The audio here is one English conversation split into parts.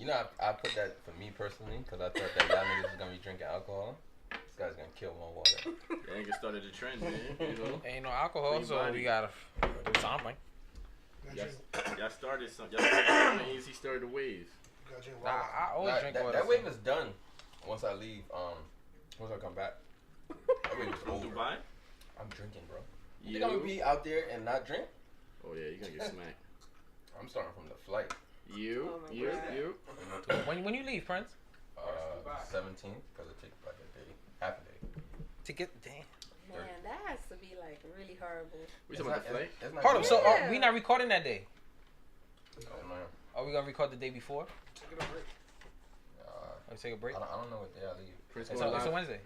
You know, I put that for me personally because I thought that y'all niggas was gonna be drinking alcohol. This guy's gonna kill my water. Yeah, nigga started the trend, man. You know. Ain't no alcohol, Free so body. we gotta do something. Y'all started something. Y'all started the he started the wave. Nah, I always drink water. That wave is done once I leave. Once I come back. That wave is From over. Dubai? I'm drinking, bro. You think I'm gonna be out there and not drink? Oh yeah, you're gonna get smacked. I'm starting from the flight. You. When you leave, Prince? 17th, because it takes like a day, half a day. To get damn. Man, that has to be like really horrible. We talking about the flight? Hold up, so Yeah. we not recording that day? Oh, man. Are we gonna record the day before? Taking a break. Or take a break? I don't know what day I leave. Prince It's going a live. Wednesday.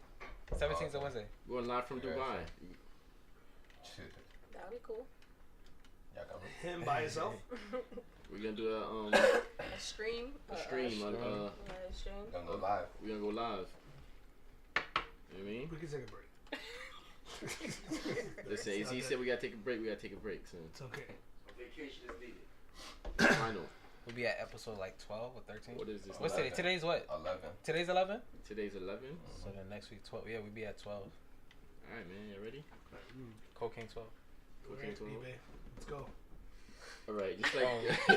17th is a Wednesday. Going live from Yeah. Dubai. Shit. That would be cool. Y'all got me. Him by himself. We're gonna do A stream. a stream on Yeah, a stream. Gonna go live. we're gonna go live. You know what I mean? We can take a break. Listen, It's AZ not said we gotta take a break. We gotta take a break soon. It's okay. Vacation is needed. Final. We'll be at episode like 12 or 13. What is this? What's today? 11. Today's what? 11. Today's 11? Today's 11. So then next week 12. Yeah, we'll be at 12. Alright, man. You ready? Cocaine 12. Cocaine 12. eBay. Let's go. Alright, just like.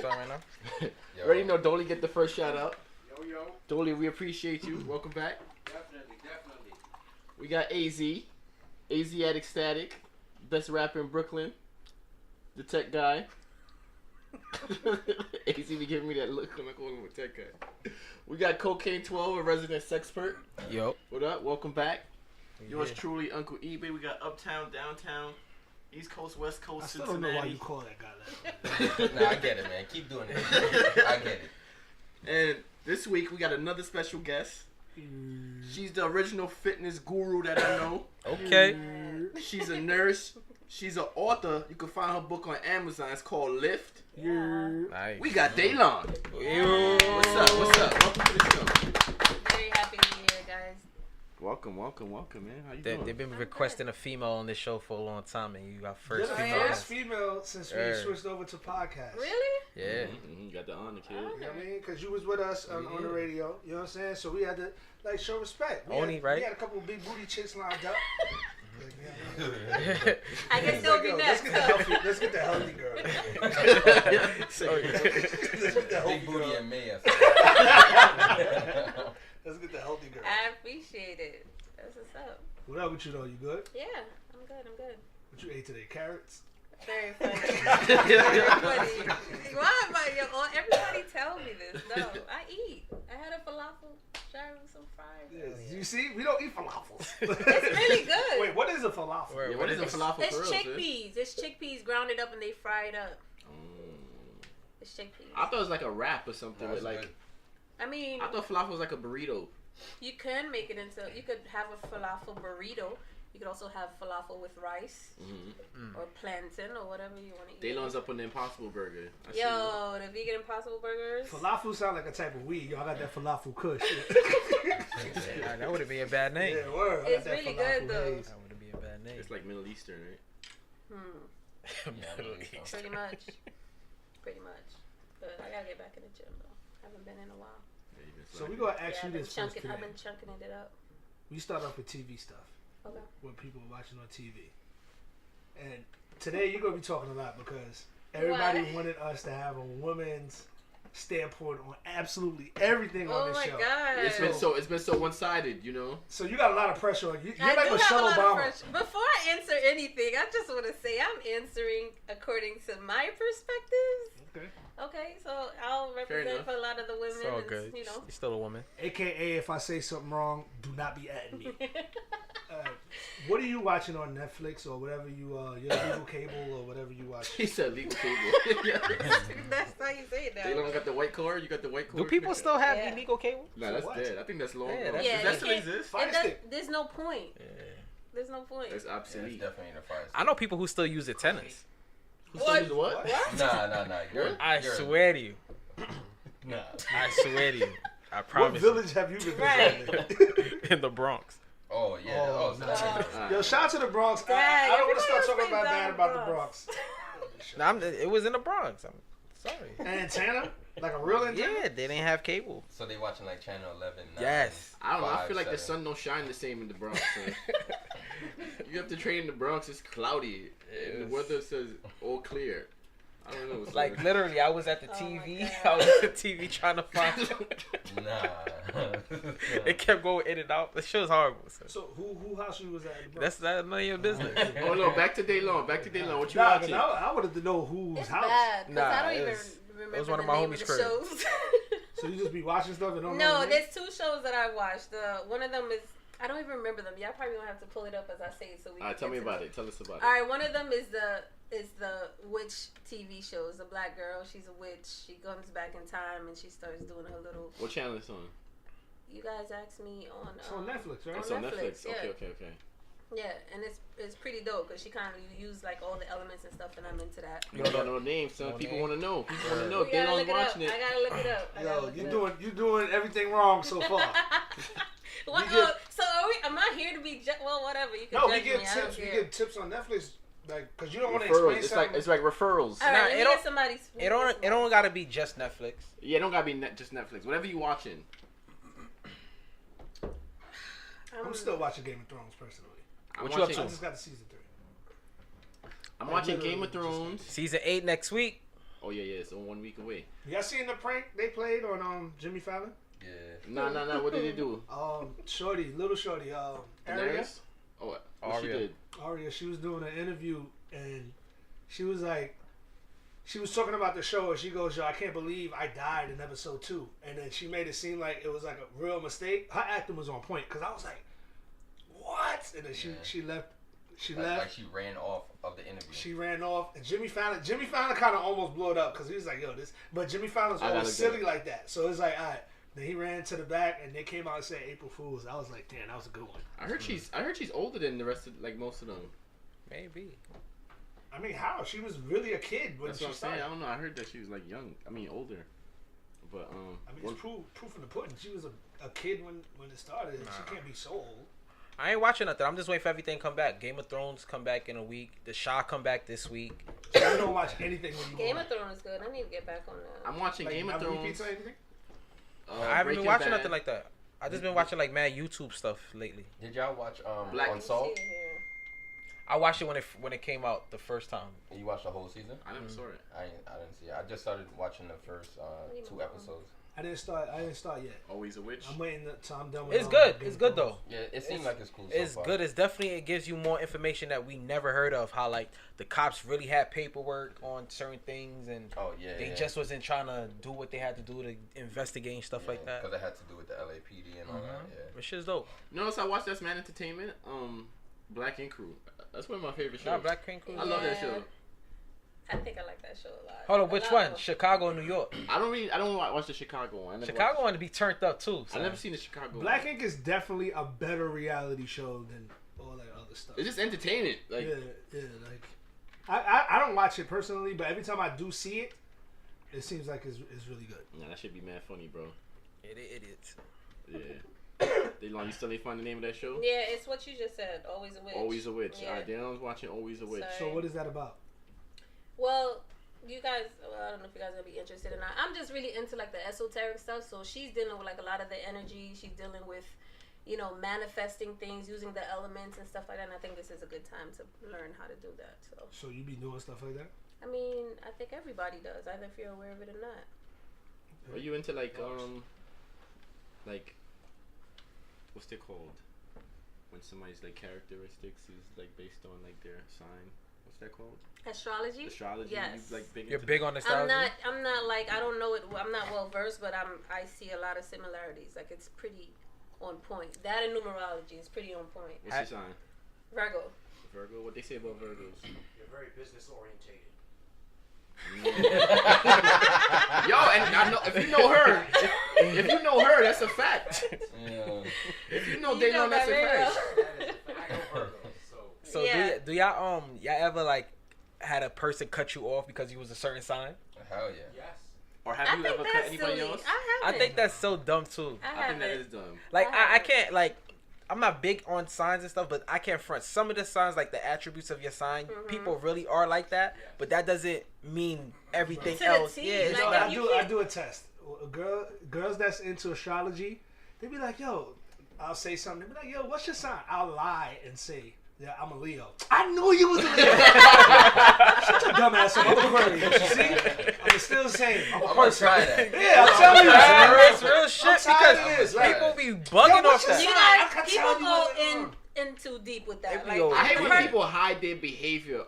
Start right now? Yo. Already know Dolly get the first shout out. Yo. Dolly, we appreciate you. Welcome back. Definitely. We got AZ. AZ Addict Static. Best rapper in Brooklyn. The tech guy. AZ be giving me that look when I call him a tech guy. We got Cocaine 12, a resident sexpert. Yo. What up? Welcome back. Yours Yeah. truly, Uncle eBay. We got Uptown, Downtown, East Coast, West Coast, I still don't Cincinnati. know why you call that guy that. Nah, I get it, man. Keep doing it. I get it. And this week we got another special guest. She's the original fitness guru that I know. Okay. She's a nurse. She's an author. You can find her book on Amazon. It's called Lift. Nice. We got Daylon. Yo. What's up? What's up? Welcome to the show. Very happy to be here, guys. Welcome, man. How you They've doing? been requesting a female on this show for a long time, and you got You're first the female. first female since we Yeah. switched over to podcast. Really? Yeah. Mhm, got the honor, kid. You know what I mean? Because you was with us on the radio. You know what I'm saying? So we had to like show respect. Only, right? We had a couple of big booty chicks lined up. I can still be Yo, next. let's get the healthy girl. So, Let's get the healthy Big booty girl. and Maya. Let's get the healthy girl. I appreciate it. That's what's up. What up with you though? You good? Yeah, I'm good. What you ate today? Carrots? Very funny. Everybody, why am I? Everybody tell me this. No, I eat. I had a falafel jar with some fries. Yes. earlier. You see, we don't eat falafels. It's really good. Wait, what is a falafel? Wait, yeah, what is a falafel It's for real, sis? chickpeas. It's chickpeas grounded up and they fried up. Mm. It's chickpeas. I thought it was like a wrap or something. No, with it's like, good. I mean, I thought falafel was like a burrito. you can make it into. You could have a falafel burrito. You could also have falafel with rice Mm-hmm. or plantain or whatever you want to eat. Daylon's up on the Impossible Burger. I see Yo, the vegan impossible burgers. Falafel sound like a type of weed. Y'all got that falafel kush. Nah, that wouldn't be a bad name. Yeah, word. I got It's that really falafel good, though. haze. That wouldn't be a bad name. It's like Middle Eastern, right? Middle East. Pretty much. Pretty much. But I gotta get back in the gym though. Haven't been in a while. Yeah, you've been So we slacking. gonna ask Yeah, you this first today. I've been chunking it up. We start off with TV stuff. Okay. What people are watching on TV. And today you're gonna be talking a lot because everybody Why? wanted us to have a woman's standpoint on absolutely everything on Oh this my show. god. It's been so one-sided, you know. So you got a lot of pressure on you. You're I like do Michelle have a lot of Obama. pressure. Before I answer anything, I just want to say I'm answering according to my perspectives. Okay. Okay, so I'll represent enough. for a lot of the women. It's all and, good. You know. You're still a woman. AKA, if I say something wrong, do not be at me. What are you watching on Netflix or whatever you your legal cable or whatever you watch? He said legal cable. That's how you say it now. Daylon got the white cord. You got the white cord. Do people still have Yeah. illegal cable? Nah, that's What? dead. I think that's long Yeah, gone. that's- Yeah, Does that you still can't- exist? Fire stick. There's no point. Yeah. There's no point. That's Yeah, it's obsolete. definitely in the fire. I know people who still use it tennis. Who still uses what? Nah. I swear to you. Nah. I swear to you. I What promise village have you been Right. visiting? you. In the Bronx. Oh yeah. Oh, Oh, so nah. that's Yo, shout out to the Bronx. Dang, I don't want to start everybody talking about else bad thinks about I'm the Bronx. Nah, it was in the Bronx. Sorry. Antenna? Like a real antenna? Yeah, they didn't have cable. So they watching like Channel 11. 9, Yes. I don't know. I 5, feel like the 7. sun don't shine the same in the Bronx. So. You have to train in the Bronx. It's cloudy. And the weather says all clear. I don't know. Like son. literally, I was at the Oh my TV. God. I was at the TV trying to find. Nah. It kept going in and out. The show's horrible. So. So who house you was at? In the Bronx? That's none of your business. Oh no! Back to Daylon. Back to Daylon. What you Nah, watching? I wanted to know whose It's house. bad because Nah, I don't it even was- remember it was one the of my name homies' of the crib. shows. So you just be watching stuff and don't know. No, the name? there's 2 shows that I watched. One of them is I don't even remember them. Y'all probably gonna have to pull it up as I say it so we. All right, can tell get me to about them. it. Tell us about All it. right, one of them is the witch TV show. It's a black girl. She's a witch. She comes back in time and she starts doing her little. What channel is on? You guys asked me on. It's on Netflix, right? It's on Netflix. Yeah. Okay. Yeah, and it's pretty dope because she kind of use like all the elements and stuff, and I'm into that. You don't got no names, son. No People name. want to know. People want to know. We gotta Daylon's look it up. watching it. I gotta look it up. I gotta Yo, look it you doing everything wrong so far. What, We get- so am I here to be? Well, whatever. You can No, judge we get me. I don't tips. We care. get tips on Netflix, like, cause you don't want to Referrals. explain It's something. like referrals. All right, Nah, let it me don't- get somebody's. It don't gotta be just Netflix. Yeah, it don't gotta be just Netflix. Whatever you watching. I'm still watching Game of Thrones personally. What you up I to? just got to season 3. I'm watching Game of Thrones. Season 8 next week. Oh yeah, it's only 1 week away. Y'all seen the prank they played on Jimmy Fallon? Yeah. Nah. What did they do? Shorty, little Shorty, Aria. Daenerys? Oh, what she Arya. did? Aria, she was doing an interview and she was like, she was talking about the show and she goes, yo, I can't believe I died in episode 2. And then she made it seem like it was like a real mistake. Her acting was on point because I was like, what? And then she left. She left. Like she ran off of the interview. She ran off, and Jimmy Fallon kind of almost blew it up because he was like, "Yo, this." But Jimmy Fallon's I gotta always get silly like that, so it's like, all right. Then he ran to the back, and they came out and said April Fools. I was like, damn, that was a good one. I heard she's older than the rest of like most of them. Maybe. I mean, how? She was really a kid when That's she what I'm saying. started. I don't know. I heard that she was like young. I mean older. But I mean, it's proof in the pudding. She was a kid when it started. And she can't be so old. I ain't watching nothing. I'm just waiting for everything to come back. Game of Thrones come back in a week. The Shah come back this week. So you don't watch anything when you Game go of Thrones is good. I need to get back on that. I'm watching like, Game of not Thrones. repeats or anything? I haven't been Breaking watching Bad. nothing like that. I just been watching like mad YouTube stuff lately. Did y'all watch Black- Unsolved? See it here. I watched it when it came out the first time. You watched the whole season? I never saw it. I didn't see it. I just started watching the first 2 episodes. I didn't start yet. Always a witch. I'm waiting until I'm done with It's good. Game It's of good Thrones. though. Yeah, it seemed like it's cool. It's so far. good. It's definitely, it gives you more information that we never heard of. How like the cops really had paperwork on certain things, and Oh yeah. they just wasn't trying to do what they had to do to investigate and stuff like that. Because it had to do with the LAPD and all that. Yeah. Which shit's dope. Notice I watched That's Man Entertainment. Black Ink Crew. That's one of my favorite shows. Nah, Black King Crew. I love that Yeah. show. I think I like that show a lot. Hold on, A which lot one? of them. Chicago or New York? I don't watch the Chicago one. I never Chicago watched- wanted to be turned up too. I son. never seen the Chicago Black one. Ink is definitely a better reality show than all that other stuff. It's just entertainment. Like yeah, like I don't watch it personally, but every time I do see it, it seems like it's really good. nah, that should be mad funny, bro. It is. Yeah. You still ain't find the name of that show? Yeah, it's what you just said. Always a witch. Always a Witch. Yeah. Alright, Daniel's watching Always a Witch. Sorry. So what is that about? Well, you guys, I don't know if you guys are gonna be interested or not. I'm just really into like the esoteric stuff. So she's dealing with like a lot of the energy. She's dealing with, manifesting things, using the elements and stuff like that. And I think this is a good time to learn how to do that. So, So you be doing stuff like that? I mean, I think everybody does, either if you're aware of it or not. Are you into like what's they called? When somebody's like characteristics is like based on like their sign. What's that called? Astrology. Astrology. Yes. You like big You're into big on the style. I'm not like I don't know it. I'm not well versed, but I see a lot of similarities. Like it's pretty on point. That and numerology is pretty on point. What's your sign? Virgo. Virgo. What they say about Virgos? You're very business orientated. Yo, and I know if you know her, that's a fact. Yeah. If you know You know Daylon, that's a that fact. That is, I know Virgos, so. So Yeah. do y'all ever like had a person cut you off because you was a certain sign? Hell yeah. Yes. Or have I you think ever cut that's anybody silly. else? I I haven't. think that's so dumb too. I I think that haven't. is dumb. Like I I haven't. can't like I'm not big on signs and stuff, but I can't front some of the signs, like the attributes of your sign. People really are like that, but that doesn't mean everything To the else. T, Yeah, it's like, not. I do a test. Girls that's into astrology, they be like, yo, I'll say something. They be like, yo, what's your sign? I'll lie and say, yeah, I'm a Leo. I knew you was a Leo. Shut your dumb ass up. I'm Aquarius. You see? I'm still the same. I'm a I'm gonna person. try that. Yeah, I'm telling you. It's real shit I'm tired because of this, like- people be bugging Yo, off what's your that. You sign? I guys, can people tell you go what- in too deep with that. It be Like, over. I hate when heard- people hide their behavior,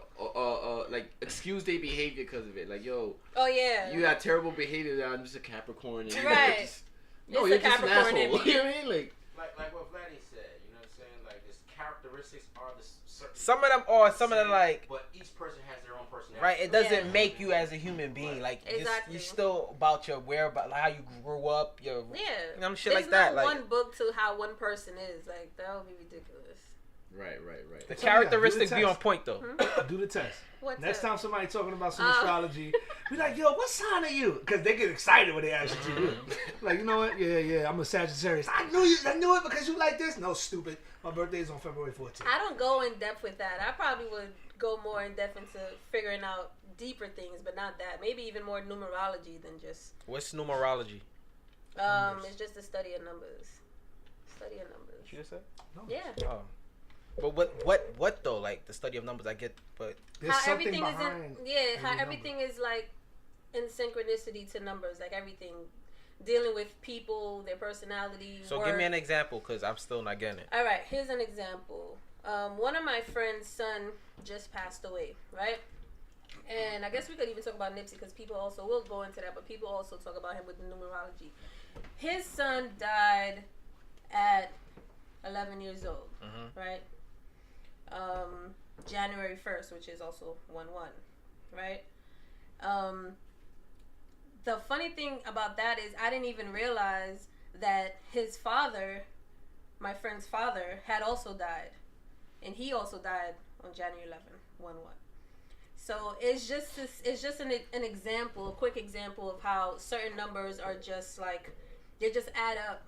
like excuse their behavior because of it. Like, yo, Oh yeah. you got terrible behavior. That I'm just a Capricorn. And Right. Just, no, It's you're a just an Capricorn asshole. in You me. know what I mean? Like what Vladdy said, you know what I'm saying? Like, this characteristics are the certain. Some of them are, some of them like. But each person has their own personality. Right, it doesn't Yeah. make you as a human being. Like, Exactly. you're still about your whereabouts, like how you grew up, your Yeah. you know, shit There's like that. no Like one book to how one person is. Like that would be ridiculous. Right. the So, characteristics yeah, be do the on point though. Do the test. What's Next up? time somebody talking about some Oh. astrology, be like, yo, what sign are you? Because they get excited when they ask you to. Like, you know what? Yeah, I'm a Sagittarius. I knew it because you like this. No, stupid. My birthday's on February 14th. I don't go in depth with that. I probably would go more in depth into figuring out deeper things, but not that. Maybe even more numerology than just. What's numerology? It's just the study of numbers. Study of numbers. You just said? Yeah. Oh. But what though? Like the study of numbers, I get, but There's How something everything is behind. in. Yeah. How every everything is like in synchronicity to numbers. Like everything, dealing with people, their personality. so work. give me an example because I'm still not getting it. All right, here's an example. One of my friend's son just passed away, right? And I guess we could even talk about Nipsey because people also will go into that, but people also talk about him with the numerology. His son died at 11 years old, right? January 1st, which is also 1/1, right? The funny thing about that is I didn't even realize that his father, my friend's father, had also died. And he also died on January 11th, 1/1. So it's just an example, a quick example of how certain numbers are just like, they just add up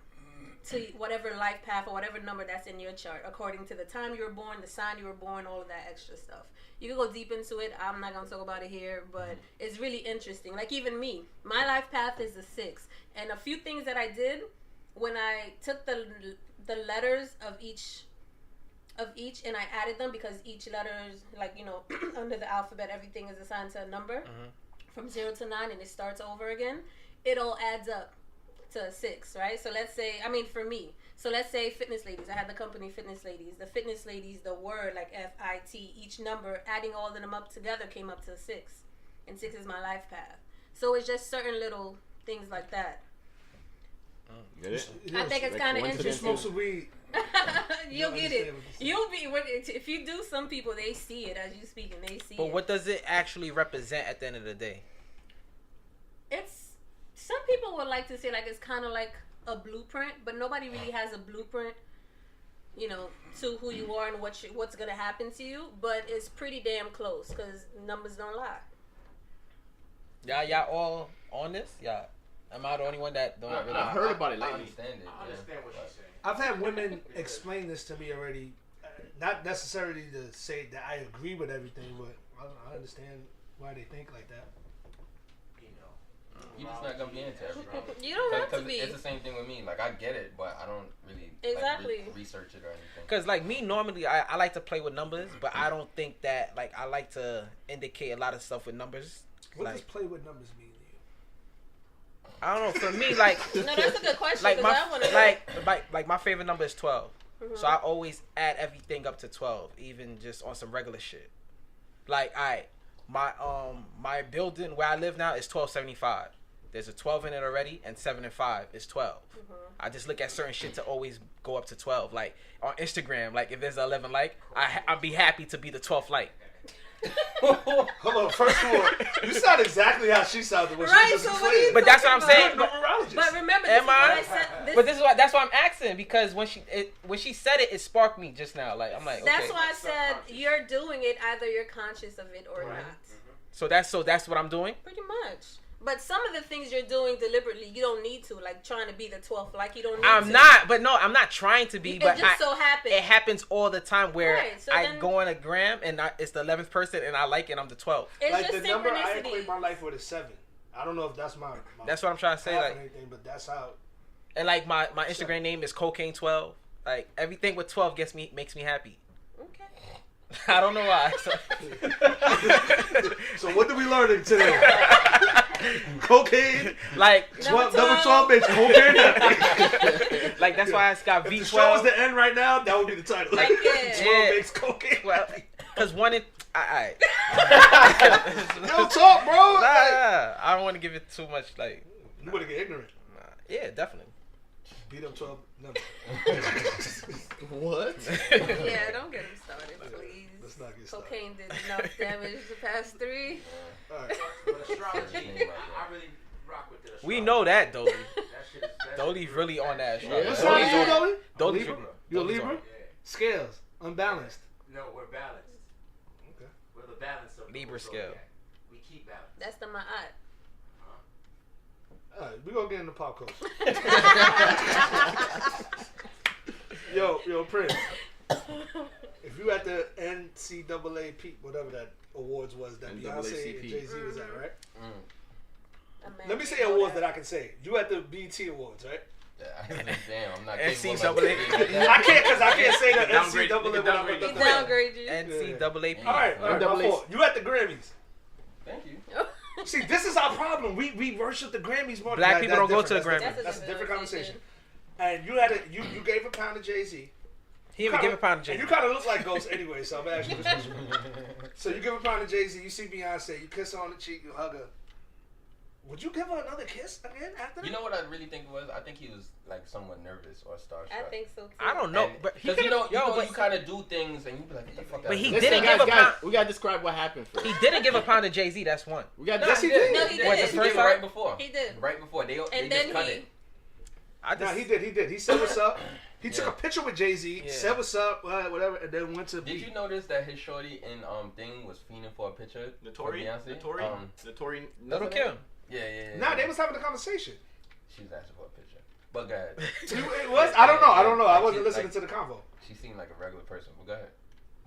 to whatever life path or whatever number that's in your chart, according to the time you were born, the sign you were born, all of that extra stuff. You can go deep into it. I'm not going to talk about it here, but it's really interesting. Like even me, my life path is the 6. And a few things that I did when I took the letters of each and I added them, because each letter is like, you know, under the alphabet, everything is assigned to a number from 0 to 9, and it starts over again. It all adds up to 6, right? So let's say, I mean, for me, so let's say Fitness Ladies. I had the company Fitness Ladies. The Fitness Ladies, the word like FIT, each number, adding all of them up together came up to 6, and 6 is my life path. So it's just certain little things like that. Get it? I think it's Like kind of coincidence. Just interesting. smoke some weed. You'll get it. understand what you're saying. You'll be if you do. Some people, they see it as you speak, and they see But it. what does it actually represent at the end of the day? It's, some people would like to say like it's kind of like a blueprint, but nobody really has a blueprint, you know, to who you are and what's gonna happen to you. But it's pretty damn close because numbers don't lie. Y'all all on this? Yeah. Am I the only one that don't really? I've heard about it I lately. understand it. I understand what she's saying. I've had women explain this to me already. Not necessarily to say that I agree with everything, but I understand why they think like that. You know. You're just not gonna be into everything. You don't have to 'Cause be. It's the same thing with me. Like I get it, but I don't really Exactly. research it or anything. Because like me, normally I like to play with numbers, but I don't think that like I like to indicate a lot of stuff with numbers. What Like does play with numbers mean to you? I don't know. For me, like No, that's a good question. like 'Cause my I want to like my favorite number is 12. So I always add everything up to 12, even just on some regular shit. Like my building where I live now is 1275. There's a 12 in it already, and 7 and 5 is 12. I just look at certain shit to always go up to 12. Like on Instagram, like if there's an 11 like, I'd be happy to be the 12th like. Hold on, first of all, you sound exactly how she sounded when Right, she was so just what do you- But that's what I'm saying. You're a numerologist. But remember, this Am is what I? I said. But this is why that's why I'm asking, because when she said it, it sparked me just now. Like I'm like, okay. That's why I said you're doing it. Either you're conscious of it or not. So that's what I'm doing. Pretty much. But some of the things you're doing deliberately, you don't need to. Like trying to be the 12th, like you don't need to. I'm not, but no, I'm not trying to be. It But just so happens. it happens all the time where Right, so I then- go on a gram and it's the 11th person and I like it. I'm the 12th. It's Like just the number I synchronicity. equate my life with is 7. I don't know if that's my That's what I'm trying to say. path Like, or anything, but that's how. and like my Instagram name is Cocaine12. Like everything with 12 makes me happy. Okay. I don't know why. So what did we learn today? Cocaine. Like, Number 12 makes cocaine happy. like that's why I got If the show was V12. to end right now, that would be the title. Like, yeah. 12 makes cocaine Well, happy. because one in I Real talk, bro. Nah, I don't want to give it too much. Like, You want to get ignorant. yeah, definitely. Beat up 12 number. What? Yeah, don't get him started, please. Let's not get started. Cocaine did enough damage the past 3. All right. But astrology, I really rock with the astrology. We know that, Dolly. That shit is Dolly's really on that. Yeah. Shit. What That's sign Dolly's are you, on- Dolly? Dolly's Libra? Libra. You a Dolly's Libra? on. Yeah. Scales. Unbalanced. No, we're balanced. Okay. We're the balance of Libra the scale. zodiac. We keep balance. That's the Ma'at. All right, we're going to get into pop culture. Yo, Prince. If you at the NCAA, whatever that awards was that Beyonce and NAACP. Jay-Z was at, right? Imagine Let me say awards that I can say. You at the BT Awards, right? Yeah, damn, I'm not NCAA. I can't say the Downgrade- NCAA you can without downgrade the He it. downgrade you. NCAA. All right, my fault. You at the Grammys. Thank you. See, this is our problem. We worship the Grammys more. Black That- people that's don't go to the different. Grammys. That's a different conversation. And you had you gave a pound to Jay-Z. He even give a pound to And Jay. you kind of look like Ghost anyway, so I'm asking this question. So you give a pound to Jay-Z, you see Beyonce, you kiss her on the cheek, you hug her. Would you give her another kiss again after that? You know what I really think it was? I think he was like somewhat nervous or starstruck. I think so too. I don't know, but he Because you could've- kind of do things and you be like, what the fuck? But he Listen, didn't guys, give a pound. we gotta describe what happened first. He didn't give a pound to Jay-Z. That's one. We got Yes, he did. No, he What, did. the He first did it time? right before. He did. Right before. They And just then cut he. it. I No, just he did. He said what's up. He took Yeah. a picture with Jay-Z, Yeah. said what's up, whatever, and then went to Did you beat. notice that his shorty in thing was fiending for a picture? Notori, for Beyonce? Notori, Little Kim. Yeah. Nah, they was having a conversation. She was asking for a picture. But go ahead. It was? I don't know. I wasn't She- listening to the convo. She seemed like a regular person. But go ahead.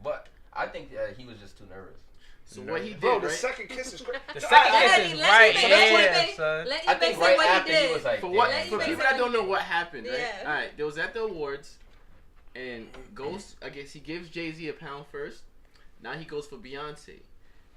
But I think he was just too nervous. So what he did, Bro, the right? second kiss is crazy. The second Let kiss me- is let right me- here, let me- son. Let I you think say right what after he did. he was like, For what? damn, For Yeah. people that don't know what happened, right? Yeah. All right, there was at the awards, and Ghost. I guess he gives Jay-Z a pound first. Now he goes for Beyonce.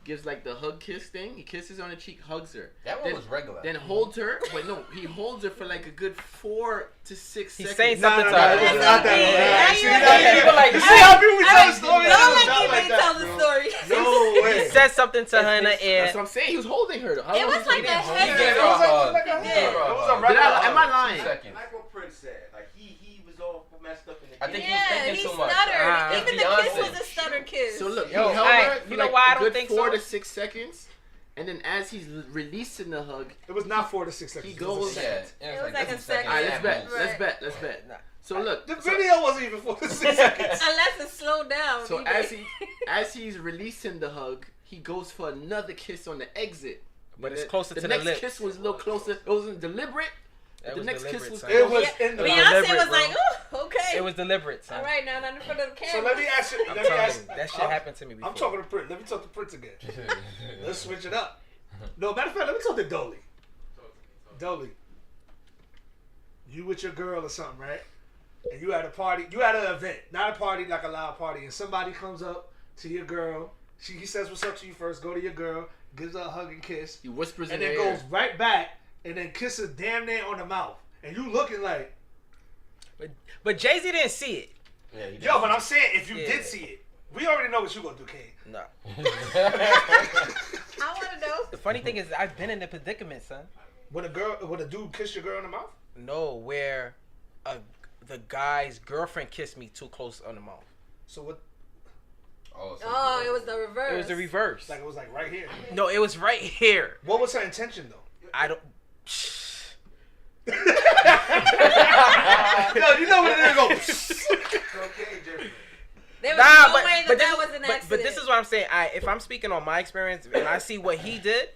Gives like the hug kiss thing. He kisses her on the cheek, hugs her. that one Then- was regular. Then holds her, but no, he holds her for like a good 4 to 6 He's seconds. saying Nah, something nah, to nah, her. it was not that. Yeah, Nah, see, you now know, people like, you Hey, see how people we tell Hey, stories? don't It's let not me like that, tell the bro. story. No way. He said something to her in the That's ear. what I'm saying. He was holding her. How It long was was like he a holding He her? gave It her a was like hug. a He gave her a it was a hug. regular Am I hug. lying? 2 seconds. Like what Prince said, like he was all messed up in the I think game. he was Yeah, thinking he too much. stuttered. It's Even the kiss Beyonce. was a stutter kiss. So look, Yo, he held hey, her you for know like why I a don't good think 4 so? to 6 seconds, and then as he's releasing the hug, It was not 4 to 6 seconds. He It was a goes- second. Yeah, It was like a 2 second. all right, let's At bet, most. Right. let's bet. Nah. So look, The video wasn't even 4 to 6 seconds. Unless it's slowed down. so he as did. as he's releasing the hug, he goes for another kiss on the exit. But it's The- closer to the next lips. kiss was a little closer. It wasn't deliberate. It The was next deliberate, kiss was son. It was Yeah, in the Beyonce Beyonce deliberate, was bro. like, "Ooh, okay." It was deliberate, son. all right, now not in front of the camera. So let me ask you. I'm Let me telling ask. you, that shit I'm- happened to me before. I'm talking to Prince. Let me talk to Prince again. Let's switch it up. No, matter of fact, let me talk to Dolly. Dolly, you with your girl or something, right? And you at a party. You at an event, not a party like a loud party, and somebody comes up to your girl. He says what's up to you first. Go to your girl, gives her a hug and kiss, He whispers and in then her ear. goes right back and then kisses damn near on the mouth. And you looking like, But Jay-Z didn't see it. Yeah, he did. yo, but I'm saying if you Yeah. did see it, we already know what you gonna do, Kane. No. I want to know. The funny thing is, I've been in the predicament, son. When a dude kiss your girl in the mouth? No, where the guy's girlfriend kissed me too close on the mouth. So what? Oh, so Oh, it was the reverse. It was the reverse. Like it was like right here. No, it was right here. What was her intention though? I don't. Yo, you know what it is? Go. Cocaine different. There was Nah, no but way but that this, was an but accident. this is what I'm saying. If I'm speaking on my experience and I see what he did,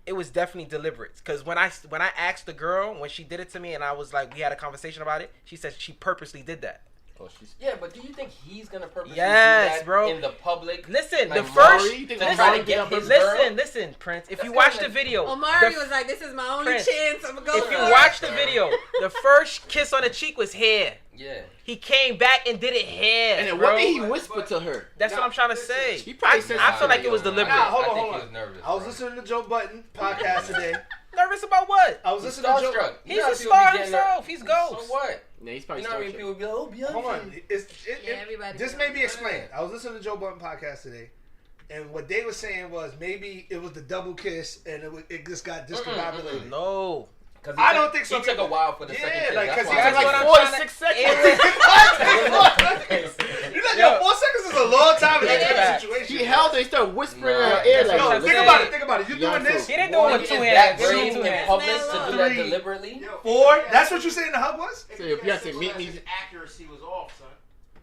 it was definitely deliberate. Because when I asked the girl when she did it to me, and I was like, we had a conversation about it. She said she purposely did that. Oh, she's. Yeah, but do you think he's gonna purposely Yes, do that bro. in the public? Listen, Like the first. Maury, you think to Maury try to get did his that? girl? Listen, Prince. If That's you watch kinda- the video, Omari the- was like, "This is my only Prince, chance. I'm gonna go if for you it." watch the video, the first kiss on the cheek was here. Yeah. He came back and did it here. And then bro. what did he whisper to her? That's what I'm trying to say. He probably I said feel something like it was like, deliberate. Nah, hold I on, think hold he on. was nervous. I was bro. listening to Joe Button podcast today. Nervous about what? I was He's listening to Joe. starstruck. You He's know how a people be star getting himself. He's So Ghost. what? Yeah, he's You probably know how many Star people be like, oh, Beyonce. Hold on. Yeah, everybody This knows. may be explained. I was listening to Joe Button podcast today, and what they were saying was maybe it was the double kiss, and it just got discombobulated. No. I don't think so. He took a while for the Yeah, second kiss. like, That's 'cause he why took I like was 4 to trying to- 6 seconds. You know, yo, 4 seconds is a long time in that type Yeah. of situation. He held it. He started whispering in Nah, her ear that's like, No, what I'm think saying. about it. Think about it. You doing Beyonce. this? He didn't do it One, with is two that hands. brave Two in hands. public That's to not do long. that deliberately? 4. That's what you saying the hug was? If So you Beyonce, guess meet meet me- his accuracy was off, son.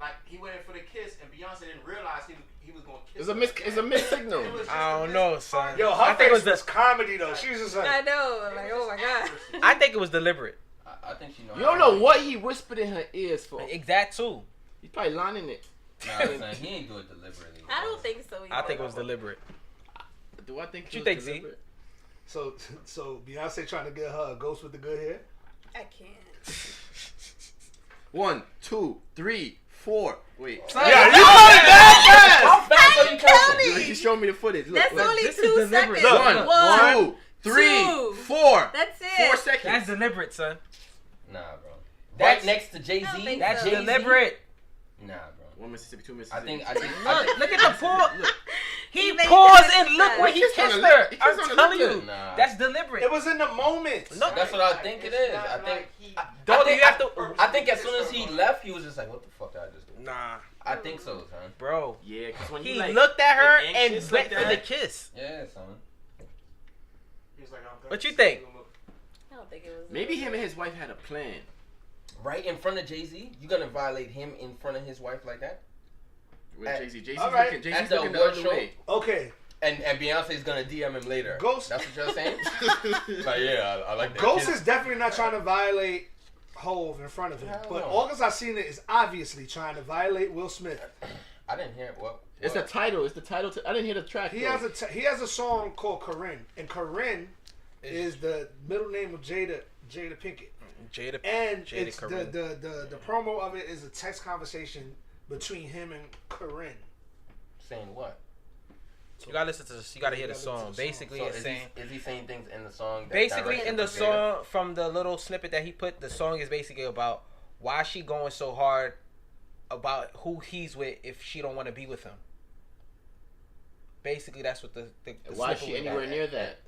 Like he went in for the kiss, and Beyonce didn't realize he was gonna kiss. it's a missed signal. It was just I a don't know, missed son. part. Yo, I her think it was face was comedy though. She was just I like, know. It Like, was oh my just god. accuracy. I think it was deliberate. I think she know. You don't know what he whispered in her ears for. That too. He's probably lining it. Nah, son, he ain't do it deliberately. I don't think so. I think it was deliberate. Do I think What you it was think, Z? deliberate? so Beyonce trying to get her a ghost with the good hair. I can't. 1, 2, 3, 4. Wait. Yeah, you probably that How fast are you Tell counting? me. He showed me the footage. Look, That's look. only this is 2 deliberate. seconds. Look, One, One. 2, 3, Two. 4. That's 4 it. seconds. That's deliberate, son. Nah, bro. That's- Right next to Jay I don't Z. think That's so. deliberate. Nah, bro. 1 Mississippi, 2 I Mississippi. think. Look, look at the pause. He He made paused the and look where he He kissed on kissed the her. lip. He kissed on I'm the telling lip. you, Nah. that's deliberate. It was in the moment. No, That's what I think it is. Not I think. like he- Dog, think- you have to. I think as soon as he left, he was just like, "What the fuck did I just do?" Nah, I think so, son. bro. Yeah, because when He like, looked at her like and anxious went like for the that. kiss. Yeah, son. He was like, I'm What you think? I don't think it was. Maybe him and his wife had a plan. Right in front of Jay Z, you gonna violate him in front of his wife like that? With At- Jay-Z. Jay-Z's all right. looking, At Jay-Z's the looking the award other show? way. Okay, And Beyonce's gonna DM him later. Ghost- That's what you're saying? Like, yeah, I like that. Ghost kiss. is definitely not trying to violate Hove in front of him, Hell but no. August Alsina is obviously trying to violate Will Smith. I didn't hear what. It's the title. It's the title. I didn't hear the track. He though. has a song called Corinne, and Corinne is the middle name of Jada Pinkett. Jada. And Jada it's Corinne. the promo of it is a text conversation between him and Corinne. Saying what? You gotta listen to this. You gotta hear the You gotta listen song. to the song. Basically, So it's is saying. he saying things in the song? That Basically, directly in the to Jada? song, from the little snippet that he put, the song is basically about why she going so hard about who he's with if she don't want to be with him. Basically, that's what the Why is snippet she was anywhere about. near that?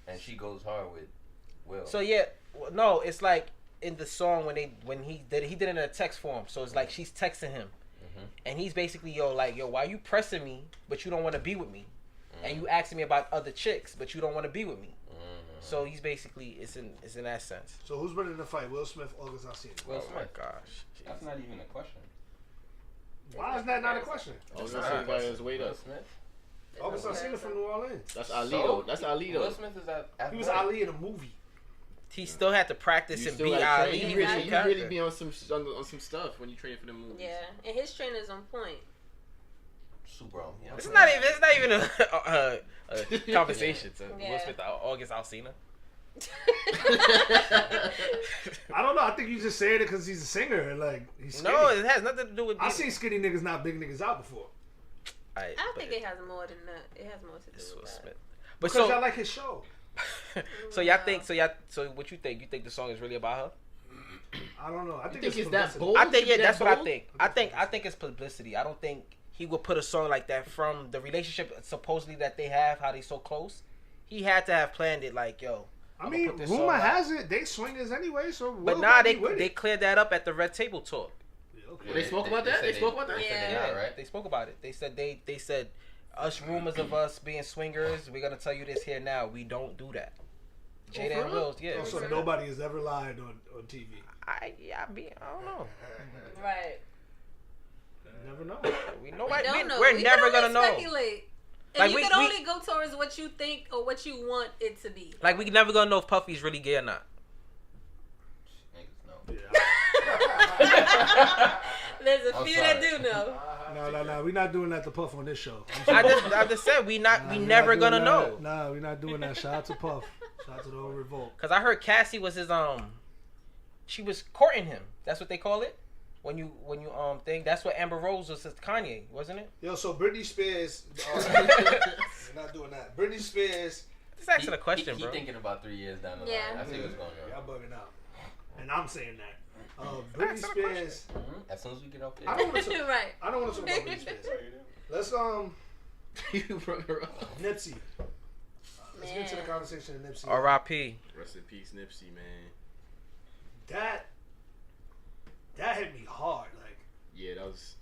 And she goes hard with Will. So yeah, no, it's like in the song when he did it in a text form. So it's like she's texting him, and he's basically yo, why you pressing me, but you don't want to be with me, and you asking me about other chicks, but you don't want to be with me. So he's basically it's in that sense. So who's winning the fight, Will Smith, August Alsina? Will Oh my Smith. gosh. That's not even a question. Why is that not a question? August Not a Alsina question. his weight Will up. Smith. August Alsina from New Orleans. That's Ali So? though. That's Ali Will though. Smith is at. He was Ali in a movie. He still had to practice You and still be gotta Ali. train. He You was a really, you character. really be on some stuff when you train for the movies. Yeah, and his trainer's on point. Super. Yeah. It's not even a conversation. So Will Yeah. Smith, August Alsina. I don't know. I think you just saying it because he's a singer and like he's skinny. No, it has nothing to do with. I seen skinny niggas knock big niggas out before. I think it has more than that. It has more to do It's Will with that. Smith. But Because so, y'all like his show. so y'all think so what you think? You think the song is really about her? I don't know. I think, think it's it's that publicity. bold? I think Should be that's that what I bold? think. I think it's publicity. I don't think he would put a song like that from the relationship supposedly that they have, how they so close. He had to have planned it like, yo. I I'ma mean, put this rumor song out. has it they swingers anyway. So But Will nah, might they be with they it. cleared that up at the Red Table talk. Okay. They spoke about that? said They spoke about that? They said Yeah. they Yeah, not, right? they spoke about it. They said us rumors of us being swingers. We're gonna tell you this here now. We don't do that. Jada for and real? Wills, yeah. Oh, so nobody has ever lied on TV. I don't know. Right. You never know. We We nobody. don't know. We're We never can gonna only know. speculate. And Like, you we- can we- only go towards what you think or what you want it to be. Like, we never gonna know if Puffy's really gay or not. Niggas know. Yeah. There's a I'm few sorry. that do know. No. We're not doing that to Puff on this show. I just said we never gonna know. Nah, we're not doing that. Shout out to Puff. Shout out to the whole revolt. Cause I heard Cassie was his she was courting him. That's what they call it. When you think that's what Amber Rose was with Kanye, wasn't it? Yo, so Britney Spears. We're not doing that. Britney Spears. Just asking a question, he bro. thinking about 3 years down the Yeah. line. I see what's going on. Y'all bugging out. And I'm saying that. Britney Spears. As soon as we get off there. I don't want to. Right. I don't want to talk about Britney Spears. Let's You brought her up. Nipsey. Let's get into the Man. conversation of Nipsey. R.I.P. Rest in peace, Nipsey, man. That hit me hard, like. Yeah, that was.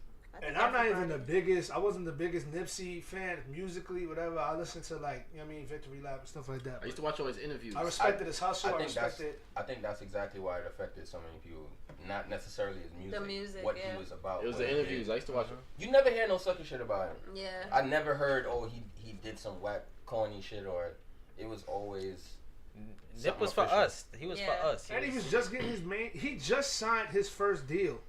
And I'm not even the biggest. I wasn't the biggest Nipsey fan musically, whatever. I listened to like, you know what I mean, Victory Lap and stuff like that. I used to watch all his interviews. I respected his hustle. I respected. I think that's exactly why it affected so many people. Not necessarily his music. The music, what yeah. he was about. It was what the he interviews. did. I used to watch them. You never hear no sucky shit about him. Yeah. I never heard, oh, he did some whack, corny shit, or it was always. Nip was for official. us. He was Yeah. for us. And he was just getting his main. He just signed his first deal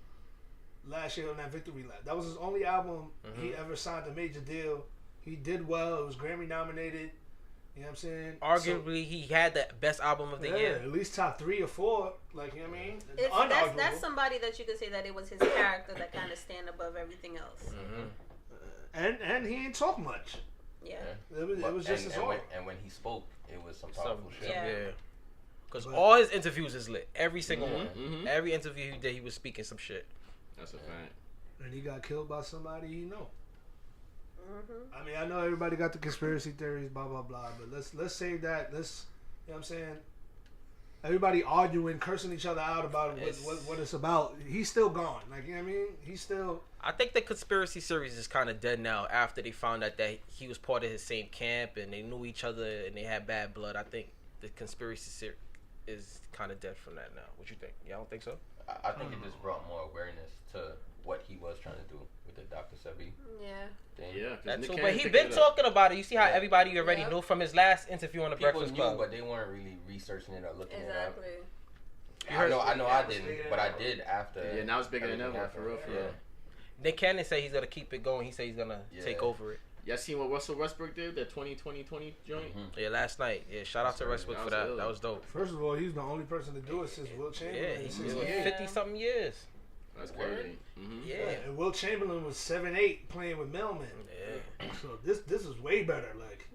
last year on that Victory Lap. That was his only album he ever signed a major deal. He did well. It was Grammy nominated. You know what I'm saying? Arguably, he had the best album of the year. At least top 3 or 4. Like, you know what I mean? It's, that's somebody that you could say that it was his character that kind of stand above everything else. And he ain't talk much. Yeah. It was just his heart. And when he spoke, it was some Some powerful shit. Yeah. Because But- all his interviews is lit. Every single one. Mhm. Every interview he did, he was speaking some shit. That's a fact. And he got killed by somebody he know. Mm-hmm. I mean, I know everybody got the conspiracy theories, blah blah blah, but let's save that. Let's, you know what I'm saying? Everybody arguing, cursing each other out about what it's about. He's still gone. Like, you know what I mean? He's still. I think the conspiracy series is kind of dead now after they found out that he was part of his same camp and they knew each other and they had bad blood. I think the conspiracy series is kind of dead from that now. What you think? Y'all don't think so? I think it just brought more awareness to what he was trying to do with the Dr. Sebi Yeah. thing. Yeah, 'cause That's Nick true. Cannon But he picked been it up. talking about it. You see how Yeah. everybody already Yeah. knew from his last interview on the People Breakfast knew, Club. but they weren't really researching it or looking Exactly. it up. I know I didn't, but I did after. Yeah, now it's bigger than everything ever, for real, for happened. real. Nick Cannon said he's gonna keep it going. He said he's gonna take over it. Y'all seen what Russell Westbrook did? That 20-20-20 joint? Mhm. Yeah, last night. Yeah, shout out to Westbrook for that. ill. That was dope. First of all, he's the only person to do it since Will Chamberlain. Yeah, in he's 68. 50 something years. That's Word. crazy. Mm-hmm. Yeah. And Will Chamberlain was 7'8" playing with Melman. Yeah. So this is way better. Like,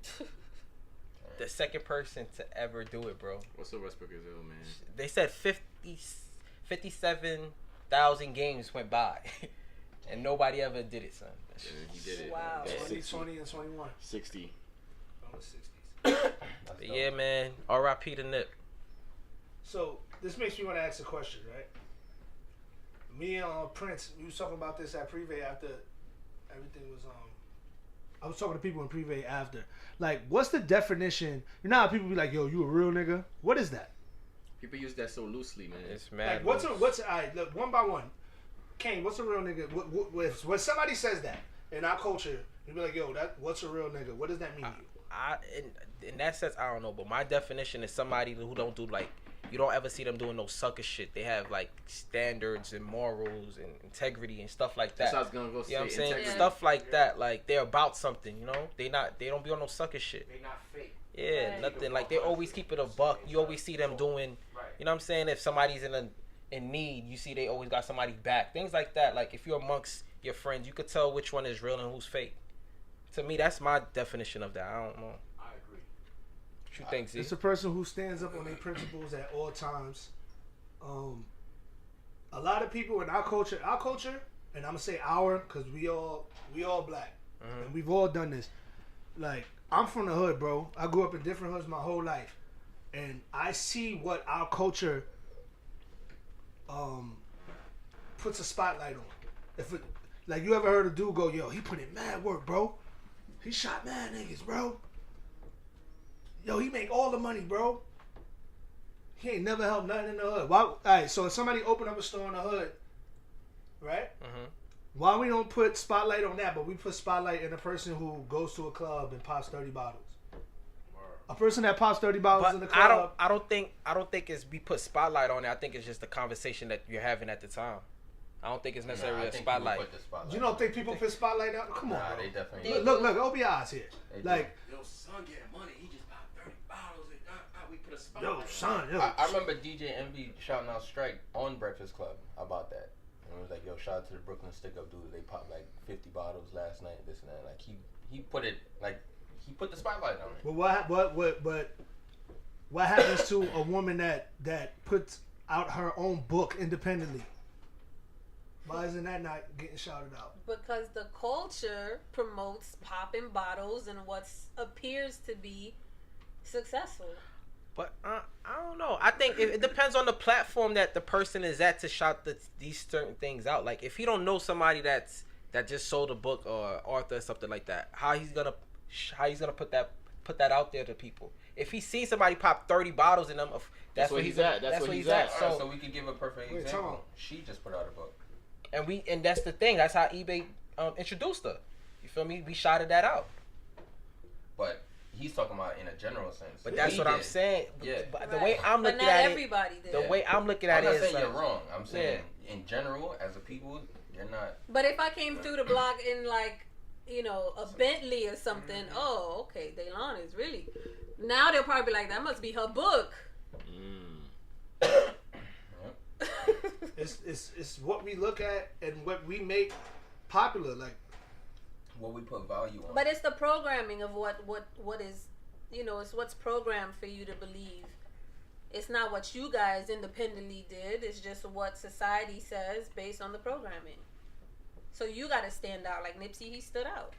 The second person to ever do it, bro. Russell Westbrook is ill, man. They said 57,000 games went by, and nobody ever did it, son. That shit- And he did it. Wow. Yeah, 20 and 21. 60. Oh, the 60s. That's But dope. yeah, man. R.I.P. to Nip. So this makes me want to ask a question, right? Me and Prince, we was talking about this at Privé after everything was I was talking to people in Privé after. Like, what's the definition? You know how people be like, "Yo, you a real nigga?" What is that? People use that so loosely, man. It's mad. Like, what's alright, look, one by one. Kane, what's a real nigga? When somebody says that in our culture, you be like, "Yo, what's a real nigga?" What does that mean to you? In that sense, I don't know, but my definition is somebody who don't do like, you don't ever see them doing no sucker shit. They have like standards and morals and integrity and stuff like that. That's what I was gonna go say. You know what I'm saying? Integrity. Stuff like that. Like they're about something, you know? They don't be on no sucker shit. They not fake. Yeah, Right. nothing. Like they always keep it a buck. You always see them doing, Right. you know what I'm saying? If somebody's in need, you see they always got somebody back. Things like that. Like if you're amongst your friends, you could tell which one is real and who's fake. To me, that's my definition of that. I don't know. I agree. What you think, Z? It's a person who stands up on their principles at all times. A lot of people in our culture, and I'm gonna say our, cause we all black, and we've all done this. Like, I'm from the hood, bro. I grew up in different hoods my whole life, and I see what our culture puts a spotlight on. If it, like, you ever heard a dude go, "Yo, he put in mad work, bro. He shot mad niggas, bro. Yo, he make all the money, bro. He ain't never helped nothing in the hood." Why? All right, so if somebody open up a store in the hood, right? Mhm. Why we don't put spotlight on that, but we put spotlight in a person who goes to a club and pops 30 bottles. A person that pops 30 bottles in the club. I don't think it's we put spotlight on it. I think it's just the conversation that you're having at the time. I don't think it's necessarily a spotlight. You don't think people put spotlight out? Come on, bro. They definitely. Look, OBI's here. Like, yo, son getting money. He just popped 30 bottles. And we put a spot. Yo, son, yo. I remember DJ Envy shouting out Strike on Breakfast Club about that. And it was like, yo, shout out to the Brooklyn Stick Up dude. They popped like 50 bottles last night, this and that. Like, he put it, like, he put the spotlight on it. But what happens to a woman that puts out her own book independently? Why isn't that not getting shouted out? Because the culture promotes popping bottles and what appears to be successful. But I don't know. I think it depends on the platform that the person is at to shout these certain things out. Like if he don't know somebody that just sold a book or author or something like that, how he's gonna put that out there to people? If he sees somebody pop 30 bottles in them, that's where he's at. That's where he's at. So we could give a perfect example. She just put out a book. And that's the thing. That's how eBay introduced her. You feel me? We shouted that out. But he's talking about in a general sense. But that's what I'm saying. Yeah. But the way I'm looking but at not everybody it, did. the way I'm looking at I'm it not is saying like, you're wrong. I'm saying in general, as a people, you're not. But if I came through the block in like, a Bentley or something, oh, okay, Daylon is really. Now they'll probably be like, that must be her book. It's what we look at and what we make popular, like what we put value on. But it's the programming of what is, it's what's programmed for you to believe. It's not what you guys independently did. It's just what society says based on the programming. So you got to stand out. Like Nipsey, he stood out.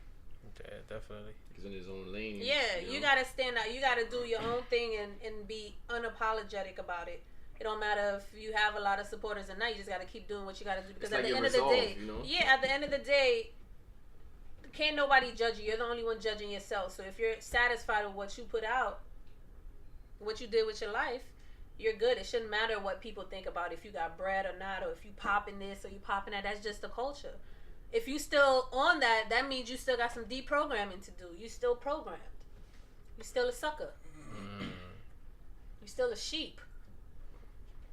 Yeah, definitely. He's in his own lane. Yeah, you got to stand out. You got to do your own thing and be unapologetic about it. It don't matter if you have a lot of supporters or not. You just got to keep doing what you got to do. Because at the end of the day, at the end of the day, can't nobody judge you. You're the only one judging yourself. So if you're satisfied with what you put out, what you did with your life, you're good. It shouldn't matter what people think about if you got bread or not, or if you popping this or you popping that. That's just the culture. If you still on that, that means you still got some deprogramming to do. You still programmed. You still a sucker. You still a sheep.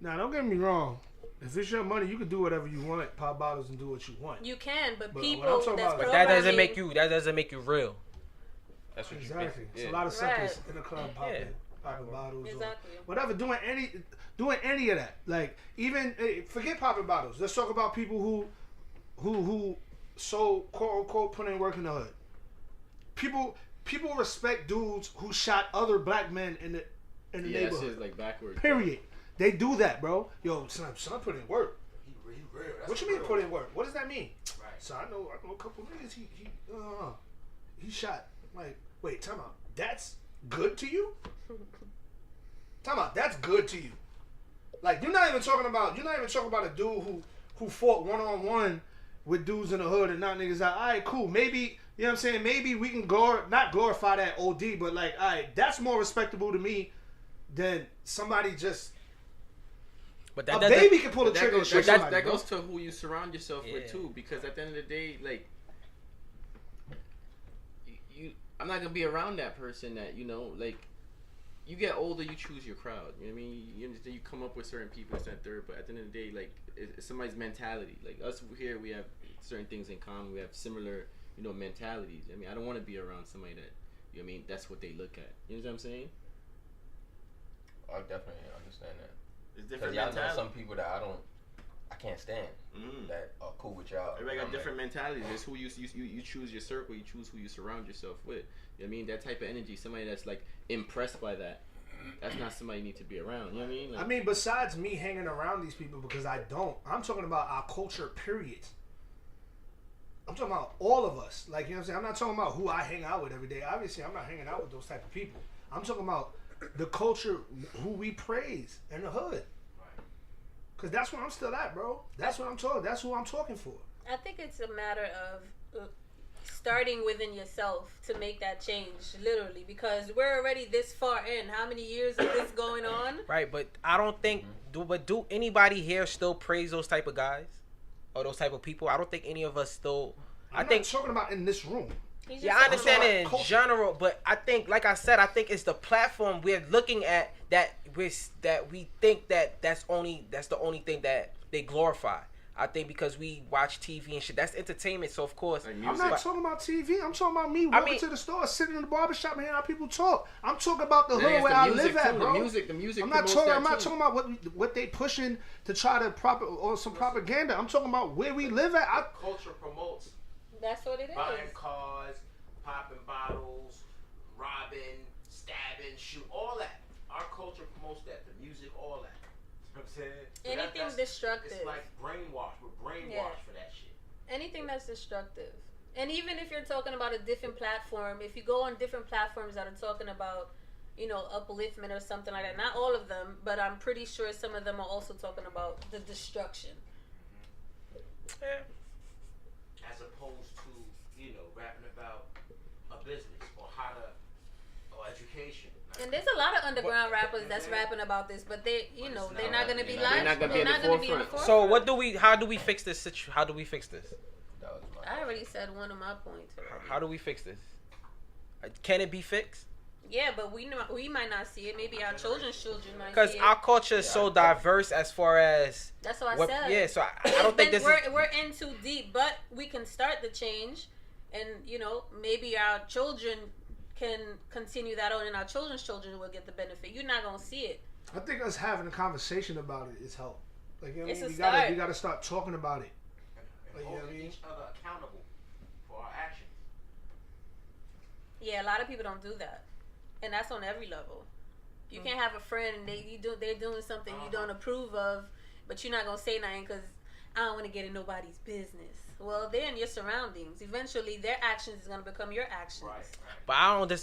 Now, don't get me wrong. If it's your money, you can do whatever you want, pop bottles and do what you want. You can, but people what I'm talking that's about, but that doesn't make you real. That's what exactly. you It's a lot of suckers in the club popping bottles, exactly. or whatever, doing any of that. Like even forget popping bottles. Let's talk about people who so quote unquote put in work in the hood. People respect dudes who shot other black men in the neighborhood. That shit's like backwards. Period. They do that, bro. Yo, son put in work. He real. That's What you mean real. put in work? What does that mean? Right. So I know a couple niggas. He shot. Like, wait, time out. That's good to you? Time out. That's good to you. Like, you're not even talking about a dude who fought 1-on-1 with dudes in the hood and not niggas out. All right, cool. Maybe, you know what I'm saying? Maybe we can not glorify that OD, but like, all right, that's more respectable to me than somebody just. But a baby can pull the trigger. That goes to who you surround yourself with too, because at the end of the day, like, I'm not gonna be around that person that like. You get older, you choose your crowd. You know what I mean? You understand? You come up with certain people, this and third. But at the end of the day, like, it's somebody's mentality. Like us here, we have certain things in common. We have similar, mentalities. I mean, I don't want to be around somebody that, you know what I mean? That's what they look at. You know what I'm saying? I definitely understand that. It's different y'all know mentality. some people that I can't stand that are cool with y'all. Everybody got different mentalities. It's who you choose your circle. You choose who you surround yourself with. You know what I mean? That type of energy. Somebody that's like impressed by that. That's not somebody you need to be around. You know what I mean? Like, I mean, besides me hanging around these people because I'm talking about our culture, period. I'm talking about all of us. Like, you know what I'm saying? I'm not talking about who I hang out with every day. Obviously, I'm not hanging out with those type of people. I'm talking about the culture, who we praise in the hood. Because that's where I'm still at, bro. That's what I'm talking. That's who I'm talking for. I think it's a matter of starting within yourself to make that change, literally, because we're already this far in. How many years of this going on? Right, but I don't think. Do anybody here still praise those type of guys? or those type of people. I don't think any of us still. I'm I think. not talking about in this room. He's Yeah, just I understand talking it in culture. general, but I think, like I said, I think it's the platform we're looking at that we think that's the only thing that they glorify. I think because we watch TV and shit, that's entertainment. So of course, Like I'm music. not talking about TV. I'm talking about me walking to the store, sitting in the barbershop, and hearing how people talk. I'm talking about the And hood it's where the I music live at, too. bro. The music. I'm not promotes talking. that I'm not too. talking about what they pushing to try to some propaganda. I'm talking about where we live at. Culture promotes That's what it is. buying cars, popping bottles, robbing, stabbing, shoot, all that. Our culture promotes that. The music, all that. You know what I'm saying? So Anything that's destructive. It's like brainwash. We're brainwashed Yeah. for that shit. Anything that's destructive. And even if you're talking about a different platform, if you go on different platforms that are talking about, upliftment or something like that, not all of them, but I'm pretty sure some of them are also talking about the destruction. As opposed to, rapping about a business or or education. Like, And there's a lot of underground rappers that's rapping about this, but they're not going to be live. They're not gonna be in the gonna be in the forefront. so forefront. how do we fix this? How do we fix this? That was my I already said one of my points. already. How do we fix this? Can it be fixed? Yeah, but we might not see it. Maybe our children's children might Because see it. our culture is so diverse as far as That's what I what. said. Yeah, so I don't think this is. we're in too deep, but we can start the change, and maybe our children can continue that on, and our children's children will get the benefit. You're not gonna see it. I think us having a conversation about it is help. Like, you know what I It's mean? a We gotta start. start talking about it. and Like, you know what I holding mean? each other accountable for our actions. Yeah, a lot of people don't do that, and that's on every level. You can't have a friend and they're doing something you don't approve of, but you're not gonna say nothing because I don't want to get in nobody's business. Well, they're in your surroundings. Eventually, their actions is gonna become your actions. Right. But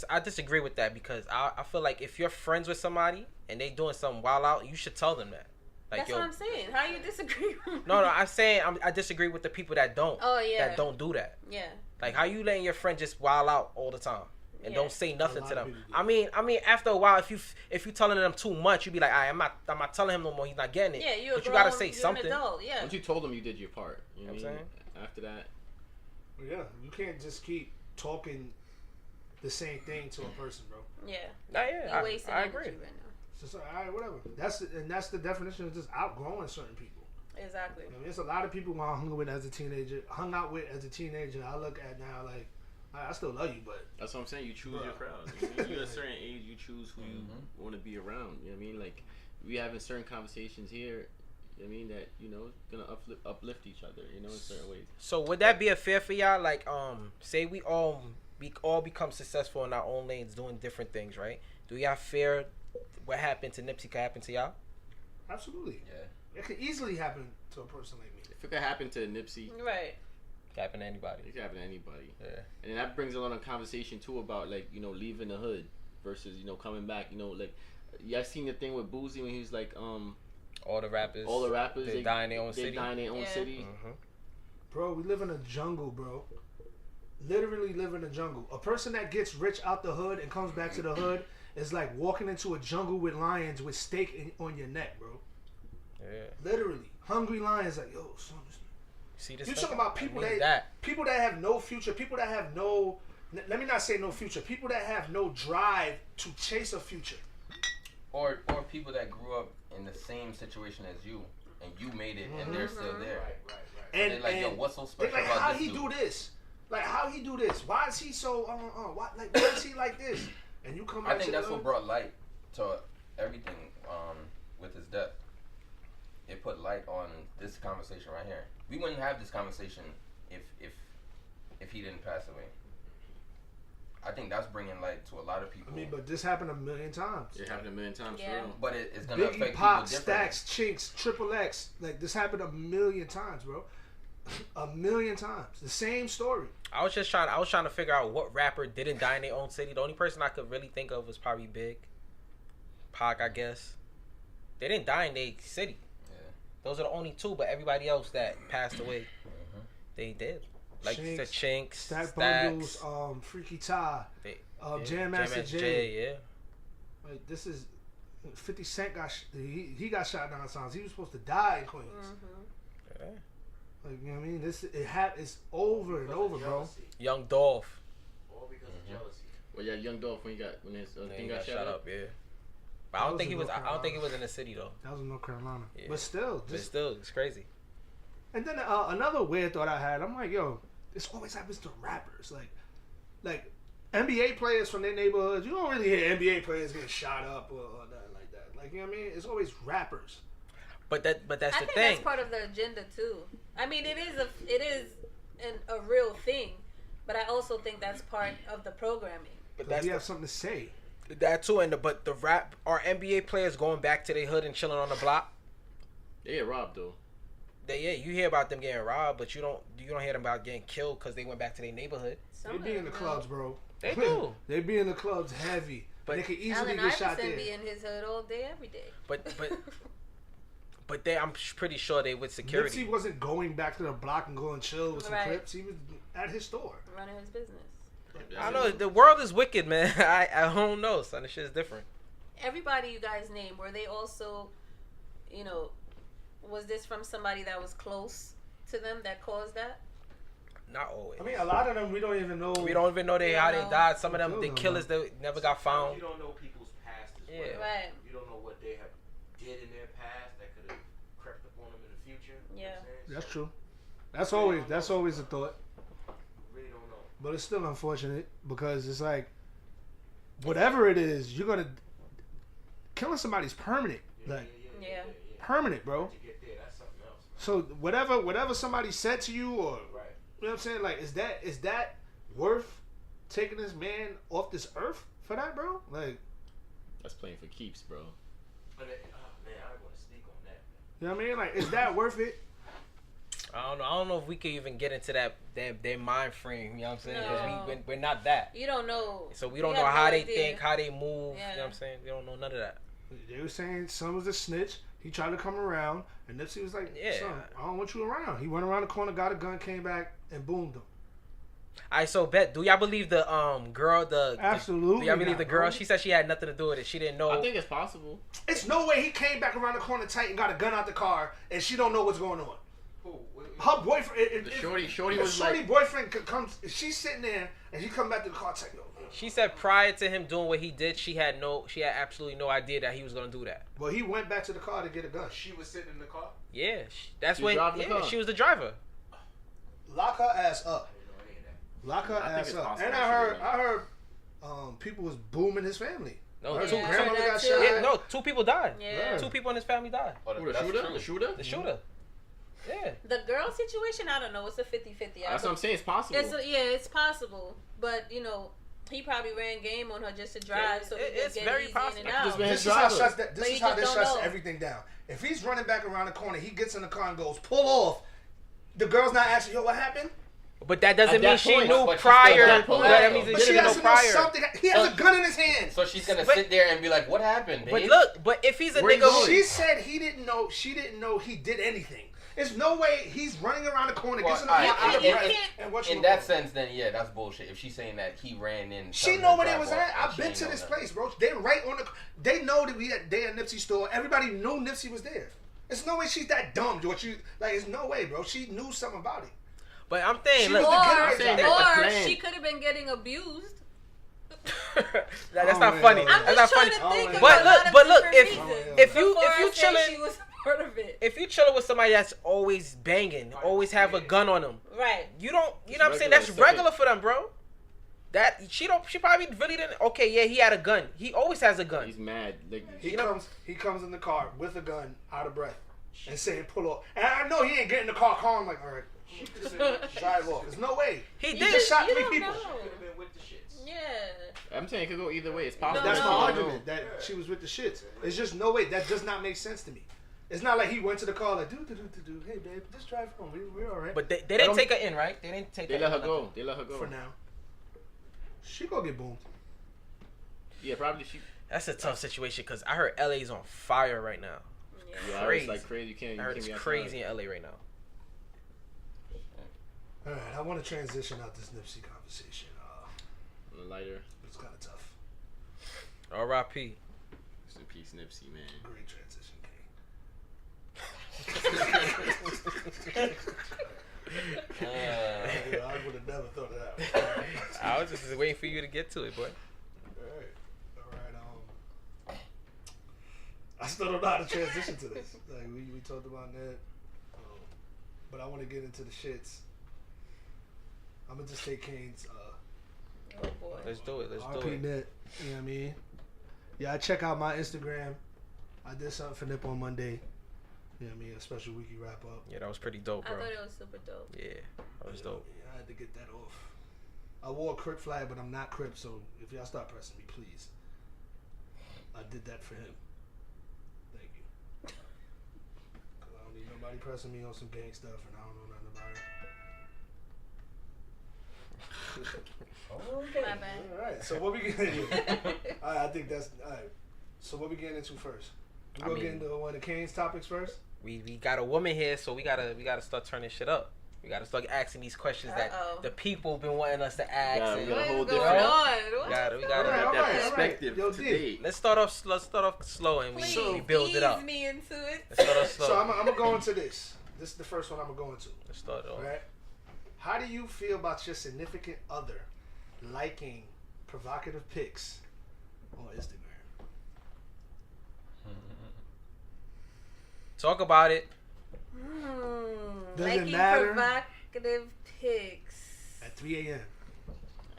I disagree with that because I feel like if you're friends with somebody and they doing something wild out, you should tell them that. Like, That's what I'm saying. How you disagree? No, I'm saying I disagree with the people that don't. Oh yeah. That don't do that. Yeah. Like, how you letting your friend just wild out all the time and Yeah. don't say nothing A to lot of them? people do. I mean, after a while, if you telling them too much, you be like, I'm not telling him no more. He's not getting it. Yeah, you're but a you gotta grown- say you're something. An adult, yeah. Once you told them, you did your part. You know what I'm I mean? After that, Yeah, you can't just keep talking the same thing to a person, bro. Yeah. Nah, yeah, You're wasting I energy agree. right now. It's just like, all right, whatever. That's the definition of just outgrowing certain people. Exactly. I mean, there's a lot of people who I hung out with as a teenager. I look at now like I still love you, but that's what I'm saying. You choose your Bruh. crowd. You know, you're at a certain age, you choose who you want to be around. You know what I mean? Like, we having certain conversations here. You know what I mean, that gonna uplift each other. In certain ways. So would that be a fair for y'all? Like, say we all become successful in our own lanes, doing different things, right? Do y'all fear what happened to Nipsey could happen to y'all? absolutely, Yeah. it could easily happen to a person like me. If it could happen to Nipsey, Right. Could happen to anybody. it could happen to anybody. Yeah. And then that brings a lot of conversation too about like leaving the hood versus coming back. Like, y'all seen the thing with Boosie when he was like All the rappers. they die in their own they city. die in their own Yeah. city. Mm-hmm. Bro, we live in a jungle, bro. Literally live in a jungle. A person that gets rich out the hood and comes back to the hood is like walking into a jungle with lions with steak on your neck, bro. Yeah. Literally, hungry lions. Like, yo, son. See this? You thing? talking about I people need that have no future, people that have no. Let me not say no future. People that have no drive to chase a future. Or people that grew up in the same situation as you, and you made it, and they're still there. Right. And They're like, yo, what's so they're special like, about how this he dude? do this? Like, how he do this? Why is he so why is he like this? And you come. I back think to that's the what hood? brought light to everything with his death. It put light on this conversation right here. We wouldn't have this conversation if he didn't pass away. I think that's bringing light to a lot of people. I mean, but this happened a million times. It happened a million times. Yeah. For real. But it's gonna Biggie, affect Pop, people differently. Stacks, Chinks, Triple X. Like, this happened a million times, bro. A million times. The same story. I was trying to figure out what rapper didn't die in their own city. The only person I could really think of was probably Big. Pac, I guess. They didn't die in their city. Yeah. Those are the only two, but everybody else that passed away, they did. Like you said, Chinks, Stack Stacks, Bundles, Freaky Ty, they- Jam Master Jay. J, yeah. Like, this is 50 Cent he got shot 9 times. He was supposed to die in Queens. Mm-hmm. Yeah. Like, you know what I mean? It's over and over, bro. Young Dolph. All because of jealousy. Well, yeah, Young Dolph when his Then thing he got shot up. Yeah. But I don't think he was. I don't think he was in the city though. That was in North Carolina. Yeah. But still, But still, it's crazy. And then another weird thought I had. I'm like, yo, this always happens to rappers. Like NBA players from their neighborhoods. You don't really hear NBA players getting shot up or nothing like that. Like, you know what I mean? It's always rappers. But that's I the think thing. that's part of the agenda too. I mean, it is a real thing, but I also think that's part of the programming. But Because that's you have something to say. that too. And but the rap are NBA players going back to their hood and chilling on the block. They get robbed though. You hear about them getting robbed, but you don't hear them about getting killed because they went back to their neighborhood. They be in the clubs, bro. They do. They be in the clubs heavy. But But they can easily Allen get shot Iverson there. be in his hood all day, every day. But I'm pretty sure they with security. Nipsey wasn't going back to the block and going chill with some Right. Crips. He was at his store. Running his business. I know the world is wicked, man. I don't know, son. The shit is different. Everybody you guys named, were they also, was this from somebody that was close to them that caused that? Not always. I mean, a lot of them we don't even know. We don't even know how they No. died. Some of them, Still the don't killers, they never got found. You don't know people's past as Yeah. well. Right. You don't know what they have did in their past that could have crept upon them in the future. You know Yeah. what I'm saying? That's So, true. That's always a thought. you really don't know. But it's still unfortunate because it's like, whatever it is, you're gonna killing somebody's permanent, like Yeah. permanent, bro. To get there, that's something else. So whatever somebody said to you, or Right. you know what I'm saying, like, is that worth taking this man off this earth for that, bro? Like, That's playing for keeps, bro. And then, oh man, I don't want to speak on that. you know what I mean? Like, is that worth it? I don't know if we could even get into their mind frame. You know what I'm saying? Because No. we're not that. You don't know. So we don't You know have how no they idea. think, how they move. Yeah. You know what I'm saying? We don't know none of that. They were saying son was a snitch. He tried to come around, and Nipsey was like, Yeah. son, I don't want you around. He went around the corner, got a gun, came back, and boomed him. Alright, so bet. Do y'all believe the girl? Absolutely Do y'all believe not, the girl? bro. She said she had nothing to do with it. She didn't know. I think it's possible. It's no way he came back around the corner tight and got a gun out the car, and she don't know what's going on. Who? Her boyfriend, The shorty if was shorty like, boyfriend comes, if she's sitting there and he come back to the car, like, yo. She said prior to him doing what he did, she had absolutely no idea that he was gonna do that. Well, he went back to the car to get a gun. She was sitting in the car. Yeah, that's She when. drove the Yeah, car. she was the driver. Lock her ass up. I didn't know any of that. Lock her I think ass it's up. possible And she I did heard, people was booming his family. No, Her two Yeah, I heard grandmother that got too. shot. Yeah, no, two people died. Yeah. Two people in his family died. Oh, who, the that's shooter? true. The shooter? The shooter. Yeah. The girl situation, I don't know. It's a 50-50. That's what I'm saying. It's possible. It's possible. But, he probably ran game on her just to drive, so he it's could get very easy possible. in and Just out. ran- This is how, driver. this But is you how just this don't shuts know. everything down. If he's running back around the corner, he gets in the car and goes, pull off. The girl's not asking, yo, what happened? But that doesn't At mean that she point- knew But she prior. still got But pulled that out. means But she she didn't know has to know prior. something. He has a gun in his hand. So she's gonna But- sit there and be like, "What happened, But babe?" look, but if he's a Where you nigga, going? She said he didn't know. She didn't know he did anything. There's no way he's running around the corner, Well, gets in the alright, car, out of you breath, can't- and what in you that want. sense, then yeah, that's bullshit. If she's saying that he ran in, She telling know her where they drive was off, at. and I've she been ain't to know this nothing. place, bro. They right on the. They know that they at Nipsey store. Everybody knew Nipsey was there. There's no way she's that dumb. What you like? There's no way, bro. She knew something about it. but I'm saying, She look, was the Or, getaway saying driver. that the or plan- she could have been getting abused. that's Oh, not man. funny. I'm That's I'm not just trying funny. to think Oh, of But a look- lot of but look, different if- reasons if you- before if you I say chillin'- she was part of it. If you chilling with somebody that's always banging, always have a gun on them, Right. you don't. You know what I'm saying? regular, That's it's regular for them, bro. That she don't. She probably really didn't. Okay, yeah, he had a gun. He always has a gun. He's mad. Like, He You know- comes in the car with a gun, out of breath, and saying pull off. And I know he ain't getting in the car calm like, all right, drive off. There's no way. He He did. just shot You 3 don't people. know. Could have been with the shits. Yeah. I'm saying it could go either way. It's possible. That's No. my You don't argument. know. That she was with the shits. There's just no way. That does not make sense to me. It's not like he went to the car like, hey babe, just drive home. We're all right. But they didn't take her in, right? They didn't take. They her let in her or nothing. go. They let her go. for now, she gonna get boomed. Yeah, probably she. That's a tough situation because I heard LA's on fire right now. Yeah, Crazy. it's like crazy. You can't. I heard you it's can't be crazy outside. in LA right now. All right, I want to transition out this Nipsey conversation. On the lighter. It's kind of tough. R.I.P. Rest in peace, Nipsey, man. Great transition, King. I would have never thought of that. I was just waiting for you to get to it, boy. All right. I still don't know how to transition to this. Like we talked about that, but I want to get into the shits. I'm gonna just take Kane's. Oh boy. Let's do it. Let's do RP it. Net. You know what I mean? Yeah, check out my Instagram. I did something for Nip on Monday. You know what I mean? A special wiki wrap up. Yeah, that was pretty dope, I bro. thought it was super dope. Yeah, that was dope. Yeah, I had to get that off. I wore a Crip flag, but I'm not Crip, so if y'all start pressing me, please. I did that for him. Thank you. Cause I don't need nobody pressing me on some gang stuff, and I don't know nothing about it. Okay. My bad. All right, so what we getting into? I think that's all right. So what we getting into first? We gonna get into one of Kane's topics first. We got a woman here, so we gotta start turning shit up. We gotta start asking these questions that the people been wanting us to ask. Yeah, and, we got a What whole is going different- on? we gotta All Got right, that perspective Yo, today. let's start off slow and Please we build it up. ease me into it. Let's start off slow. So I'm gonna go into this. This is the first one I'm gonna go into. Let's start off. Right? How do you feel about your significant other liking provocative pics on Instagram? Talk about it. Does it Liking matter? provocative pics At 3 a.m.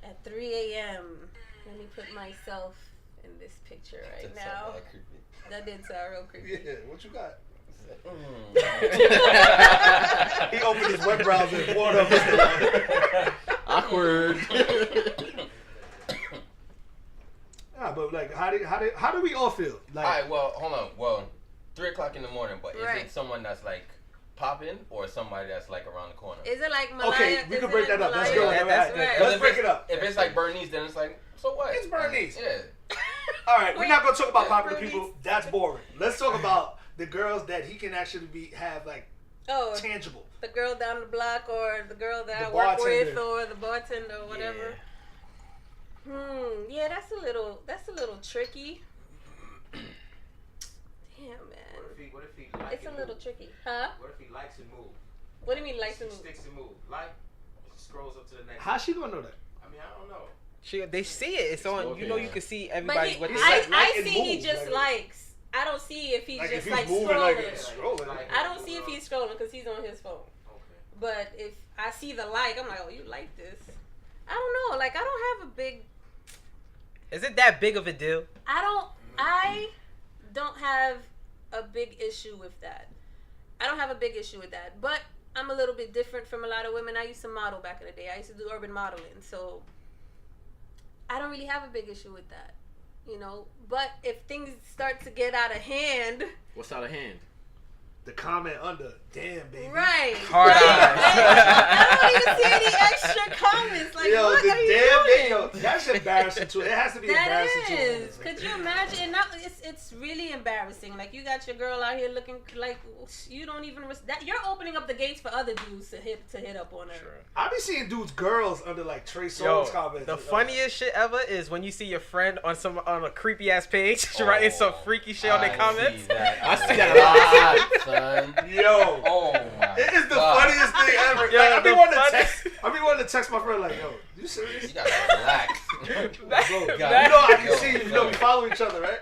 at 3 a.m. Let me put myself in this picture right That now. sound creepy. That did sound real creepy. Yeah, what you got? Mm. He opened his web browser and pulled up Instagram. Awkward. Nah, but like, how do we all feel? Like, All right, well, hold on. Well, 3 o'clock in the morning, but is Right. it someone that's like popping or somebody that's like around the corner? Is it like Malaya? okay, we is can it break like that up. Let's Malaya? go. Yeah, that's good. Right. Let's if break it's- it up. If it's like Bernice, then it's like, so what? It's Bernice. Yeah. All right, we're not gonna talk about Wait, popular Bernice. people. That's boring. Let's talk about the girls that he can actually have like Oh, tangible. the girl down the block or the girl that The I work with bartender. or the bartender or whatever. Yeah, that's a little tricky. Damn, man. What if he likes It's a little tricky. Huh? What if he likes and move? What do you mean likes and He move? sticks and move. Like, scrolls up to the next. How's she gonna know that? I mean, I don't know. They see it. It's on. You know, you can see everybody. But what He's they like, I and see he move, just like- likes. I don't see if he's Like just if he's like moving scrolling. like it's scrolling. I don't see if he's scrolling because he's on his phone. Okay. But if I see the like, I'm like, oh, you like this? I don't know. Like, I don't have a big. Is it that big of a deal? I don't have a big issue with that. I don't have a big issue with that. But I'm a little bit different from a lot of women. I used to model back in the day. I used to do urban modeling. So I don't really have a big issue with that. You know, but if things start to get out of hand, What's out of hand? The comment under, damn baby. right? Hard right, eyes. I don't even see any extra comments. Like, Yo, what the are you damn doing? baby. Yo, that's embarrassing too. It has to be That embarrassing too. is. Could you imagine? And not, it's really embarrassing. Like, you got your girl out here looking like you don't even that. You're opening up the gates for other dudes to hit up on her. Sure. I be seeing dudes, girls under like Trey Yo, Songz comments. the funniest shit ever is when you see your friend on a creepy ass page writing some freaky shit on their comments. I see that a lot, son. Yo, Oh my it is the God. funniest thing ever. Yo, Like, I be the wanting to funny- text. I be wanting to text my friend like, yo, you serious? You gotta relax. That- God. You know, I can Yo, see you. You son. know, we follow each other, right?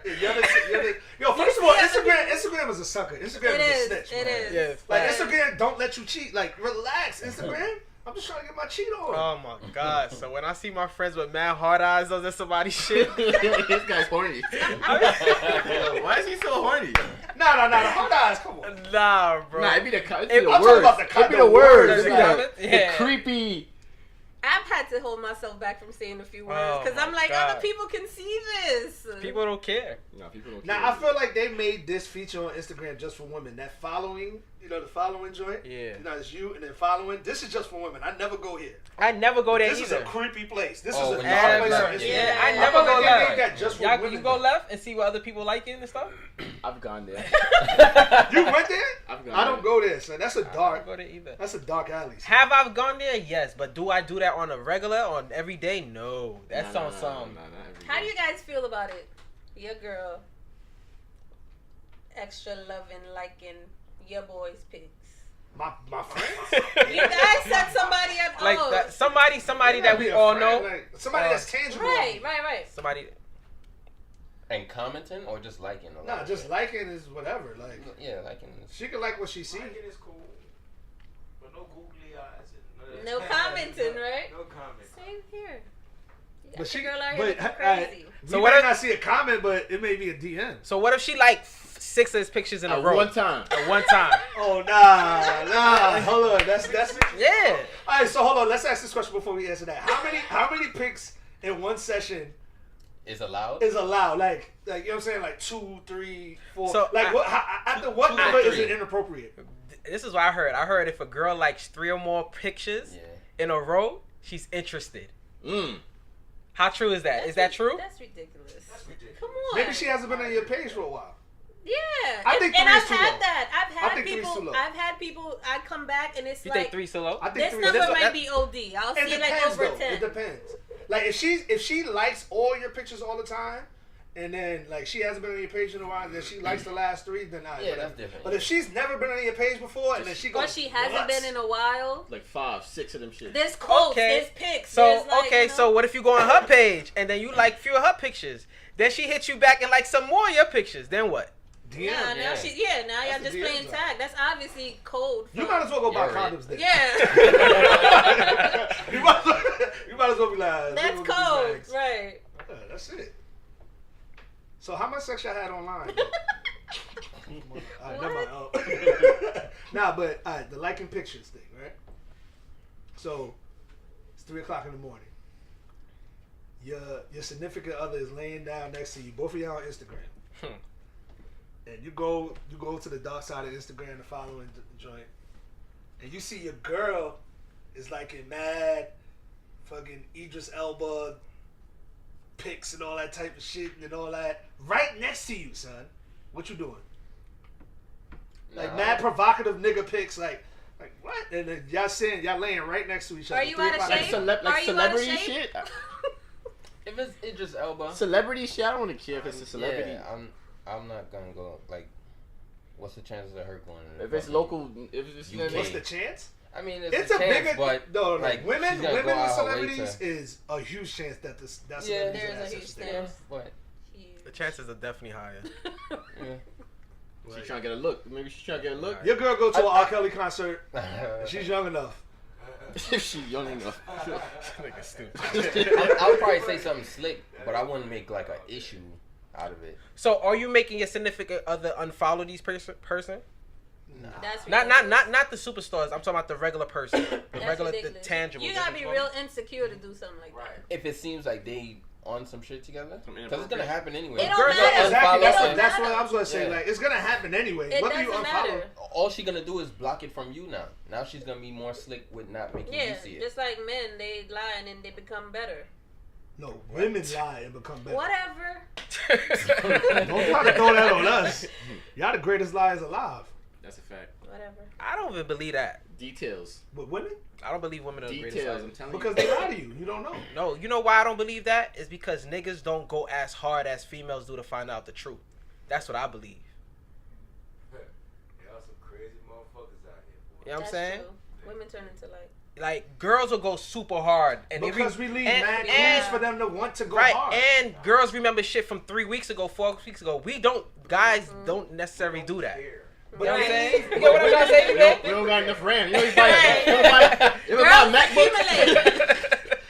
Yo, first of all, Instagram is a sucker. Instagram It is a is. snitch. It man. is. Yeah, Like facts. Instagram, don't let you cheat. Like, relax, Instagram. I'm just trying to get my cheat on. Oh my god! So when I see my friends with mad hard eyes on somebody's shit, This guy's horny. Why is he so horny? Nah. Hold on, come on. nah, bro. Nah, it'd be the, I'm it'd be the talking words. about the It'd be the the words. words, It'd be the the, comments? the Yeah. creepy. I've had to hold myself back from saying a few words Oh because I'm my like, God. other people can see this. People don't care. No, people don't Now care. I feel like they made this feature on Instagram just for women. That following, you know, the following joint. Yeah. You know, it's you and then following. This is just for women. I never go here. I never go there This is either. a creepy place. This Oh, is a when dark y'all place go on left. Instagram. Yeah, I I never feel go like they left. made that just for Y'all, women. you go left and see what other people liking and stuff. I've gone there. You went there? I've gone I don't go there, so that's a I don't dark. go there either. That's a dark alley. son. Have I gone there? Yes, but do I do that on a regular, on every day? No, that's Nah, on some. nah, every How do day. you guys feel about it? Your girl extra loving, liking your boys' pics. My friends. You guys set somebody up. Like oh. that, somebody that we Be a all friend, know. like, somebody that's tangible. Right. Somebody. And commenting or just liking? A lot Nah, of just shit? liking is whatever. Like Yeah, liking. she can like what she sees. Liking is cool, but no googly eyes. And No commenting, right? No commenting. Same here. You got But she, your girl out but here looking crazy. so So we what might if- not see a comment, but it may be a DM. So what if she like 6 of his pictures in a At row? one time. At one time. Oh nah. Hold on, that's Yeah. All right. So hold on. Let's ask this question before we answer that. How many pics in one session Is allowed? is allowed? Like you know what I'm saying? Like 2, 3, 4. So, like what? After what two or number is three. it inappropriate? This is what I heard. I heard if a girl likes 3 or more pictures Yeah. in a row, she's interested. Mm. How true is that? Is that true? That's ridiculous. That's ridiculous. Come on. Maybe she hasn't been on your page for a while. Yeah. I think and 3 is I've too had low. that. I've think 3 is people. too low. I've had people. I come back and it's You like think 3 so low? I think this 3 number is. this- might that- be OD. I'll It see like depends over though. 10. It depends. Like if she likes all your pictures all the time, and then like she hasn't been on your page in a while, then she likes the last 3, then I. Yeah, that's different. But if she's never been on your page before, and then she goes, Or she hasn't nuts. been in a while. Like 5, 6 of them shit. There's quotes. Okay. There's pics. So there's like, okay, you know, so what if you go on her page and then you like few of her pictures? Then she hits you back and like some more of your pictures. Then what? DM. Yeah, now Yeah. she. Now y'all That's just the playing DMs tag. That's obviously code. You from- might as well go buy Yeah, right. condoms then. Yeah. you might as well be like. That's "Look at these code, bags." right? Yeah, that's it. So how much sex y'all had online? Alright, never mind. Oh. Nah, but alright, the liking pictures thing, right? So it's 3:00 in the morning. Your significant other is laying down next to you. Both of y'all on Instagram. And you go to the dark side of Instagram to follow and joint, and you see your girl is liking mad fucking Idris Elba pics and all that type of shit and all that right next to you, son. What you doing? Like Nah. mad provocative nigga pics, like what? And then y'all laying right next to each other. Are you out of 3:00 shape? Like Are you out of celebrity shape? shit? If it's Idris Elba, Celebrity shit? I don't want to care if it's a celebrity. yeah, I'm not gonna go. Like, what's the chances of her going? If it's local, if it's UK. What's the chance? I mean, It's a a chance, bigger. but No, like, women she's gonna with go out her way celebrities to- is a huge chance that that Yeah, celebrities There's will a have huge sex with chance. them. but The chances are definitely higher. yeah. She's trying to get a look. Maybe she's trying to get a look. Your girl go to an R. Kelly concert. And she's young enough. If she's young enough. Nigga stupid. I would probably say something slick, but I wouldn't make like an issue out of it. So are you making your significant other unfollow these person? That's Not ridiculous. not the superstars. I'm talking about the regular person, the That's regular, the ridiculous. tangible. You gotta be real insecure to do something like that. If it seems like they on some shit together, Some because it's gonna happen anyway. It don't Girls matter. are Exactly. It That's, don't what, that's what matter. I was gonna say. Yeah. Like it's gonna happen anyway. It Whether you doesn't unfollow. matter. All she gonna do is block it from you now. Now she's gonna be more slick with not making Yeah, you see it. just like men, they lie and then they become better. No, women lie and become better. Whatever. Don't try to throw that on us. Y'all the greatest liars alive. That's a fact. Whatever. I don't even believe that. Details. But women? I don't believe women are the greatest Details. I'm liars. telling Because you. they lie to you. You don't know. No, you know why I don't believe that? It's because niggas don't go as hard as females do to find out the truth. That's what I believe. Y'all some crazy motherfuckers out here, boy. You know what I'm That's saying? true. Women turn into like. Like girls will go super hard, and Because we leave and- mad and- clues for them to want to go right, hard. and girls remember shit from 3 weeks ago, 4 weeks ago. We don't, guys don't necessarily do that. Here. You know what I'm Right. saying? You get what I'm trying to say, We man? don't got enough RAM. You know, you buy a Girls MacBook.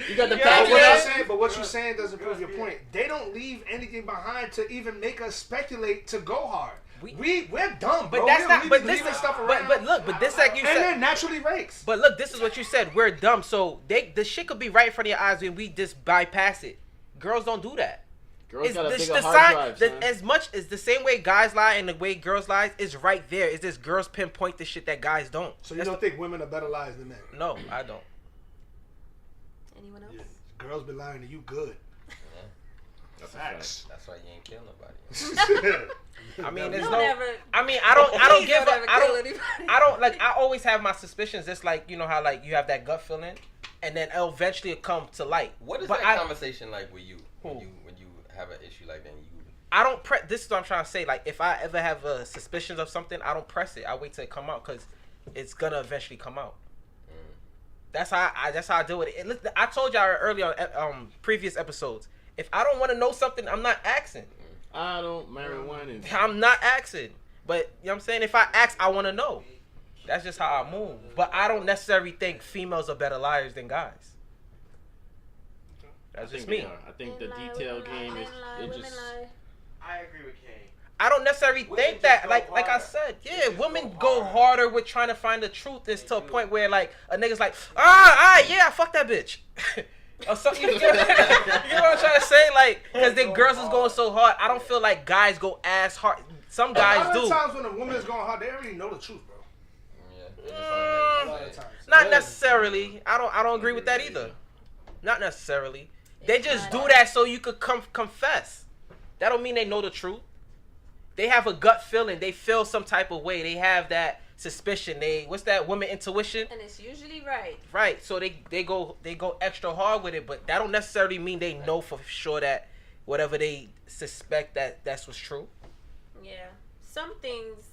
You got the Yeah, But package. what yeah. you're saying, but what you're saying doesn't prove your point. They don't leave anything behind to even make us speculate to go hard. We're dumb, bro. But that's we not. don't But be this leaving is stuff but, around. but look, but this like you and said. they're naturally rakes. But look, this is what you said. We're dumb, so the shit could be right in front of your eyes and we just bypass it. Girls don't do that. Girls got a the bigger hard drive, son. as much as the same way guys lie and the way girls lie is right there. It's just girls pinpoint the shit that guys don't. So you don't think women are better liars than men? No, I don't. Anyone else? Yeah. Girls be lying to you good. That's a Facts. That's why you ain't kill nobody. I mean, there's Don't no. ever. I mean, I don't Please give. don't ever I kill don't. anybody. I don't like. I always have my suspicions. Just like you know how like you have that gut feeling, and then it'll eventually come to light. What is But that I- conversation like with you when Who? you have an issue like that? And you I don't press. This is what I'm trying to say. Like, if I ever have suspicions of something, I don't press it. I wait till it come out because it's gonna eventually come out. That's how I deal with it. And listen, I told y'all earlier on previous episodes. If I don't want to know something, I'm not asking. I don't marijuana. I'm not asking. But you know what I'm saying? If I ask, I want to know. That's just how I move. But I don't necessarily think females are better liars than guys. That's just me. I think the detail game is just. I agree with Kane. I don't necessarily Women think that. just Like go I harder. said, They yeah, just women go go harder. harder with trying to find the truth. Is to a point where like a nigga's like, yeah, fuck that bitch. Or something. You know what I'm trying to say? Like, because the girls is going so hard. I don't feel like guys go ass hard. Some guys A lot do. of times when a woman is going hard, they already know the truth, bro. Yeah. A lot of times. Not necessarily. I don't agree with that either. Not necessarily. They just do that so you could confess. That don't mean they know the truth. They have a gut feeling. They feel some type of way. They have that suspicion. What's that? Woman intuition. And it's usually right. Right. So they go extra hard with it, but that don't necessarily mean they know for sure that whatever they suspect that's what's true. Yeah. Some things,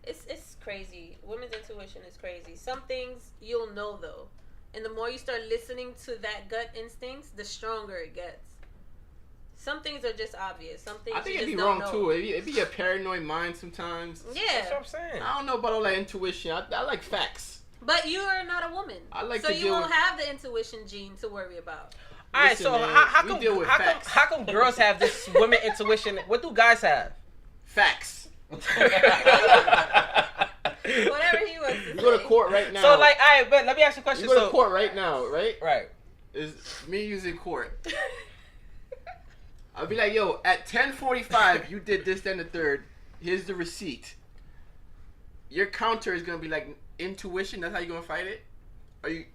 it's crazy. Women's intuition is crazy. Some things you'll know though, and the more you start listening to that gut instincts, the stronger it gets. Some things are just obvious. Some things I think you it'd just be don't wrong know. too. It'd be a paranoid mind sometimes. That's Yeah. what I'm saying. I don't know about all that intuition. I like facts. But you are not a woman. I like so to you deal won't with- have the intuition gene to worry about. All right. Listen, So man, how we come deal with how come facts. how come girls have this women intuition? What do guys have? Facts. Whatever he wants to You go to say. court right now. So like, all right, but let me ask you a question. you go So to court right now, right? right. Is me using court. I'll be like, yo, at 10:45, you did this, then the third. Here's the receipt. Your counter is gonna be like intuition. That's how you gonna fight it. Are you?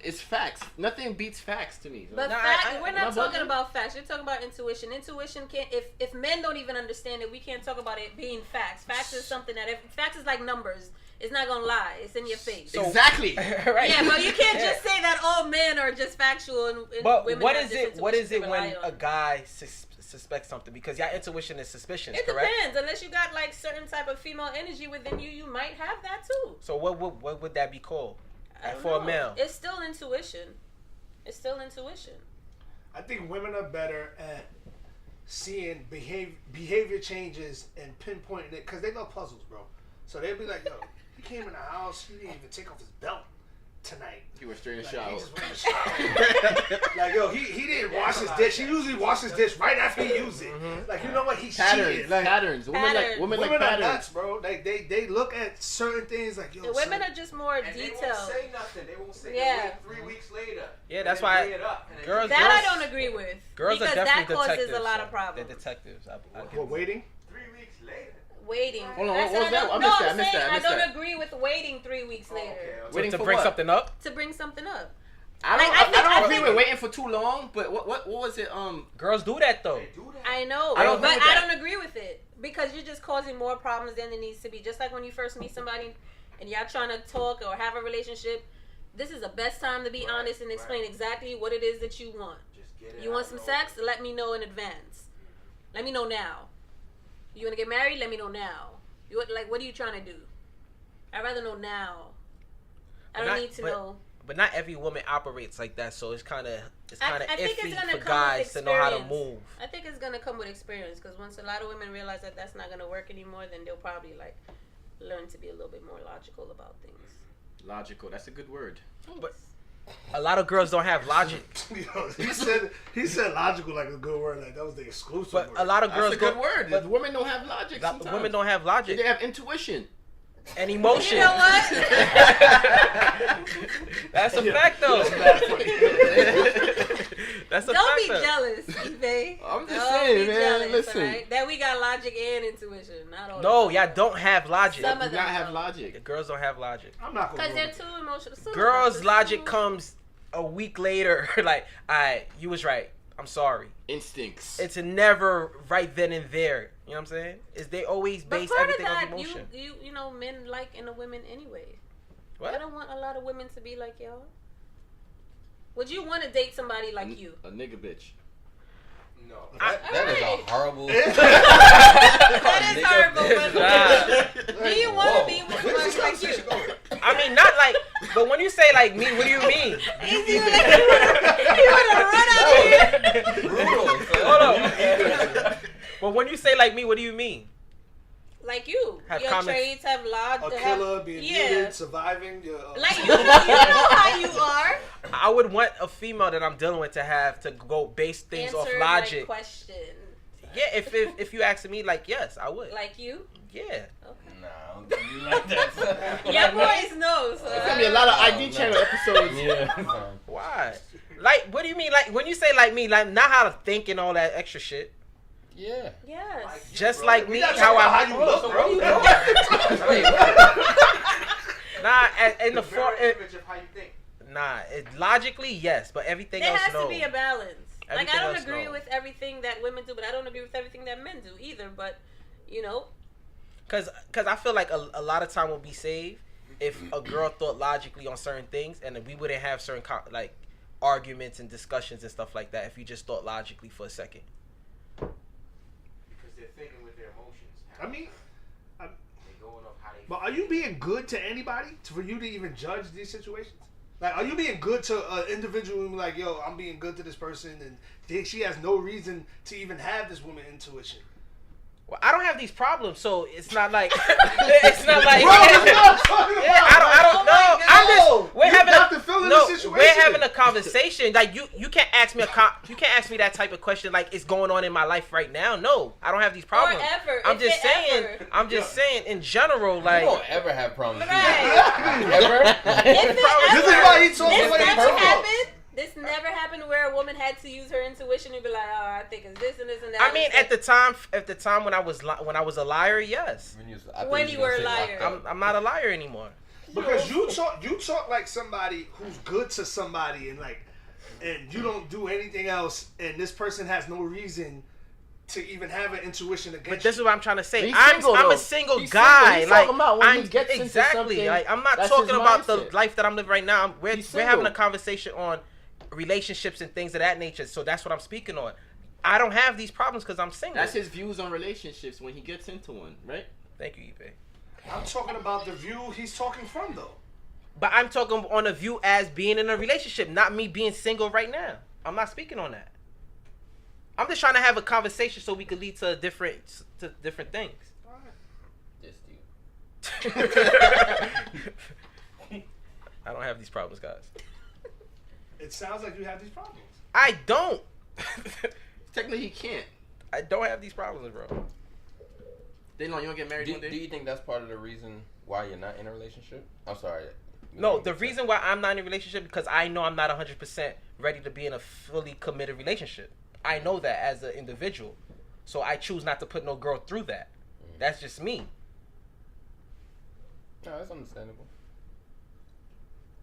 It's facts. Nothing beats facts to me. But No, we're am not I talking bugging? about facts. You're talking about intuition. Intuition can't. If men don't even understand it, we can't talk about it being facts. Facts is something that facts is like numbers. It's not gonna lie. It's in your face. So- Exactly. Right. Yeah, but you can't Yeah. just say that all men are just factual and But women what are is just it? What is it intuition to when rely a on. guy suspects something? Because your intuition is suspicious, It correct? depends. Unless you got like certain type of female energy within you, you might have that too. So what would that be called? I don't For a know. male. It's still intuition. It's still intuition. I think women are better at seeing behavior changes and pinpointing it because they love puzzles, bro. So they'll be like, yo, he came in the house, he didn't even take off his belt tonight. You were straight in the Like, shower. he just went in the shower. Like, yo, he didn't wash his dish. He usually washes his dish right after he uses it. Like, you know what? He's Patterns. cheating. Like, Patterns. Women like Patterns. women like women are patterns. nuts, bro. They look at certain things like, yo, The women son, are just more And they detailed. won't say nothing. They won't say. Yeah. They wait 3 weeks later. Yeah, and that's then why bring it up, and then girls- That I don't agree with. Girls because are definitely that detectives. causes a lot of so problems. They're detectives. I What, waiting? 3 weeks later. Waiting. Hold on, I what said was that? don't- I no, missed that, I I'm missed saying that, I I missed don't that. agree with waiting 3 weeks later Okay. Waiting to for bring what? something up. to bring something up. I Like, don't. I think- I I don't agree think- with waiting for too long. But what was it? Girls do that though. They do that. I know, I don't but agree with I that. don't agree with it because you're just causing more problems than it needs to be. Just like when you first meet somebody and y'all trying to talk or have a relationship, this is the best time to be Right, honest and explain right. exactly what it is that you want. Just get it You out want some and sex? over. Let me know in advance. Let me know now. You want to get married? Let me know now. You like what are you trying to do? I'd rather know now. I don't need to know. But not every woman operates like that, so it's kind of I think it's iffy gonna for come guys with to know how to experience. move. I think it's gonna come with experience because once a lot of women realize that that's not gonna work anymore, then they'll probably like learn to be a little bit more logical about things. Logical. That's a good word. But a lot of girls don't have logic. Yo, he said logical like a good word. Like that was the exclusive But word. a lot of That's girls a good go, word. But Women don't have logic. Sometimes. women don't have logic They have intuition. and emotion. You know what? That's a fact though. That's a Don't be fact. jealous, Ibe. I'm just Don't saying, be man, jealous, listen. alright? That we got logic and intuition. Not all. No, y'all don't have logic. Some Do of not them have don't. The logic. girls don't have logic. I'm not gonna. Because they're too emotional. Some of them Girls' just logic too- comes a week later. Like, alright, you was right. I'm sorry. Instincts. It's never right then and there. You know what I'm saying? Is they always But base part of everything that, on emotion. you know, men like in the women anyway. What? I don't want a lot of women to be like y'all. Would you want to date somebody like you? A nigga bitch. No. That is Alright. a horrible. That is Nigga horrible. bitch. But do you want to be with somebody like you? I I mean, not like, but when you say like me, what do you mean? You wanna run out here? Hold on. But when you say like me, what do you mean? Like you. Have Your comments. traits have large. A killer, being muted, surviving. Like you know how you are. I would want a female that I'm dealing with to have to go base things off Answer logic. my question. Yeah, if you asking me, like, yes, I would. Like you? Yeah. Okay. Nah, I don't think you like that. Your boys know. So There's gonna be a lot of ID channel episodes. Yeah. Why? Like, what do you mean? Like, when you say like me, like, not how to think and all that extra shit. Yeah. Yes. Just like We me, not how talking I about how you look, So bro. what are you doing? Wait, nah, in the Very image of how you think. nah, logically yes, but everything There else has no. to be a balance. Like Everything I don't else, agree no. with everything that women do, but I don't agree with everything that men do either. But you know, Cause I feel like a lot of time will be saved if a girl thought logically on certain things, and we wouldn't have certain like arguments and discussions and stuff like that if you just thought logically for a second. Because they're thinking with their emotions. I mean, They're going off how they but are you being good to anybody for you to even judge these situations? Like, are you being good to an individual and be like, yo, I'm being good to this person, and she has no reason to even have this woman intuition? Well, I don't have these problems, so it's not like it's not like Bro, that's what I'm talking about. yeah, I don't know. God. I'm just we're You having got to fill in the situation. we're having a conversation. Like you can't ask me you can't ask me that type of question like it's going on in my life right now. No, I don't have these problems. or ever. I'm if just it saying. Ever. I'm just saying in general, like You don't ever have problems. Right. Ever? If it This is ever- why he talks this the way he never talks. happened. This never happened where a woman had to use her intuition and be like, "Oh, I think it's this and this and that." I mean, at the time when I was a liar, yes. When you were a liar. I'm not a liar anymore. Because you talk like somebody who's good to somebody, and you don't do anything else, and this person has no reason to even have an intuition against But this is what I'm trying to say. He's I'm single, a though. single He's guy. single. He's Like talking about when he I'm gets into exactly. something, Like I'm not that's talking his about the mindset. life that I'm living right now. We're He's having single. a conversation on relationships and things of that nature. So that's what I'm speaking on. I don't have these problems because I'm single. That's his views on relationships when he gets into one, right? Thank you, Ipe. I'm talking about the view he's talking from, though. But I'm talking on a view as being in a relationship, not me being single right now. I'm not speaking on that. I'm just trying to have a conversation so we could lead to different things. Just you. I don't have these problems, guys. It sounds like you have these problems. I don't. Technically, he can't. I don't have these problems, bro. Daylon, you want to get married Do one day? you think that's part of the reason why you're not in a relationship? I'm sorry. No, the reason why I'm not in a relationship because I know I'm not 100% ready to be in a fully committed relationship. I know that as an individual. So I choose not to put no girl through that. That's just me. No, that's understandable.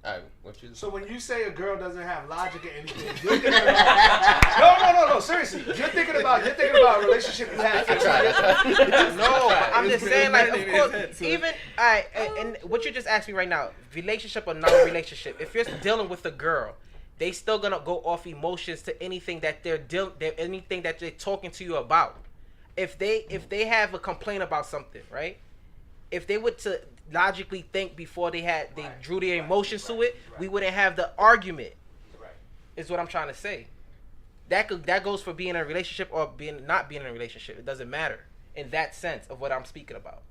Alright, what you? So when you say a girl doesn't have logic or anything, you're thinking about no. Seriously, you're thinking about a relationship you had. I tried. No, but I'm just saying, like, of It's course, good. even and what you just asked me right now, relationship or non-relationship, if you're dealing with a girl, they still gonna go off emotions to anything that anything that they're talking to you about. If they have a complaint about something, right? If they would to logically think before they drew their emotions to it, we wouldn't have the argument. Right. Is what I'm trying to say. That goes for being in a relationship or not being in a relationship. It doesn't matter in that sense of what I'm speaking about.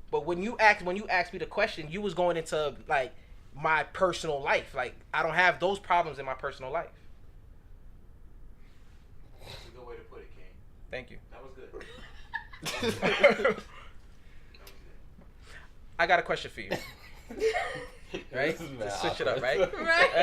But when you asked me the question, you was going into like my personal life. Like I don't have those problems in my personal life. That's a good way to put it, King. Thank you. That was good. I got a question for you. Right? This is mad Let's switch it up, awkward. right?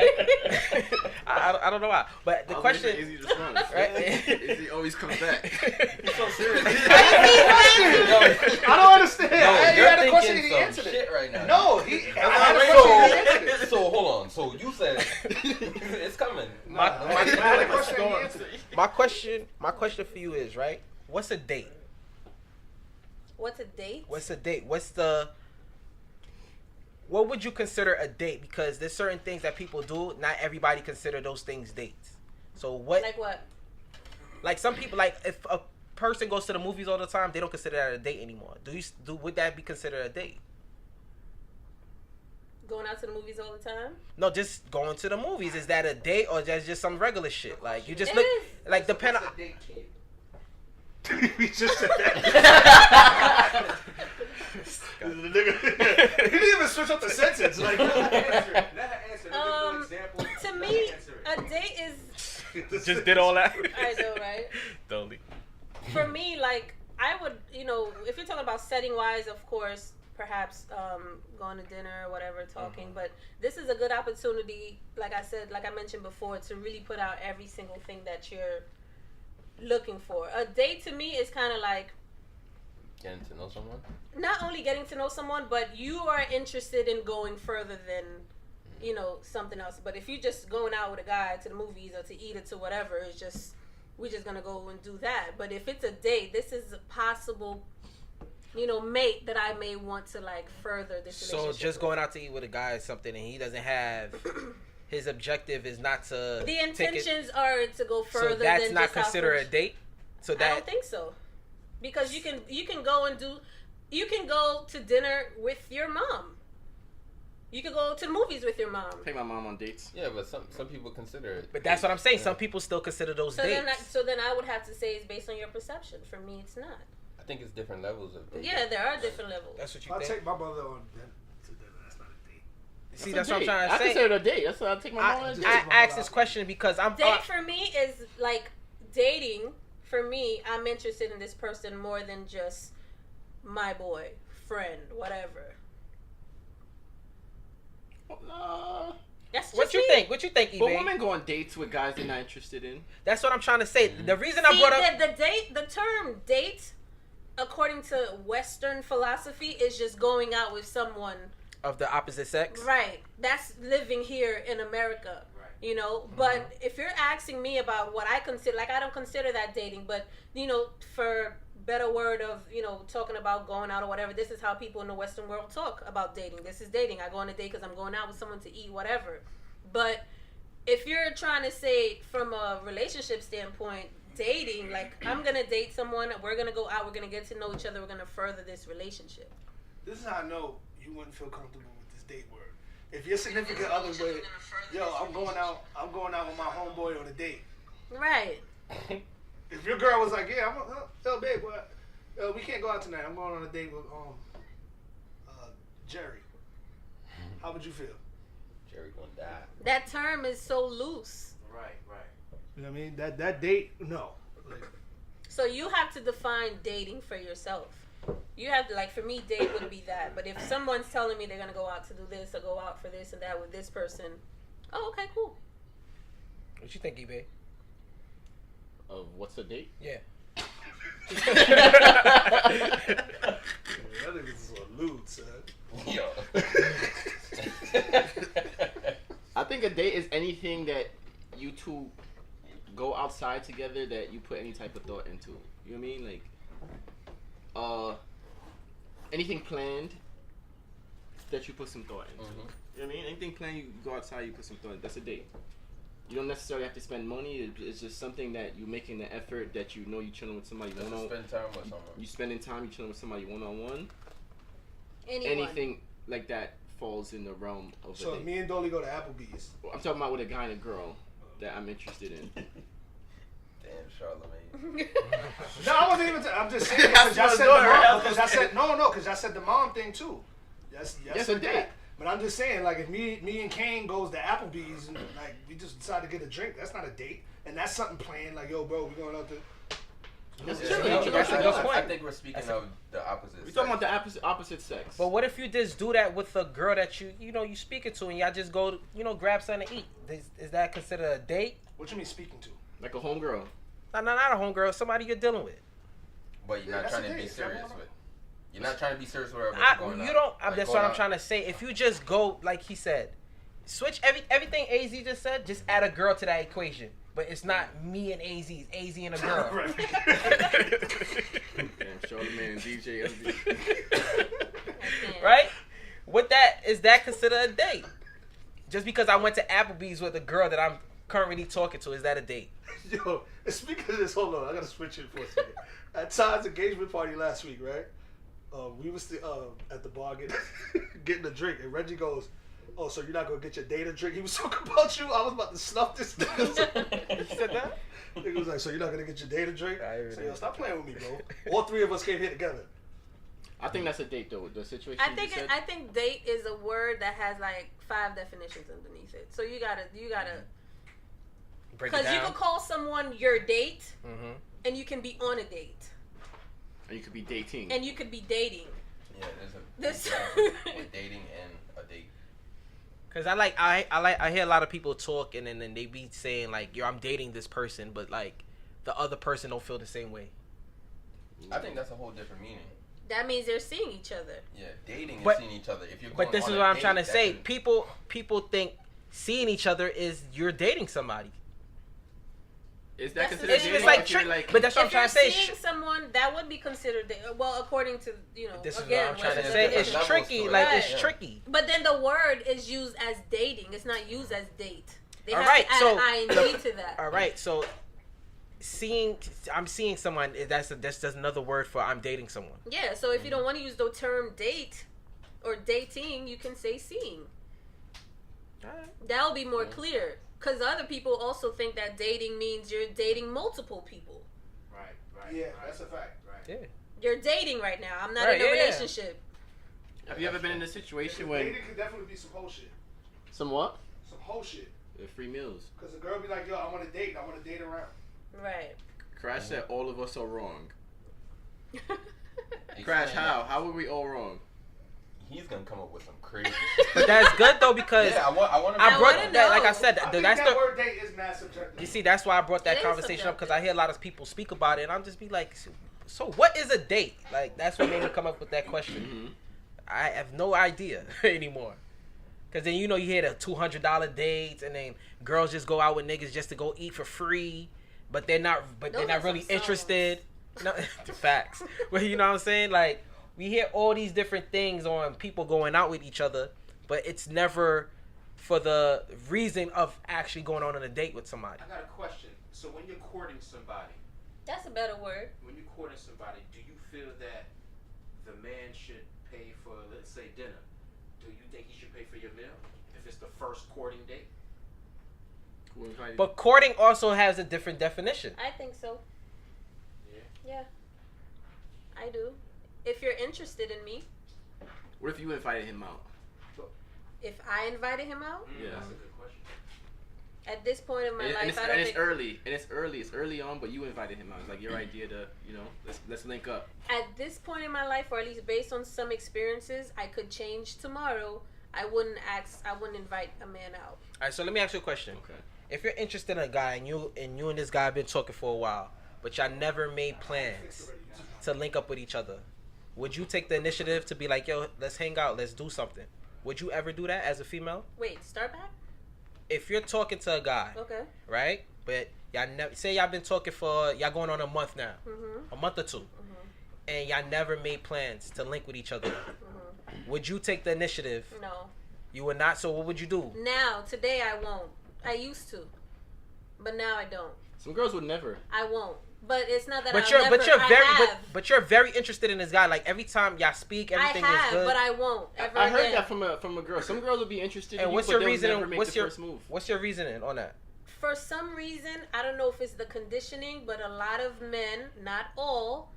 Right. I don't know why, but the question, Izzy responds. right? Izzy always comes back. He's so serious. I don't understand. No, He you're had a question and thinking he some answered it. shit right now. No, I had a question and he answered it. So hold on. So you said it's coming. My I had a question and he answered it. my question for you is, right? What's a date? What's a date? What's a date? What would you consider a date? Because there's certain things that people do. Not everybody consider those things dates. So what? Like what? Like some people, like if a person goes to the movies all the time, they don't consider that a date anymore. Would that be considered a date? going out to the movies all the time? No, just going to the movies. Is that a date or that's just some regular shit? Like you just It look is. like depend on. What's a date, kid? We just said that. The nigga- he didn't even switch up the sentence. Like, Let her answer. Let her answer. Let her give an example. To Let her me, answer it. a date is. Just did all that. I know, right? Totally. For me, like I would, if you're talking about setting wise, of course, perhaps going to dinner or whatever, talking. But this is a good opportunity, like I said, like I mentioned before, to really put out every single thing that you're looking for. A date to me is kind of like Getting to know someone. not only getting to know someone, but you are interested in going further than something else. But if you're just going out with a guy to the movies or to eat or to whatever, it's just we're just gonna go and do that. But if it's a date, this is a possible mate that I may want to like further this So relationship just with. going out to eat with a guy or something, and he doesn't have his objective is not to. The take it- intentions are to go further. So that's than not just our considered a first- date. So I that don't think so, because you can go to dinner with your mom. You could go to the movies with your mom. Take my mom on dates. Yeah, but some people consider it. But that's what I'm saying. Yeah. Some people still consider those So dates. then I would have to say it's based on your perception. For me, it's not. I think it's different levels of dating. Yeah, there are different levels. That's what you I'll think. take my brother on to dinner. That's not a date. See, That's that's what I'm a date. trying to I say. consider it a date. That's why I'll take my mom on a date. I asked this question because I'm. Date for me is like dating. For me, I'm interested in this person more than just my boy, friend, whatever. That's just What you me. think? What you think, But eBay? women go on dates with guys they're not interested in. That's what I'm trying to say. The reason See, I brought up the term date, according to Western philosophy, is just going out with someone. of the opposite sex. Right. That's living here in America. Right. But if you're asking me about what I consider, like I don't consider that dating, but for better word of talking about going out or whatever, this is how people in the Western world talk about dating. This is dating. I go on a date because I'm going out with someone to eat, whatever. But if you're trying to say from a relationship standpoint, dating, like I'm gonna date someone, we're gonna go out, we're gonna get to know each other, we're gonna further this relationship. This is how I know you wouldn't feel comfortable with this date word. If your significant other would, I'm going out with my homeboy on a date. Right. If your girl was like, yeah, babe, we can't go out tonight. I'm going on a date with Jerry. How would you feel? Jerry gonna die. That term is so loose. Right. You know what I mean? That date, no. Like, So you have to define dating for yourself. You have to, like, for me, date would be that. But if someone's telling me they're going to go out to do this or go out for this and that with this person, oh, okay, cool. What you think, eBay? Of what's a date? Yeah. that niggas is a lewd, son. Yo. I think a date is anything that you two go outside together that you put any type of thought into. You know what I mean? Like, anything planned that you put some thought into. Mhm. You know what I mean? Anything planned, you go outside, you put some thought. That's a date. You don't necessarily have to spend money. It's just something that you're making the effort that you know you're chilling with somebody Just to one on. spend time with someone. You spending time, you chilling with somebody one on one. Anyone. Anything like that falls in the realm of So a if date. me and Dolly go to Applebee's. I'm talking about with a guy and a girl that I'm interested in. Damn, Charlamagne. No, I wasn't even. I'm just saying That's because y'all what said I'm the doing, mom. right? Because I said no, because I said the mom thing too. Yes, Yes, for a date. that. But I'm just saying, like, if me and Kane goes to Applebee's and like we just decide to get a drink, that's not a date, and that's something planned. Like, yo, bro, we going out to. That's Yeah, chilling. no, That's a good I point. think we're speaking of the opposite. We're talking about the opposite sex. But what if you just do that with a girl that you speaking to, and y'all just go grab something to eat? Is that considered a date? What you mean speaking to? Like a homegirl. No, not a homegirl. Somebody you're dealing with. But you're not That's trying a to be date. serious with. You're not trying to be serious with her. But you're going You out. don't. Like, That's going what I'm out- trying to say. If you just go like he said, switch everything AZ just said. Just add a girl to that equation. But it's not me and AZ. It's AZ and a girl. Right. Damn, Charlamagne and DJ. Right? With that, is that considered a date? Just because I went to Applebee's with a girl that I'm currently talking to, is that a date? Yo, speaking of this, hold on, I gotta switch it for a second. At Todd's engagement party last week, right? We was at the bar getting a drink, and Reggie goes, "Oh, so you're not gonna get your data drink?" He was talking about you. I was about to snuff this nigga. He said that? Nigga was like, "So you're not gonna get your data drink?" I heard So yo, that. stop playing with me, bro. All three of us came here together. I think that's a date though. The situation. I think date is a word that has like 5 definitions underneath it. So you gotta Break it because you down. can call someone your date, Mm-hmm. and you can be on a date, and you could be dating. and you could be dating. Yeah, there's a This- big difference with dating and a date. Cause I hear a lot of people talk and then they be saying like, yo, I'm dating this person, but like the other person don't feel the same way. I think that's a whole different meaning. That means they're seeing each other. Yeah, dating But- is seeing each other. If you're going But this on is a what I'm date, trying to that say. can- People think seeing each other is you're dating somebody. Is that That's- considered it's dating? like If you're trick- but that's what I'm If trying you're to say. seeing someone, that would be considered well, according to This is again. what I'm trying to what's say. the It's levels tricky. to it. Like Right. it's tricky. But then the word is used as dating. It's not used as date. They All have right, to add so- an ing to that. All right, so I'm seeing someone. That's just another word for I'm dating someone. Yeah. So if you don't want to use the term date or dating, you can say seeing. That'll be more clear. Because other people also think that dating means you're dating multiple people. Right. Yeah, right. that's a fact. Right. Yeah. You're dating right now. I'm not Right, in a yeah. relationship. Have you ever been in a situation when Dating could definitely be some whole shit. some what? Some whole shit. Free meals. Because the girl be like, yo, I want to date. I want to date around. Right. Crash said all of us are wrong. Explain Crash, that. how were we all wrong? He's gonna come up with some crazy But shit. that's good though because Yeah, I want to. I brought wanna that. Like I know. said, I think that's that the. word date is mad subjective. You see, that's why I brought It that is conversation up because I subjective. hear a lot of people speak about it, and I'm just be like, so what is a date? Like that's what made me come up with that question. Mm-hmm. I have no idea anymore. Cause then you hear the $200 dates, and then girls just go out with niggas just to go eat for free, but they're not Those are really some interested. No, the facts. But you know what I'm saying? Like we hear all these different things on people going out with each other, but it's never for the reason of actually going on a date with somebody. I got a question. So when you're courting somebody, That's a better word. do you feel that the man should pay for, let's say, dinner? Do you think he should pay for your meal if it's the first courting date? Who invited But courting also has a different definition. I think so. Yeah. Yeah. I do. If you're interested in me, What if you invited him out? if I invited him out, Yeah. That's a good question. at this point in my And, life, I don't it's think. early. It's early on, but you invited him out. It's like your idea to, let's link up. At this point in my life, or at least based on some experiences, I could change tomorrow. I wouldn't invite a man out. All right, so let me ask you a question. Okay. If you're interested in a guy and you and this guy have been talking for a while, but y'all never made plans to link up with each other, would you take the initiative to be like, yo, let's hang out, let's do something? Would you ever do that as a female? Wait, start back? If you're talking to a guy, Okay. right? But y'all never say y'all been talking for y'all going on a month now, Mm-hmm. a month or two, and y'all never made plans to link with each other. Would you take the initiative? No. You would not. So what would you do? Now, today I won't. I used to. But now I don't. Some girls would never. I won't. But it's not that But I'll you're never, but you're I very have. but you're very interested in this guy. Like every time y'all speak, everything I have, is good. but I won't ever I heard again. that from a girl. Some girls would be interested in And you, what's but your they'll reasoning? never make What's the your first move. what's your reasoning on that? For some reason, I don't know if it's the conditioning, but a lot of men, not all,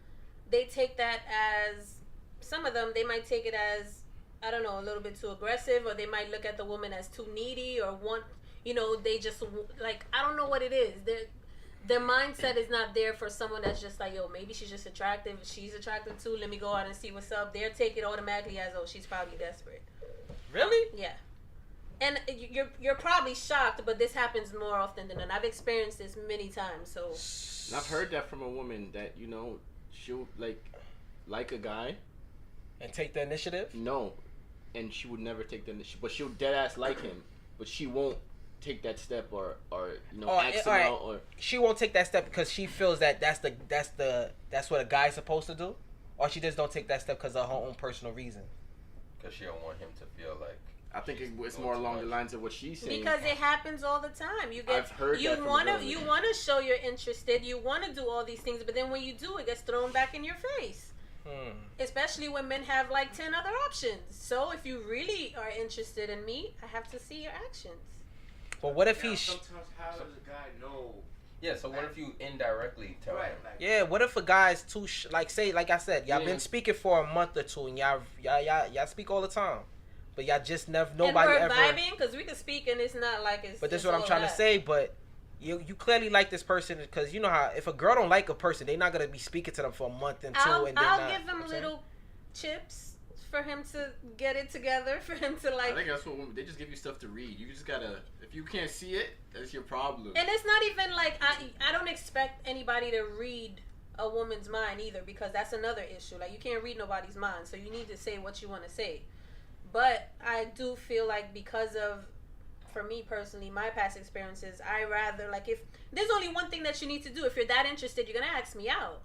they take that as, some of them, they might take it as, I don't know, a little bit too aggressive, or they might look at the woman as too needy, or want, they just, like, I don't know what it is. Their mindset is not there for someone that's just like, yo, maybe she's just attractive. She's attractive too. Let me go out and see what's up. They're taking it automatically as, oh, she's probably desperate. Really? Yeah. And you're probably shocked, but this happens more often than not. I've experienced this many times. So And I've heard that from a woman that she'll like a guy. And take the initiative? No, and she would never take the initiative. But she'll dead ass like him, but she won't take that step or ask him alright. out or. She won't take that step because she feels that that's what a guy's supposed to do, or she just don't take that step because of her own personal reason. Because she don't want him to feel like. I think she's it's doing more too along the much. lines of what she's saying. because it happens all the time. I've heard that from girls. You wanna show you're interested. You wanna do all these things, but then when you do, it gets thrown back in your face. Especially when men have like 10 other options. So if you really are interested in me, I have to see your actions. But what if Now, he's... sometimes how does a guy know? Yeah, so what if you indirectly tell Right, him? like, Yeah, what if a guy's too... like, say, like I said, y'all Yeah. been speaking for a month or two, and y'all speak all the time. But y'all just never... And Nobody we're ever... vibing, because we can speak and it's not like it's... But this it's is what I'm all trying to that. say, but... You clearly like this person because you know how if a girl don't like a person, they're not gonna be speaking to them for a month and two. I'll and then give you know him what I'm saying? little chips for him to get it together, for him to I like... think that's what women, they just give you stuff to read. You just gotta, if you can't see it, that's your problem. And it's not even like I don't expect anybody to read a woman's mind either, because that's another issue. Like, you can't read nobody's mind, so you need to say what you want to say. But I do feel like because of, for me personally, my past experiences, I rather, like, if there's only one thing that you need to do, if you're that interested, you're gonna ask me out.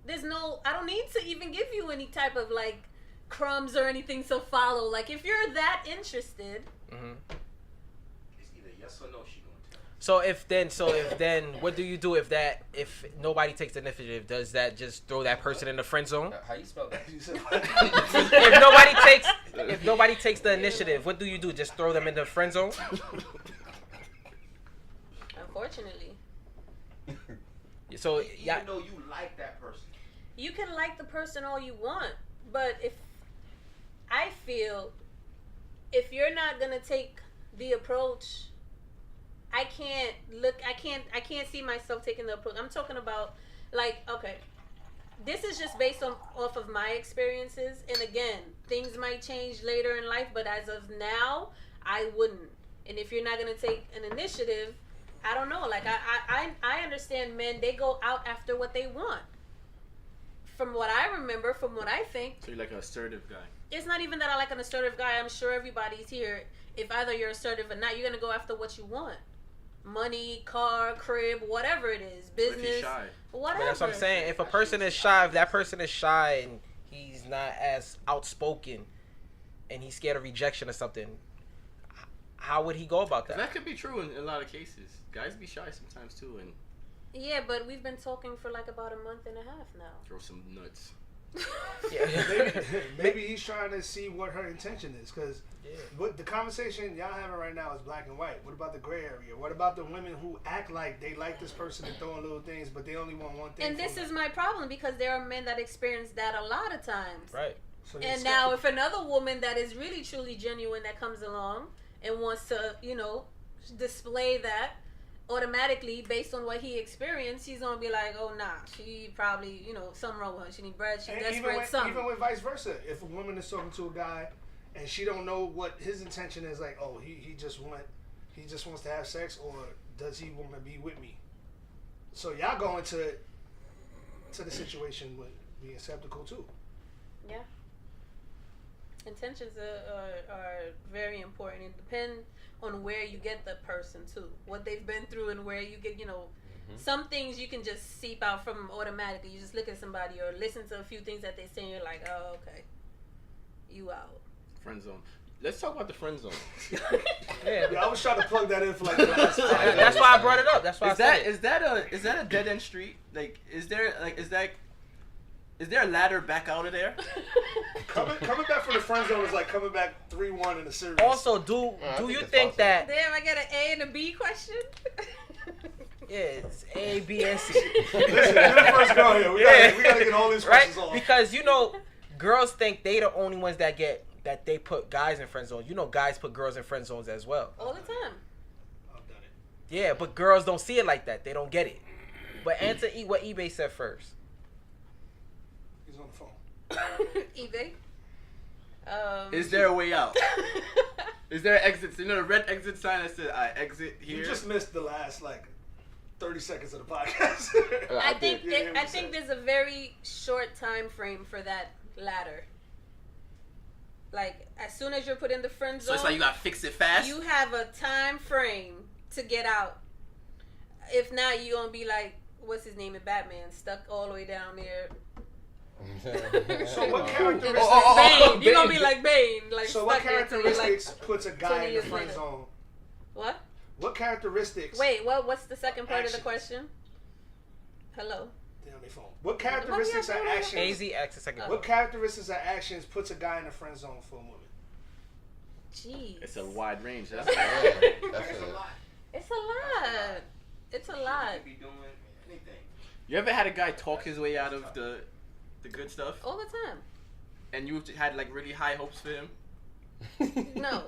I don't need to even give you any type of like crumbs or anything to follow. Like, if you're that interested, it's either yes or no. She gonna tell. So if then, what do you do if nobody takes the initiative? Does that just throw that person in the friend zone? How you spell that? If nobody takes the initiative, what do you do? Just throw them in the friend zone? unfortunately, So yeah, Even though you like that person. you can like the person all you want, but I feel if you're not gonna take the approach, I can't see myself taking the approach. I'm talking about, like, okay, this is just based off of my experiences, and again, things might change later in life, but as of now, I wouldn't. And if you're not gonna take an initiative, I don't know. Like, I understand men, they go out after what they want. From what I remember, from what I think, So you're like an assertive guy. it's not even that I like an assertive guy. I'm sure everybody's here. If either you're assertive or not, you're gonna go after what you want: money, car, crib, whatever it is, What if business, he's shy? whatever. but that's what I'm saying. If a person is shy, if that person is shy and he's not as outspoken, and he's scared of rejection or something, how would he go about 'Cause that? that could be true in a lot of cases. Guys be shy sometimes too and Yeah, but we've been talking for like about a month and a half now. throw some nuts. Maybe he's trying to see what her intention is, because Yeah. what the conversation y'all having right now is black and white. What about the gray area? What about the women who act like they like this person and throwing little things, but they only want one thing? And this from is them? my problem, because there are men that experience that a lot of times. Right. So they're And now, skeptical. if another woman that is really truly genuine that comes along and wants to, display that, automatically based on what he experienced, he's gonna be like, oh nah, she probably, something wrong with her. She need bread. She's And desperate. Something. even with vice versa, if a woman is talking to a guy and she don't know what his intention is, like, oh, he just wants to have sex, or does he want to be with me? So y'all go into the situation with being skeptical too. Yeah. Intentions are very important. It depends on where you get the person too, what they've been through, and where you get. Some things you can just seep out from automatically. You just look at somebody or listen to a few things that they say, and you're like, oh, okay, you out. Friend zone. Let's talk about the friend zone. Yeah. Yeah, I was trying to plug that in for like the last 5 minutes. That's why I brought it up. That's why I said it. Is that a dead end street? Like, is there a ladder back out of there? Coming back from the friend zone is like coming back 3-1 in a series. Also, do think you it's think possible. that Damn, I get an A and a B question. yeah, it's A, B, and C. Listen, you're the first girl here. We gotta get all these Right? questions off. Because girls think they the only ones that they put guys in friend zones. Guys put girls in friend zones as well. All the time. I've done it. Yeah, but girls don't see it like that. They don't get it. But answer what eBay said first. He's on the phone. eBay. Is there a way out? Is there an exit? The red exit sign that says I exit here. You just missed the last 30 seconds of the podcast. I think You didn't hear I me say think it. there's a very short time frame for that ladder. Like, as soon as you're put in the friend So zone, it's like you gotta fix it fast. you have a time frame to get out. If not, you're gonna be like, what's his name in Batman, stuck all the way down there. So what characteristics? Bane. You're gonna Bane. be like Bane, like So what stuck there till you're like, characteristics puts a guy 20 in the years friend later. zone? what? What characteristics? Wait, what's the second part of the Actions. question? Hello. They're on their phone. What characteristics or actions? AZ X second. What characteristics or actions puts a guy in the friend zone for a woman? Jeez. It's a wide range. That's That's There's a lot. It's a lot. It's a lot. You could be doing anything. You ever had a guy talk his way out of the good stuff, All the time. and you had like really high hopes for him? No.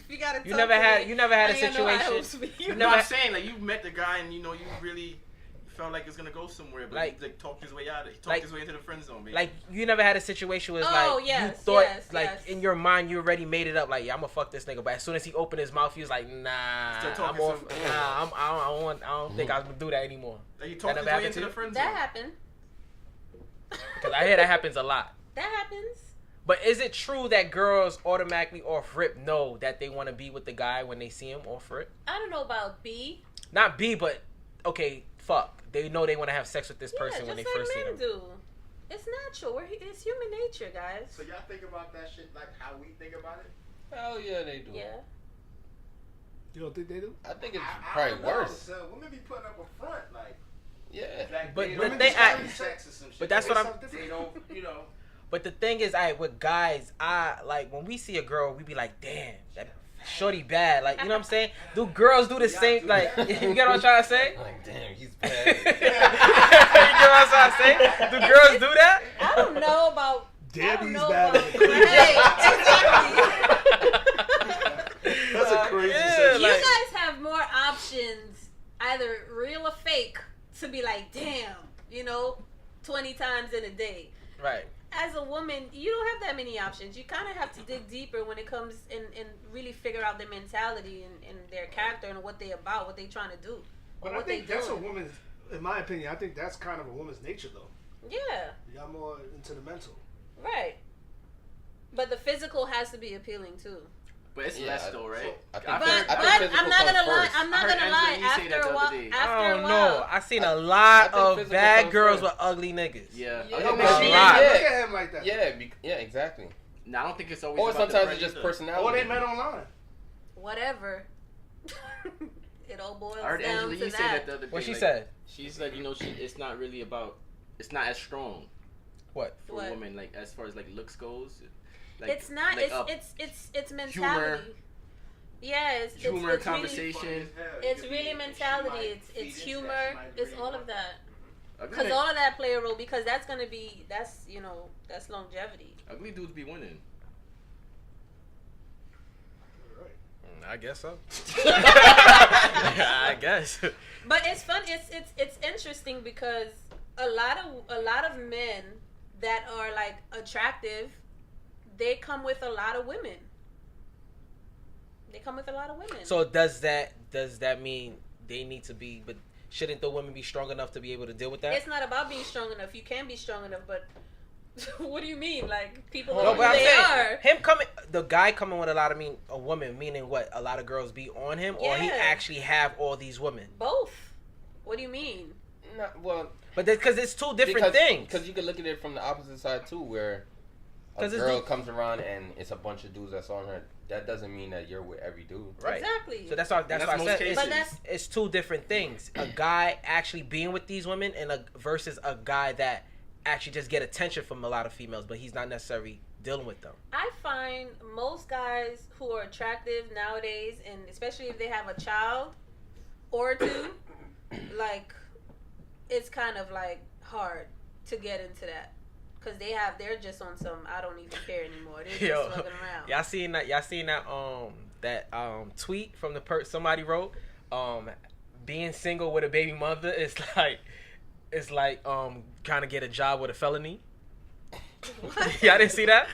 You gotta. You never had a I ain't got no high situation. hopes for you. You No, never- I'm saying like you met the guy and you know you really felt like it's gonna go somewhere, but Like- he like talked his way out. He talked like- his way into the friend zone, baby. Like you never had a situation where it's Oh, like yes, you thought yes, like yes. in your mind you already made it up like yeah I'm gonna fuck this nigga, but as soon as he opened his mouth he was like nah Still I'm talking off, some- nah I don't think I'm gonna do that anymore. Like, he talked That his never way happened into to the you? friend zone. That happened. Because I hear that happens a lot. That happens. But is it true that girls automatically off rip know that they want to be with the guy when they see him off rip? I don't know about B. Not B, but okay, fuck. They know they want to have sex with this person Yeah, when they just like first see men him. do. It's natural. It's human nature, guys. So y'all think about that shit like how we think about it? Hell yeah, they do. Yeah. You don't think they do? I think it's I probably don't know. worse. So women be putting up a front like. Yeah. Like But- they but don't they just act- have sex or some shit. but that's what I'm- They don't, you know. But the thing is, with guys, I like when we see a girl, we be like, damn, that shorty bad. Like, you know what I'm saying? Do girls do the Y'all same? do Like, that? you get what I'm trying to say? Like, damn, he's You bad. get what I'm trying to say? Do girls do that? I don't know about. I Damn, don't he's know bad. about. Right, exactly. That's a crazy Yeah, sentence. You like- guys have more options, either real or fake, to be like, damn, 20 times in a day. Right. As a woman, you don't have that many options. You kind of have to dig deeper when it comes and really figure out their mentality and their character and what they about, what they trying to do. But I what think they that's a doing. woman's, in my opinion, I think that's kind of a woman's nature, though. Yeah, Y'all more into the mental. right. But the physical has to be appealing too. But it's Yeah, less though, right? I think- I've But, heard- I but think physical I'm not comes gonna lie. first. I'm not I heard gonna lie. Angela Yee say that After the a while, other day. I after a don't while, know. I seen a I lot think of physical bad comes girls first. with ugly niggas. Yeah. Yeah. I Yeah, think but that's she- right. Look at him like that. Yeah, exactly. No, I don't think it's always. Or about the sometimes bread it's just either. personality. Or they met online. whatever. It all boils I heard down Angela to Yee say that the other day. What she like, said? She said, it's not really about. It's not as strong What? for What? women, like as far as like looks goes. Like, It's not. like, It's mentality. Yeah, it's humor, it's conversation. Really, it's really mentality. It's humor. It's all of that. Ugly, Because all of that play a role. Because that's that's longevity. ugly dudes be winning. I guess so. I guess. But it's fun. It's interesting because a lot of men that are like attractive, they come with a lot of women. They come with a lot of women. So does that mean they need to be? But shouldn't the women be strong enough to be able to deal with that? it's not about being strong enough. You can be strong enough, but what do you mean? Like people No, know but who I'm they saying are. him coming, the guy coming with a woman, meaning what? A lot of girls be on him, or he Yeah. actually have all these women. Both. What do you mean? Not, well, But because it's two different things. Because you could look at it from the opposite side too, where a 'Cause it's girl the- comes around and it's a bunch of dudes that's on her. That doesn't mean that you're with every dude. Right. Exactly. So that's why That's I most said cases. But that's it's two different things. A guy actually being with these women versus a guy that actually just get attention from a lot of females, but he's not necessarily dealing with them. I find most guys who are attractive nowadays, and especially if they have a child or two, like it's kind of like hard to get into that because they're just on some I don't even care anymore. They're just fucking around. Y'all seen that tweet from the somebody wrote being single with a baby mother is like trying to get a job with a felony. Y'all didn't see that?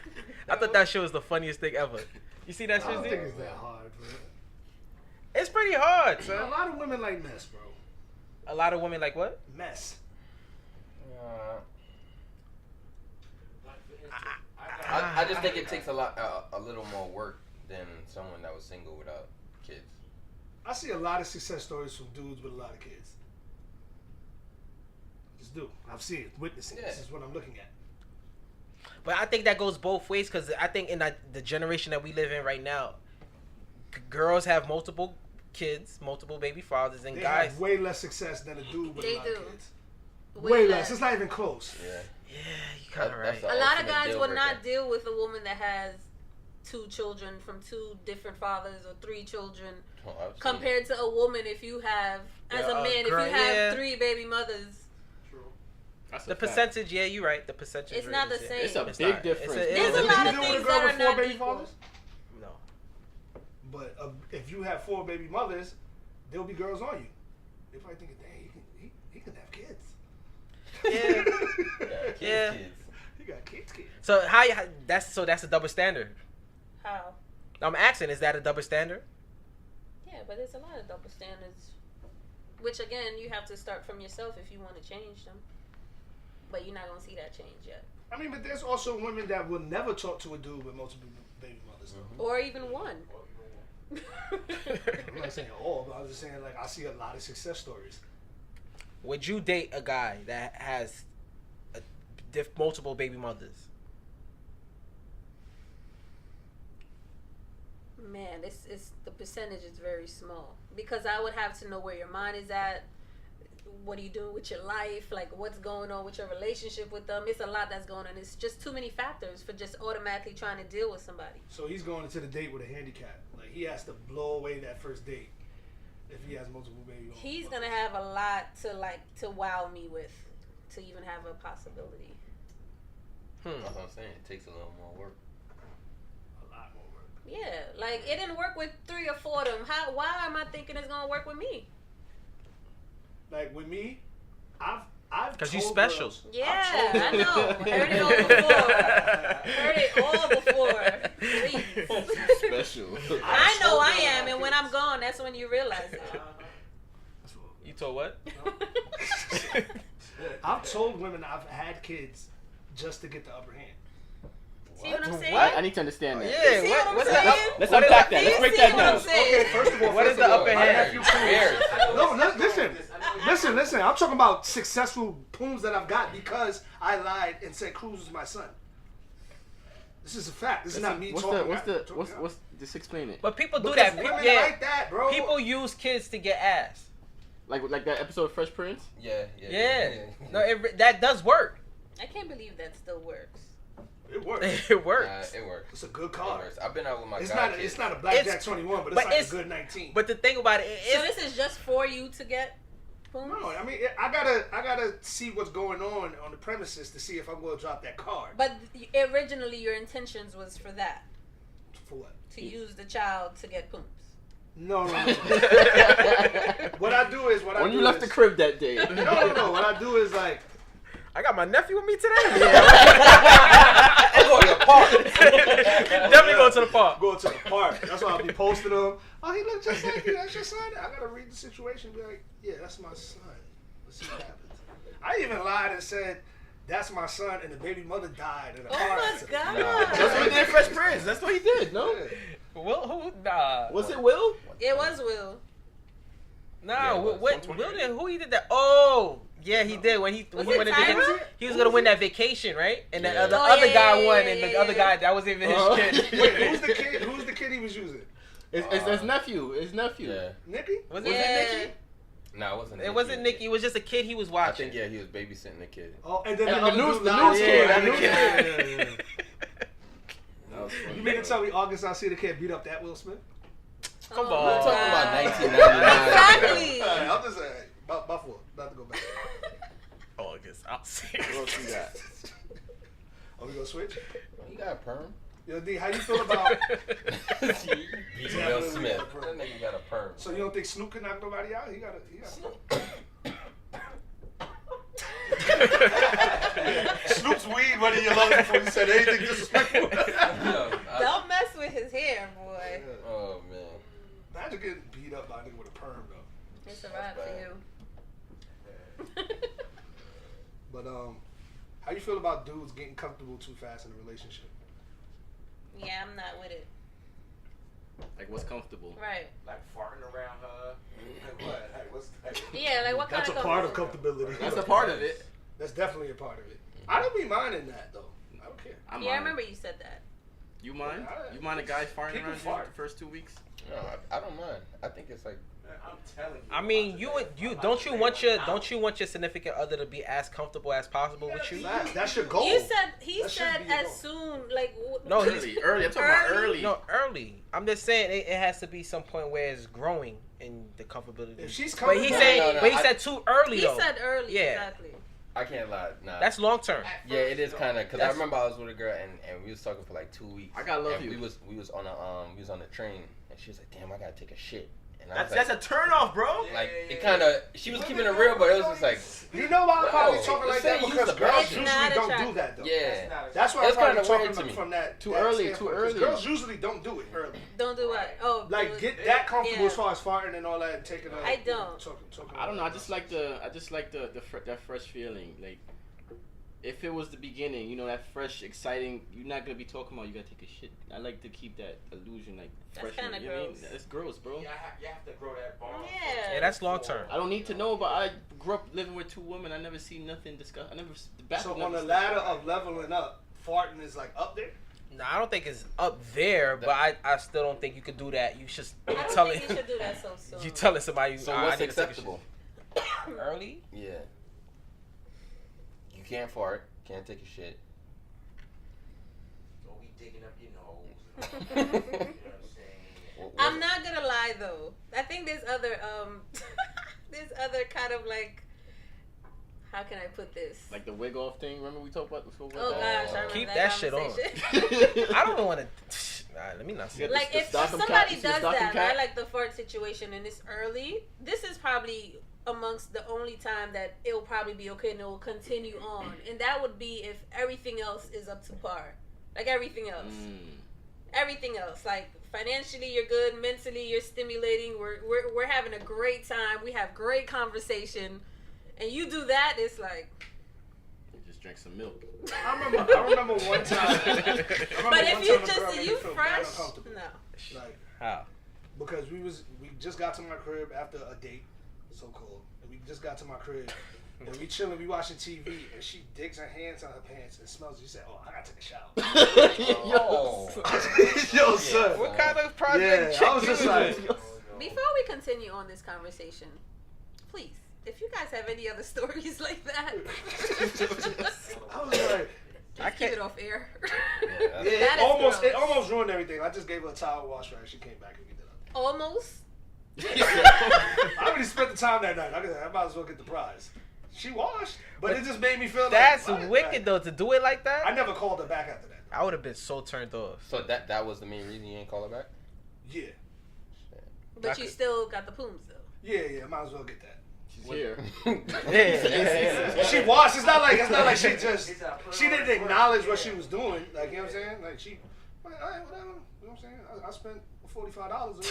I thought that shit was the funniest thing ever. You see that I don't shit? think Z? it's that hard, bro. It's pretty hard, A son. lot of women like mess, bro. A lot of women like what? Mess. I just think it takes a little more work than someone that was single without kids. I see a lot of success stories from dudes with a lot of kids. Just do. I've seen it, witnessing. Yeah. This is what I'm looking at. But I think that goes both ways because I think in the generation that we live in right now, girls have multiple kids, multiple baby fathers, and They guys. have way less success than a dude with They a lot do. of kids. Way less. It's not even close. Yeah. Yeah, you kind of right. That's A lot of ultimate guys deal will breaker. not deal with a woman that has 2 children from 2 different fathers or 3 children Oh, absolutely. compared to a woman if you have, as Yeah, a man, girl, if you have yeah. 3 baby mothers. True. That's a The fact. percentage, yeah, you're right. The percentage. It's rate not is, the yeah. same. It's a It's big not. difference. There's a Would lot you of deal with things a girl that with are 4 not baby equal. fathers? No. But if you have 4 baby mothers, there'll be girls on you. They probably thinking, dang, he can have kids. Yeah. Kids, Yeah. kids. He got kids. So that's a double standard. How? I'm asking, is that a double standard? Yeah, but there's a lot of double standards. Which, again, you have to start from yourself if you want to change them. But you're not going to see that change yet. I mean, but there's also women that will never talk to a dude with multiple baby mothers. Though. Or even one. I'm not saying all, but I was just saying, like, I see a lot of success stories. Would you date a guy that has multiple baby mothers? Man, it's the percentage is very small. Because I would have to know where your mind is at. What are you doing with your life? Like, what's going on with your relationship with them? It's a lot that's going on. It's just too many factors for just automatically trying to deal with somebody. So he's going into the date with a handicap. Like, he has to blow away that first date if he has multiple baby mothers. He's going to have a lot to wow me with to even have a possibility. That's what I'm saying. It takes a little more work. A lot more work. Yeah, like, it didn't work with 3 or 4 of them. Why am I thinking it's going to work with me? Like, with me, I've 'Cause you told special. girls- Yeah, I've told I girls- know. Heard it all before. Please. Special. I know I am, and when I'm gone, that's when you realize it. That's what- You told what? I've told women I've had kids just to get the upper hand. See what I'm saying? What? I need to understand that. Yeah, see what, what what's I'm that? saying? Let's What is unpack that? that. Let's You break see that what I'm down. saying? Okay, first of all, What is the upper hand? Listen. I'm talking about successful pooms that I've got because I lied and said Cruz was my son. This is a fact. This is not me talking. Just explain it. But people do Because that. women Yeah. like that, bro. People use kids to get ass. Like that episode of Fresh Prince? Yeah. No, that does work. I can't believe that still works. It works. It works. It works. It's a good It card. works. I've been out with my It's guy not. kids. It's not a blackjack It's- 21, but it's but like it's- a good 19. But the thing about it So is, this is just for you to get pooms? no, I mean, I gotta see what's going on the premises to see if I'm gonna drop that card. But originally your intentions was for that, For what? to use the child to get pooms. No. What I do is When you left the crib that day. No. What I do is like. I got my nephew with me today. I'm going to the park. Definitely go to the park. Go to the park. That's why I'll be posting them. Oh, he look just like you. That's your son. I gotta read the situation. And be like, yeah, that's my son. Let's see what happens. I even lied and said, that's my son, and the baby mother died in a Oh car my accident. god! That's what he did in Fresh Prince. That's what he did, no? Yeah. Will who? Nah. Was it Will? It was Will. Nah. Yeah, it was. Will did, who he did that? Oh, yeah, he did when he Was went it to get. Tyra? He was gonna win that vacation, right? And the Yeah. other Oh, guy yeah, won, yeah, and the yeah, other yeah. guy that wasn't even his kid. Wait, who's the kid? Who's the kid he was using? It's his nephew. His nephew. Yeah. Nikki? Was Yeah. it Nikki? No, it wasn't. It wasn't Nikki. It was just a kid he was I watching. think he was babysitting the kid. Oh, and then And the the other news- dude the lied. news Yeah, kid, that the news news kid. That was funny. You mean to tell me August I see the kid beat up that Will Smith? Come Oh, on. We're talking about God. 1999. Exactly. Alright, I'm just saying. Buffalo, not to go back. August. I'll see. What else we got? Are we gonna switch? He got a perm. Yo, D, how you feel about? Will Smith. That nigga got a perm. So you don't think Snoop can knock nobody out? He got. Snoop's weed, whether you love him before he said anything disrespectful. Don't mess with his hair, boy. Oh man. Imagine getting beat up by a nigga with a perm though. It's a wrap for you. But how you feel about dudes getting comfortable too fast in a relationship? Yeah, I'm not with it. Like, what's comfortable? Right. Like farting around her. Like what? Hey, what's that? Yeah, like what kind That's of a part of comfortable? comfortability. That's a part of it. That's definitely a part of it. I don't be minding that though. I don't care. I'm Yeah, I on it. remember you said that. You mind? You mind a guy farting People around you fart. the first 2 weeks? No, I don't mind. I think it's like I'm telling you. I mean, don't you want your significant other to be as comfortable as possible with you? That's your goal. He That should said be your as goal. soon like No, Early. I'm talking about early. No, early. I'm just saying it has to be some point where it's growing in the comfortability. If she's But coming, he No, said, no, no, but he I- said too early He though. said early. Yeah. Exactly. I can't lie. Nah, That's long term. yeah, it is kind of because I That's- remember I was with a girl and we was talking for like 2 weeks. I gotta love and you. We was on the train and she was like, "Damn, I gotta take a shit." And I was That's like, a turn off, bro. like it kind of. She was keeping it real, but it was just like, You know why I'm probably No, talking like say that use because the girls bathroom. usually It's not don't do attractive. that though. yeah. That's why That's I'm probably kinda weird talking to me. from that Too that early, standpoint, too 'cause early. Girls usually don't do it early. Don't do what? Oh, Like get that comfortable yeah. as far as farting and all that, and taking. I don't. Talking I don't know. I just like that fresh feeling. Like, if it was the beginning, you know, that fresh, exciting. You're not gonna be talking about you gotta take a shit. I like to keep that illusion, like That's fresh. kinda You know what I mean? gross. That's gross, bro. You have to grow that bond. Yeah. Yeah, that's long term. I don't need to know, but I grew up living with 2 women. I never seen nothing discuss. The So bathroom on never the ladder of leveling up, farting is like up there. No, I don't think it's up there, but I still don't think you could do that. You should I don't telling think you should do that so soon. you telling somebody. So I what's need to take a acceptable? shit. Early? Yeah. You can't fart. Can't take a shit. Don't be digging up your nose. You know what I'm saying? I'm not gonna lie though. I think there's other there's other kind of like, how can I put this? like the wig off thing. Remember we talked about before? Oh gosh, I remember Keep that that shit on. conversation. I don't want to. Nah, let me not say Yeah, that. Like The if stocking somebody cap, you see the does stocking that, cap? right? Like the fart situation and it's early, this is probably amongst the only time that it'll probably be okay and it will continue on. And that would be if everything else is up to par. Like everything else. Everything else. Like financially you're good, mentally you're stimulating, we're having a great time, we have great conversation. And you do that, it's like Just drink some milk. I remember one time. but if you just you fresh, no. Like How? because we just got to my crib after a date, so cold. And we just got to my crib and we chilling, we watching TV, and she digs her hands on her pants and smells. You said, "Oh, I gotta take a shower." Oh. Yo, son. What kind of project Yeah, chick I was you just is like, this? Before we continue on this conversation, please, if you guys have any other stories like that, I was like, I keep can't. it off air. yeah, That is it gross. almost ruined everything. I just gave her a towel wash her, and she came back and we did it. Almost. I already spent the time that night. I might as well get the prize. She washed, but it just made me feel That's like, what? wicked Like, though to do it like that. I never called her back after that. I would have been so turned off. So that was the main reason you didn't call her back? Yeah, But you still got the pooms though. yeah, might as well get that. She's here. Yeah. She washed. It's not like she just It's a- she didn't acknowledge what she was doing. Like, you know what I'm saying? Like she, like, all right, whatever. You know what I'm saying? I spent $45 already.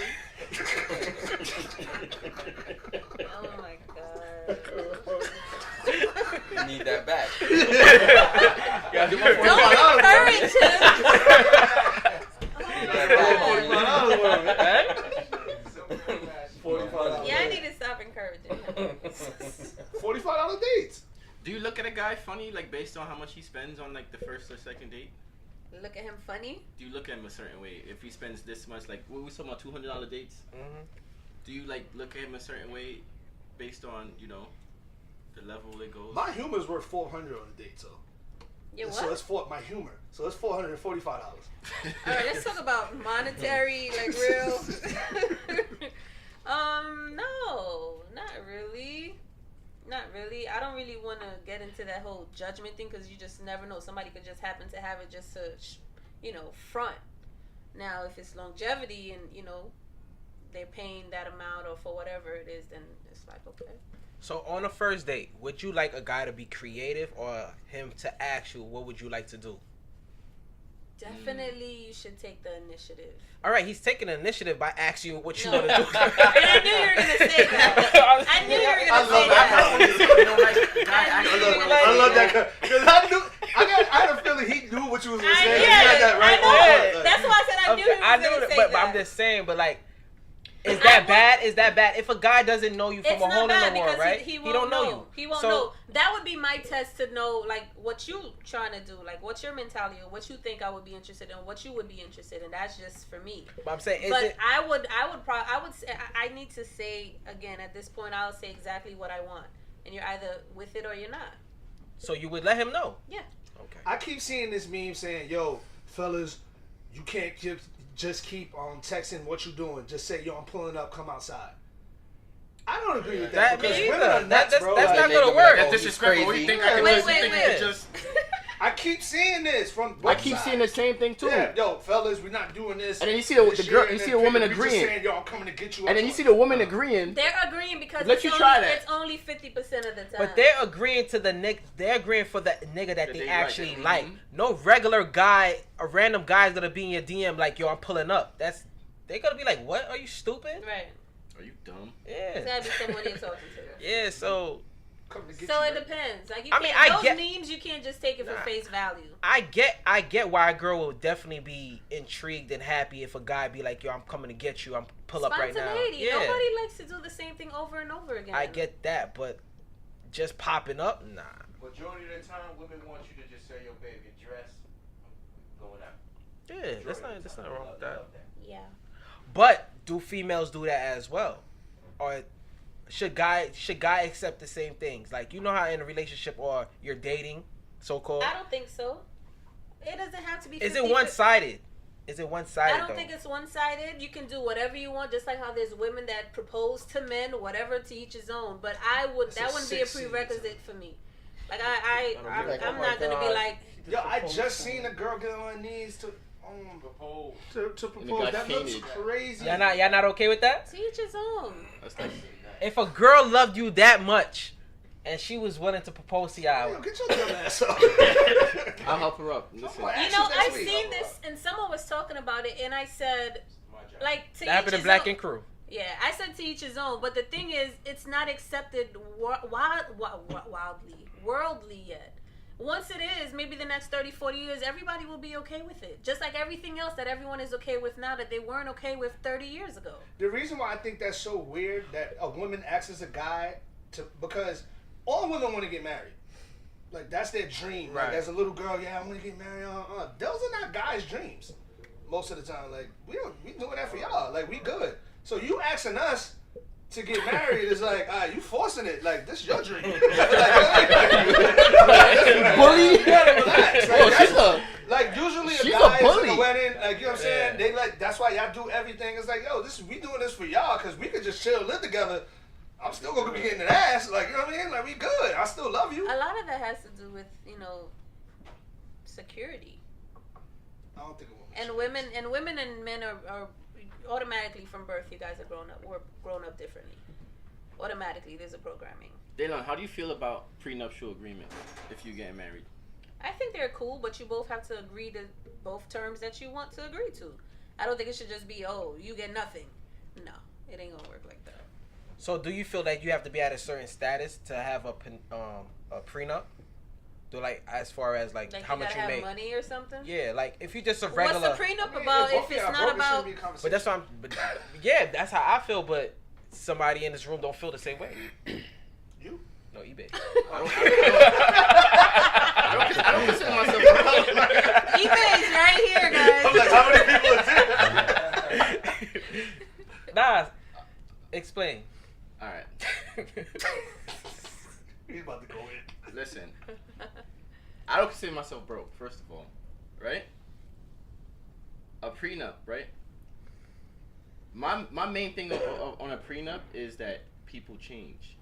Oh my god. You need that back. Don't encourage him. Oh my god. $45. Yeah, I need to stop encouraging him. $45 dates. Do you look at a guy funny, like based on how much he spends on like the first or second date? Look at him funny. Do you look at him a certain way? If he spends this much, like we talking about $200 dates. Do you like look at him a certain way, based on the level it goes? My humor's worth $400 on a date, so. Yeah, So what? it's my humor. So it's $445. All right, let's talk about monetary, like real. No, not really. Not really. I don't really want to get into that whole judgment thing because you just never know. Somebody could just happen to have it just to, front. Now, if it's longevity and, they're paying that amount or for whatever it is, then it's like, okay. So on a first date, would you like a guy to be creative or him to ask you what would you like to do? Definitely you should take the initiative. All right, he's taking the initiative by asking you what you No. want to do. And I knew you were going to say that. I knew you were going to say that. I love that because I had a feeling he knew what you was going to say. He had that right I know. on. That's why I said I knew he was going to say but that. I'm just saying, but like, Is that bad? Is that bad? If a guy doesn't know you from a hole in the wall, right? He don't know you. He won't know. That would be my test to know, like, what you trying to do, like, what's your mentality, or what you think I would be interested in, what you would be interested in. That's just for me. But I'm saying, I would say, I need to say again at this point. I'll say exactly what I want, and you're either with it or you're not. So you would let him know? Yeah. Okay. I keep seeing this meme saying, "Yo, fellas, you can't just keep texting what you doing. Just say, yo, I'm pulling up. Come outside." I don't agree with that because women are nuts, bro. That's Like, not gonna work. That's disrespectful. What do you think? Wait. Just. I keep seeing this from both I keep sides. seeing the same thing too. Yeah, yo, fellas, we're not doing this. And then you see the girl, you see a woman we just agreeing. saying, yo, I'm coming to get you. And then you see the woman agreeing. They're agreeing because Let it's you only, try that. it's only 50% of the time. But they're agreeing to the nigga. They're agreeing for the nigga that they they actually like. like. No regular guy, a random guy is gonna be in your DM like, yo, I'm pulling up. They're gonna be like, what? Are you stupid? Right. Are you dumb? It's Yeah. gotta be someone you're talking to. Yeah. So So it depends. Like, I mean, I those get- memes, you can't just take it for face value. I get why a girl will definitely be intrigued and happy if a guy be like, yo, I'm coming to get you. I'm pull up right now. Spontaneity. Yeah. Nobody likes to do the same thing over and over again. I get that, but just popping up, nah. Majority of the time, women want you to just say, "Yo, baby, dress, I'm going out." Yeah, that's not wrong with that. Yeah. But do females do that as well, or should guy accept the same things? Like, you know how in a relationship or you're dating, so called. I don't think so. It doesn't have to be. Is it one sided? Is it one sided? I don't think it's one sided. You can do whatever you want, just like how there's women that propose to men, whatever, to each his own. But that wouldn't be a prerequisite for me. Like I'm not gonna be like. Yo, I just seen a girl get on her knees to Propose. to propose. That looks fainted. crazy. Y'all not okay with that? To each his own. That's like, If a girl loved you that much, and she was willing to propose to Yo, y'all, get your dumb ass up. I'll help her up. Listen. Come on, You know, I've Next week. seen this, and someone was talking about it, and I said, My job. like, to that happened each in his Black own. and Crew. Yeah, I said to each his own, but the thing is, it's not accepted worldly yet. Once it is, maybe the next 30, 40 years, everybody will be okay with it. Just like everything else that everyone is okay with now that they weren't okay with 30 years ago. The reason why I think that's so weird that a woman acts as a guy because all women want to get married. Like, that's their dream. Like, Right. as a little girl, yeah, I want to get married. Those are not guys' dreams most of the time. Like, we doing that for y'all. Like, we good. So you asking us to get married is like, you forcing it. Like, this your dream. Bully. You gotta relax. Like, Oh, that's- like, usually she's a a guy is bully. at a wedding, like, you know what I'm saying? Yeah. They like, that's why y'all do everything. It's like, yo, we doing this for y'all because we could just chill, live together. I'm still gonna be getting an ass, like, you know what I mean? Like, we good. I still love you. A lot of that has to do with, security. I don't think a woman. And women and men are automatically from birth. You guys are we're grown up differently. Automatically, there's a programming. Dana, how do you feel about prenuptial agreement if you get married? I think they're cool, but you both have to agree to both terms that you want to agree to. I don't think it should just be, you get nothing. No, it ain't gonna work like that. So do you feel that you have to be at a certain status to have a prenup? Do, like, as far as like how much you have make? Money or something? Yeah, like if you just a regular. What's the prenup about if it's not about? But that's what yeah, that's how I feel. But somebody in this room don't feel the same way. You? No, eBay. I don't consider myself broke. eBay's right here, guys. I'm like, how many people are there? Nah, explain. All right. He's about to go in. Listen. I don't consider myself broke, first of all. Right? A prenup, right? My main thing on a prenup is that people change.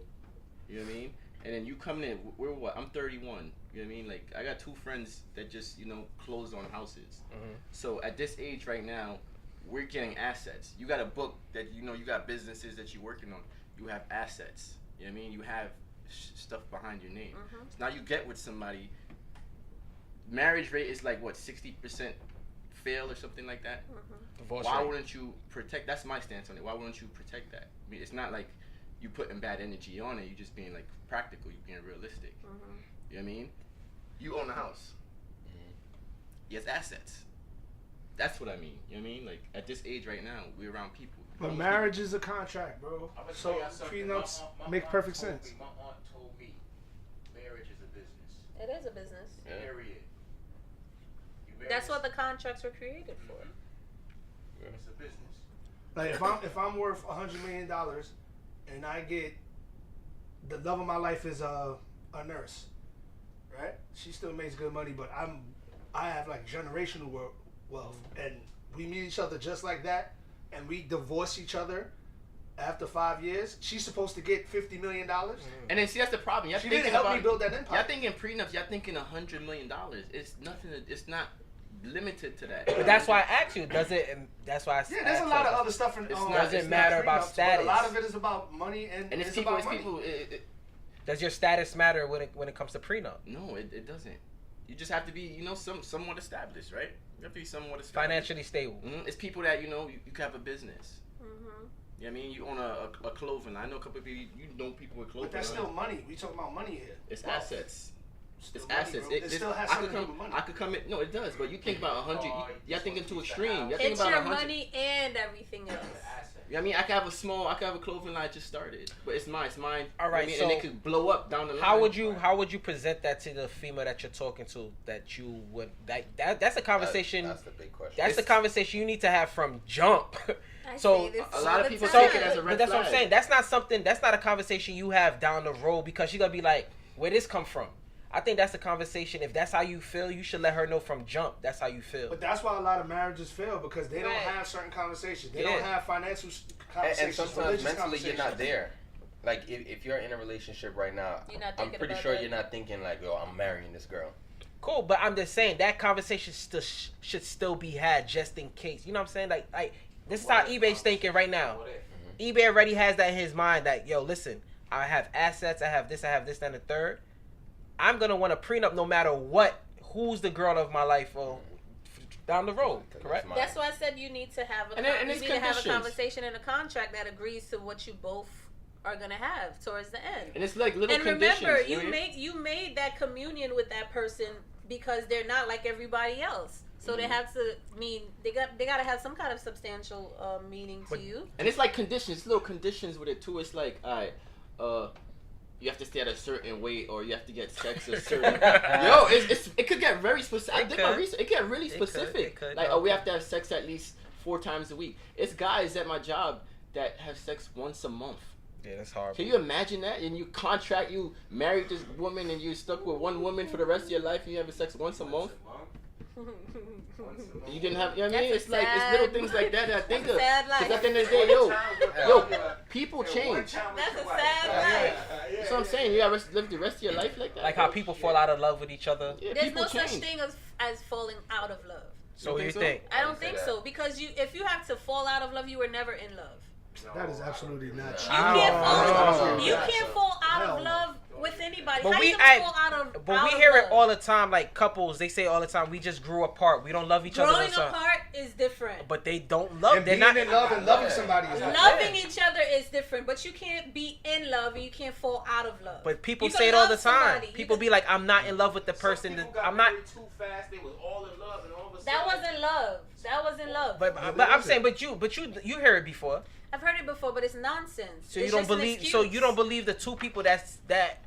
You know what I mean? And then you come in, we're what? I'm 31. You know what I mean? Like, I got 2 friends that just, closed on houses. Mm-hmm. So at this age right now, we're getting assets. You got a book that, you got businesses that you're working on. You have assets. You know what I mean? You have stuff behind your name. Mm-hmm. So now you get with somebody. Marriage rate is like, what, 60% fail or something like that? Mm-hmm. Divorce Why rate. wouldn't you protect? That's my stance on it. Why wouldn't you protect that? I mean, it's not like you putting bad energy on it. You're just being like practical. You're being realistic. Mm-hmm. You know what I mean? You own a house. He has assets. That's what I mean. You know what I mean? Like, at this age right now, we're around people. But marriage is a contract, bro. I'm gonna So tell y'all something. prenups My make aunt perfect told sense. me- my aunt told me marriage is a business. It is a business. Yeah. Period. You marry That's what the s- contracts were created for. It's a business. Like if I'm worth $100 million and I get the love of my life is a nurse, right? She still makes good money, but I have like generational wealth, and we meet each other just like that, and we divorce each other after 5 years. She's supposed to get $50 million. And then see, that's the problem. Y'all She thinking didn't help about, me build that empire. Y'all thinking prenups. Y'all thinking $100 million. It's nothing. It's not limited to that. But that's why I asked you. Does it? And that's why I. Yeah, there's a lot of other stuff in. It's um, not- doesn't it's matter not about prenups, but status. A lot of it is about money and And it's it's people. about It's money. people. Does your status matter when it comes to prenup? No, it doesn't. You just have to be, somewhat established, right? You have to be somewhat established. Financially stable. It's people that you can have a business. Mm-hmm. You know what I mean? You own a clothing. I know a couple of people. You know people with clothing. But that's lines. still money. We talking about money here. It's Wealth. assets. Still It's money, assets. bro. It still has I something could to do come. with money. I could come in. No, it does. But you think about 100. Oh, Y'all thinking too extreme. Y'all think It's about your 100. money and everything else. It's an asset. Yeah, I mean, I could have a clothing line just started, but it's mine. It's mine. All right, You know what I mean? so and it could blow up down the line. How would you present that to the female that you're talking to? That you would that's a conversation. That's the big question. That's the conversation you need to have from jump. I So, say this a all lot of the people time. take it as a but red that's what I'm flag. saying. That's not something. That's not a conversation you have down the road because she's gonna be like, "Where this come from?" I think that's a conversation. If that's how you feel, you should let her know from jump. That's how you feel. But that's why a lot of marriages fail because they don't Right. have certain conversations. They Yeah. don't have financial and conversations. sometimes religious mentally you're not conversations. there. Like if you're in a relationship right now, You're not I'm thinking pretty about sure that. you're not thinking like, yo, I'm marrying this girl. Cool, but I'm just saying that conversation still should still be had just in case. You know what I'm saying? Like this is how eBay's thinking right now. What if? eBay already has that in his mind that, yo, listen, I have assets, I have this, and the third. I'm gonna want a prenup no matter what. Who's the girl of my life or down the road? Correct. Mine. That's why I said you need to have And you there's need to have a conditions. conversation and a contract that agrees to what you both are gonna have towards the end. And it's like little And conditions. remember, you know what I mean? you made that communion with that person because they're not like everybody else. So they have to they gotta have some kind of substantial meaning to But- you. And it's like conditions, little conditions with it too. It's like, you have to stay at a certain weight, or you have to get sex a certain. Yo, it could get very specific. I It did my could. research. It get really It could. specific. It could. Like, we have to have sex at least 4 times a week. It's guys at my job that have sex once a month. Yeah, that's hard. Can you imagine that? And you married this woman, and you're stuck with one woman for the rest of your life. And you have sex once a month. You didn't have. You know what I mean? That's It's like it's little things like that I think of. sad life. Because at the end of the day, yo, people change. That's a sad life. That's what I'm saying. You gotta live the rest of your life like that. Like how people fall out of love with each other. Yeah, There's people no change. such thing as falling out of love. So what do you so? think? I don't say think that. so because if you have to fall out of love, you were never in love. That is absolutely not true. You can't fall. no. You can't fall out Hell of no. love with anybody. But How we- you gonna fall out of? But out we of hear it love? all the time. Like couples, they say all the time, we just grew apart. We don't love each other. Growing or something. apart is different. But they don't love. And They're being not in love and loving somebody is different. Loving each other is different, but you can't be in love and you can't fall out of love. But people You say can it all the love time. somebody. You People can- be like, I'm not in love with the person. Some That, people got I'm not. married too fast. They was all in love, and all of a sudden. That wasn't love. That wasn't love. But I'm saying, but you hear it before. I've heard it before, but it's nonsense. So you It's don't just an believe. excuse. So you don't believe the two people that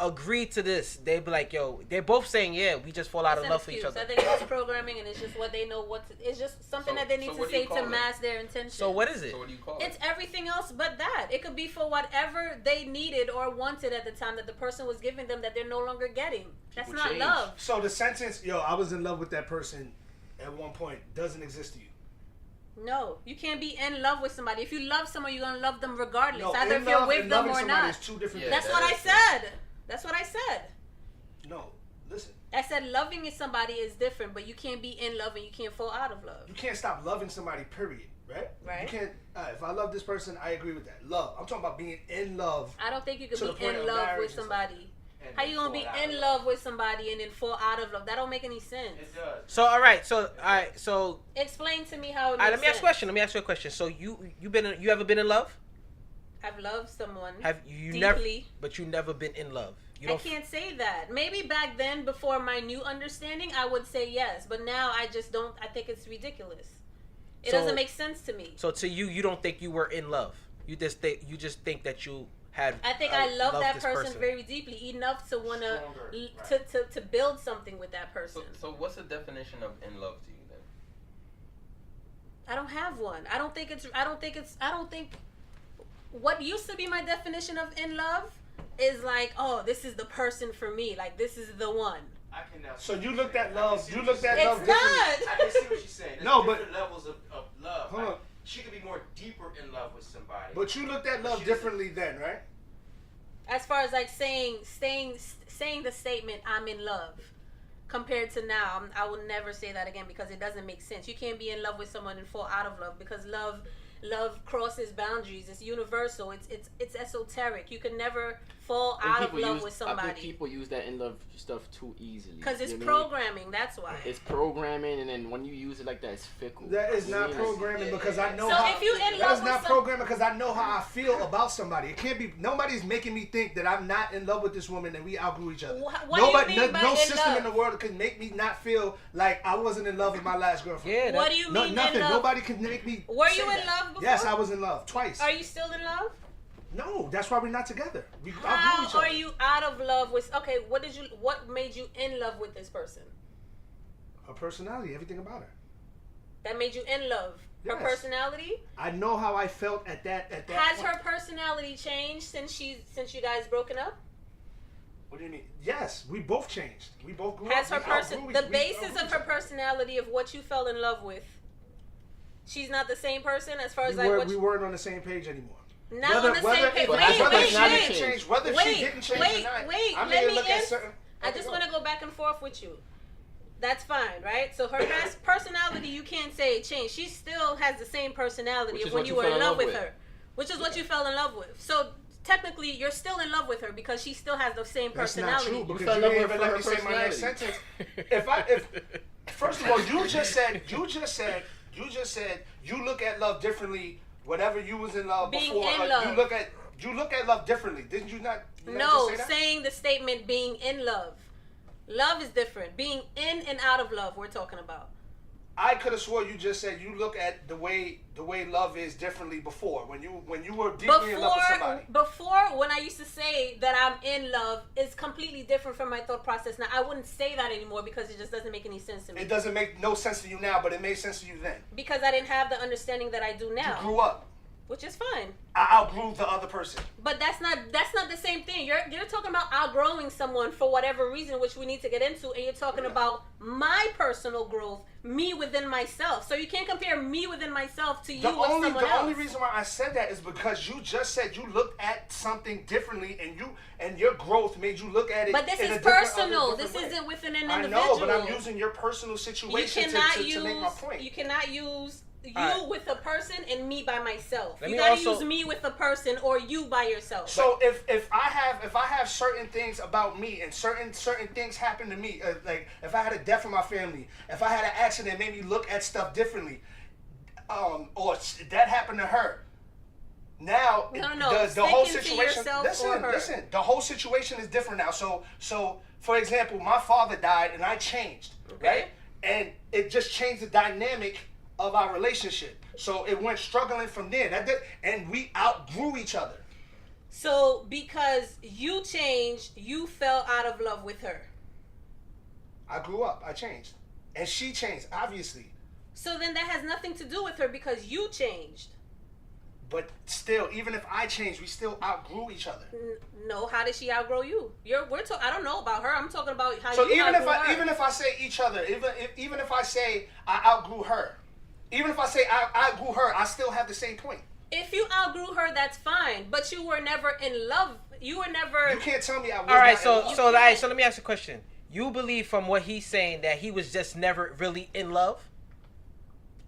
agreed to this. They be like, yo, they're both saying, yeah, we just fall out It's of an love for excuse. each other. I think it's programming, and it's just what they know. It's just something So- that they need so to what do you say call to it? mask their intention. So what is it? So what do you call It's it? everything else but that. It could be for whatever they needed or wanted at the time that the person was giving them that they're no longer getting. That's People not change. love. So the sentence, yo, I was in love with that person at one point, doesn't exist to you. No, you can't be in love with somebody. If you love someone, you're gonna love them regardless, No, either in if you're love with and them loving or somebody not. is two different Yeah, That's things. what that I is true. said. That's what I said. No, listen. I said loving somebody is different, but you can't be in love and you can't fall out of love. You can't stop loving somebody, period. Right? Right. You can't. If I love this person, I agree with that. Love. I'm talking about being in love. I don't think you To can the be point in of love marriage with and stuff. somebody. And How you gonna be fall out in of love with somebody and then fall out of love? That don't make any sense. It does. So all right. So Explain to me how it all makes right, let me ask sense. you a question. Let me ask you a question. So you ever been in love? I've loved someone Have you deeply. never? But you never been in love. You I don't. can't say that. Maybe back then, before my new understanding, I would say yes. But now I just don't. I think it's ridiculous. It doesn't make sense to me. So to you, you don't think you were in love. You just think that you had. I think I love that person very deeply enough to wanna to build something with that person. So what's the definition of in love to you then? I don't have one. I don't think what used to be my definition of in love is like, oh, this is the person for me. Like, this is the one. I can now. So you looked at love. You looked at It's love. not. differently. I can see what she's saying. There's No, different levels of love. Hold on. She could be more deeper in love with somebody. But you looked at love differently then, right? As far as like saying the statement, I'm in love, compared to now, I will never say that again because it doesn't make sense. You can't be in love with someone and fall out of love because love crosses boundaries. It's universal. It's esoteric. You can never fall out of love with I think somebody people use that in love stuff too easily. because it's You know what I mean? programming. That's why. It's programming, and then when you use it like that, it's fickle. That is You not know? programming because I know So how. if you in That love is with not some- programming because I know how I feel about somebody. It can't be. Nobody's making me think that I'm not in love with this woman and we outgrew each other. What do you mean by no in system love? in the world can make me not feel like I wasn't in love with my last girlfriend. Yeah. What do you mean Nothing. in love? Nobody can make me. Were say you in that. love before? Yes, I was in love twice. Are you still in love? No, that's why we're not together. We outgrew How each other. are you out of love with? Okay, what made you in love with this person? Her personality, everything about her. That made you in love. Her Yes. personality. I know how I felt at that. Has point. her personality changed since you guys broken up? What do you mean? Yes, we both changed. We both grew Has up. her We person outgrew the each- basis we of outgrew her each other. personality of what you fell in love with? She's not the same person as far as We weren't on the same page anymore. not on the same page. But Wait, that's what wait, personality wait. changed. Change, whether she didn't change or not. Wait, I let may me look at in. certain. I just want to go back and forth with you. That's fine, right? So her personality, you can't say it changed. She still has the same personality Which of is when what you you were in fell in love love with with. her, which is what you fell in love with. So technically, you're still in love with her because she still has the same That's personality. not true You because fell you in love didn't with even let her me say my next personality. sentence. First of all, you just said you look at love differently. Whatever you was in love Being before, in love. you look at love differently. Didn't you not? No, just say that? saying the statement being in love. Love is different. Being in and out of love, we're talking about. I could have swore you just said you look at the way love is differently before when you were deeply in love with somebody. Before, when I used to say that I'm in love, is completely different from my thought process. Now, I wouldn't say that anymore because it just doesn't make any sense to me. It doesn't make no sense to you now, but it made sense to you then. Because I didn't have the understanding that I do now. You grew up. Which is fine. I outgrew the other person. But that's not the same thing. You're talking about outgrowing someone for whatever reason, which we need to get into, and you're talking about my personal growth, me within myself. So you can't compare me within myself to you with someone else. The only reason why I said that is because you just said you looked at something differently, and your growth made you look at it. But this in a is different- personal. other different This way. isn't within an I individual. know, but I'm using your personal situation to make my point. You cannot use you Alright. with a person and me by myself. Let You me gotta also- use me with a person or you by yourself. So if I have certain things about me and certain things happen to me, like if I had a death in my family, if I had an accident that made me look at stuff differently, or that happened to her. Now No. the whole Stick into situation. yourself or her. Listen. The whole situation is different now. So for example, my father died and I changed, Okay. right? And it just changed the dynamic of our relationship. So it went struggling from there. And we outgrew each other. So because you changed, you fell out of love with her. I grew up. I changed. And she changed, obviously. So then that has nothing to do with her because you changed. But still, even if I changed, we still outgrew each other. No, how did she outgrow you? I don't know about her. I'm talking about how So you outgrew her. even if I say each other, even if I say I outgrew her, even if I say I outgrew her, I still have the same point. If you outgrew her, that's fine. But you were never in love. You were never. You can't tell me I was All right, not in love. so let me ask you a question. You believe from what he's saying that he was just never really in love?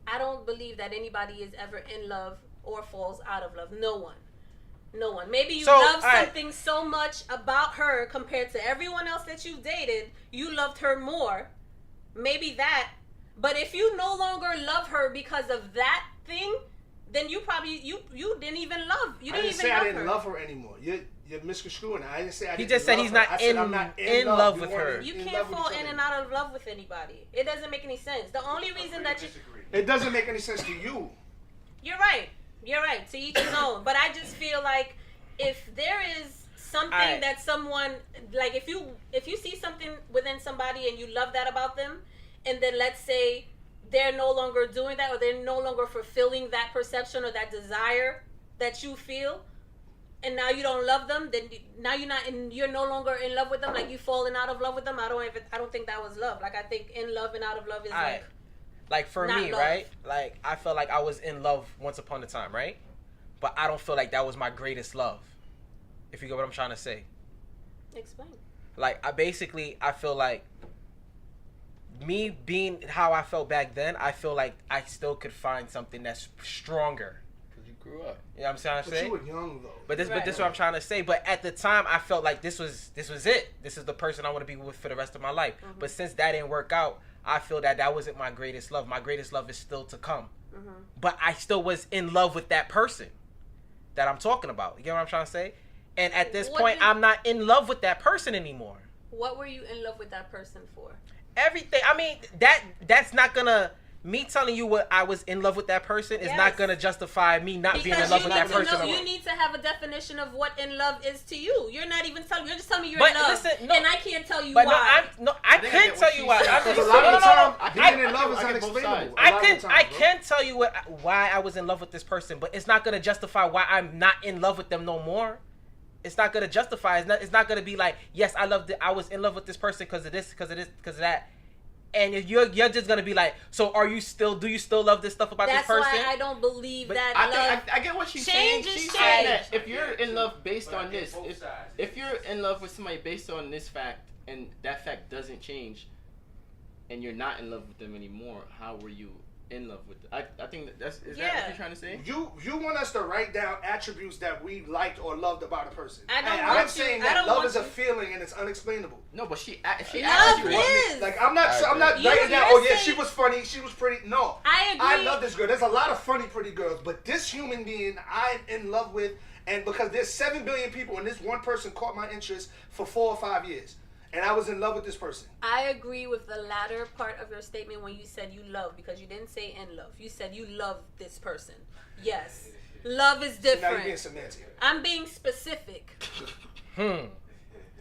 I don't believe that anybody is ever in love or falls out of love. No one. Maybe you love something so much about her compared to everyone else that you've dated. You loved her more. Maybe that. But if you no longer love her because of that thing, then you probably you didn't even love. You I didn't didn't even say love I didn't her. love her anymore. You're misconstruing it. I didn't say I He didn't just said love he's her. not I said in- I'm not in love We with weren't her. You in can't love with fall each in other. and out of love with anybody. It doesn't make any sense. The only reason that you It doesn't make any sense to you. You're right. You're right. To each his own. But I just feel like if there is something Alright. that someone like if you see something within somebody and you love that about them, and then let's say they're no longer doing that or they're no longer fulfilling that perception or that desire that you feel, and now you don't love them, then now you're no longer in love with them, like you falling out of love with them. I don't think that was love. Like I think in love and out of love is Alright. Like for Not me, love. right? Like I felt like I was in love once upon a time, right? But I don't feel like that was my greatest love. If you get what I'm trying to say. explain. Like I feel like me being how I felt back then, I feel like I still could find something that's stronger. Because you grew up. You know what I'm trying to But say? you were young though. But this Right. is what I'm trying to say. But at the time, I felt like this was it. This is the person I want to be with for the rest of my life. Mhm. But since that didn't work out, I feel that wasn't my greatest love. My greatest love is still to come. Mm-hmm. But I still was in love with that person that I'm talking about. You get what I'm trying to say? And at this What point, did- I'm not in love with that person anymore. What were you in love with that person for? Everything. I mean, that's not gonna. Me telling you what I was in love with that person is not Yes. gonna justify me not being in Because love you with need that to person. know, no more. you need to have a definition of what in love is to you. You're not even telling. You're just telling me you're But in love, listen, no. and I can't tell you But why. I I think I couldn't get tell what you she's why. saying. I'm Because just a lot of the time, I being get- in love is I get both unexplainable. sides. A lot of the I times, bro. can tell you why I was in love with this person, but it's not gonna justify why I'm not in love with them no more. It's not gonna justify. It's not gonna be like, yes, I was in love with this person because of this, because of that. And if you're just gonna be like, so do you still love this stuff about That's this person? why I don't believe But that love. I get what she's saying. Change is She's change. saying that if you're in love based But I on get this, both sides. if you're in love with somebody based on this fact and that fact doesn't change, and you're not in love with them anymore, how were you in love with them? I think is that what Yeah. you're trying to say? You want us to write down attributes that we liked or loved about a person. I don't and want I'm you- saying I that don't love want is a you- feeling and it's unexplainable. No, but she asked Love you what is. Like I'm not I writing agree. down. You're Oh yeah, saying- she was funny. She was pretty. No, I agree. I love this girl. There's a lot of funny, pretty girls, but this human being I'm in love with, and because there's 7 billion people, and this one person caught my interest for 4 or 5 years, and I was in love with this person. I agree with the latter part of your statement when you said you love, because you didn't say in love. You said you love this person. Yes, love is Now you're being different. semantic. I'm being specific.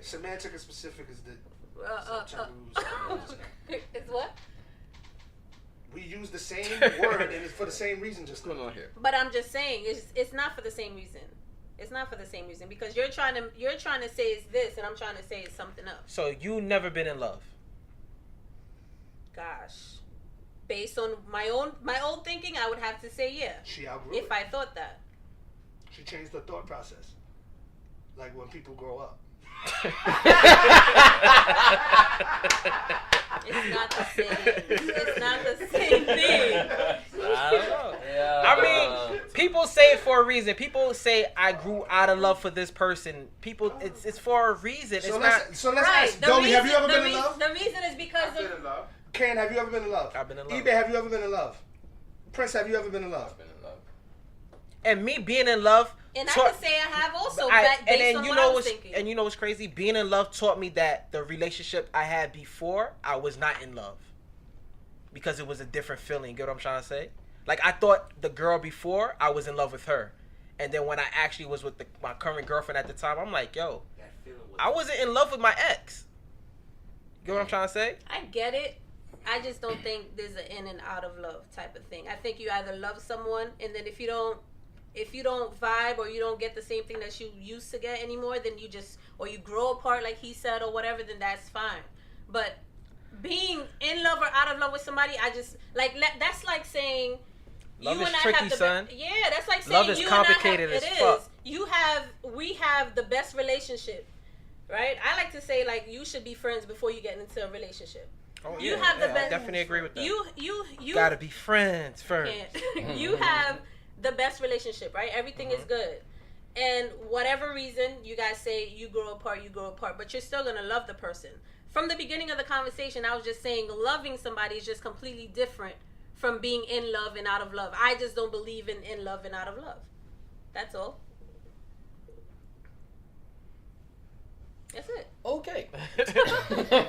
Semantic and specific is the terms. It's what? We use the same word and it's for the same reason. Just What's going on here? But I'm just saying, it's not for the same reason. It's not for the same reason because you're trying to say it's this, and I'm trying to say it's something else. So you never been in love? Gosh, based on my own thinking, I would have to say yeah. She outgrew If it. I thought that. She changed her thought process. Like when people grow up. It's not the same. It's not the same thing. I don't know. Yeah. I mean, people say it for a reason. People say I grew out of love for this person. People, it's for a reason. It's So not. let's Right. ask Dolly, have you ever been in the love? The reason is because I've been of in love. Kane, have you ever been in love? I've been in love. eBay, have you ever been in love? Prince, have you ever been in love? I've been in love. And me being in love. and I taught- can say I have also and based then on you what know I was what's thinking. and you know what's crazy? Being in love taught me that the relationship I had before, I was not in love because it was a different feeling. You get what I'm trying to say? Like I thought the girl before, I was in love with her, and then when I actually was with my current girlfriend at the time, I'm like, yo, That feeling was I wasn't in love with my ex. You get what I'm trying to say? I get it. I just don't think there's an in and out of love type of thing. I think you either love someone, and then if you don't vibe or you don't get the same thing that you used to get anymore, then you just, or you grow apart like he said or whatever, then that's fine. But being in love or out of love with somebody, I just that's like saying Love you is and I tricky, have the son. Yeah, that's like saying Love is you complicated and I have, as it fuck. is. We have the best relationship, right? I like to say like you should be friends before you get into a relationship. Oh, You have the I best- definitely agree with that. You Gotta be friends first. can't. You have the best relationship, right? Everything is good. And whatever reason you guys say you grow apart, but you're still gonna love the person. From the beginning of the conversation, I was just saying loving somebody is just completely different from being in love and out of love. I just don't believe in love and out of love. That's all. That's it. Okay.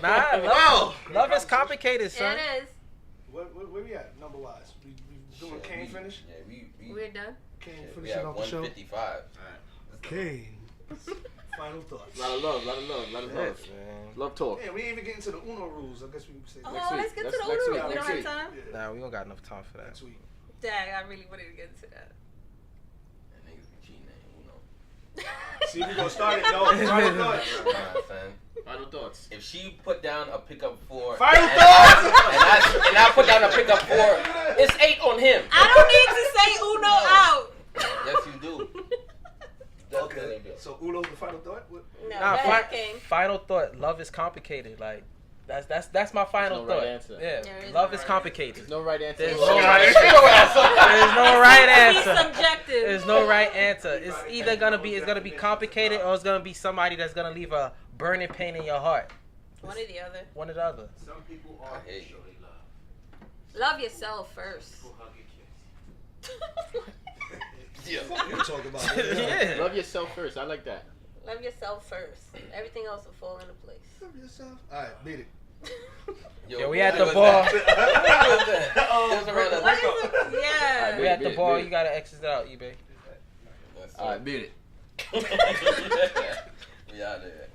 Love is complicated, son. It is. Where we at number wise? We doing Kane finish? Yeah, We're done. Kane we finishing have off the show. 155. Kane. Final thoughts. A lot of love. Love talk. Yeah, we ain't even getting to the Uno rules. I guess we can say Oh, Next week. let's get to Next the week. Uno. We don't Next have week. time. Yeah. Nah, we don't got enough time for that. Next week. Dang, I really wanted to get into that. And niggas be cheating at Uno. See, we gonna start it. No, final thoughts. Nah, son. Final thoughts. If she put down a pickup 4, Final and thoughts. and I put down a pickup 4, it's 8 on him. I don't need to say Uno out. Yes, you do. Okay. So Uno's the final thought. What? No, Nah, that's Kane. final thought. Love is complicated. Like that's my final There's no thought. right answer. Yeah, There is love no is right complicated. There's no right answer. There's Oh, no yeah. right There's no answer. There's no right Be answer. subjective. There's no right answer. It's either gonna be complicated or it's gonna be somebody that's gonna leave a burning pain in your heart. One or the other. One or the other. Some people are I hate show they love. Love yourself first. People hug your kids. Yeah. You talk about it. Yeah. Love yourself first. I like that. Love yourself first. Everything else will fall into place. Love yourself. All right, beat it. Yo, we at what the was ball. that? What was that? It was around What the is it? Yeah. We at the Beat it, ball. beat it. You gotta exit out, eBay. That's All right, beat it. We out there.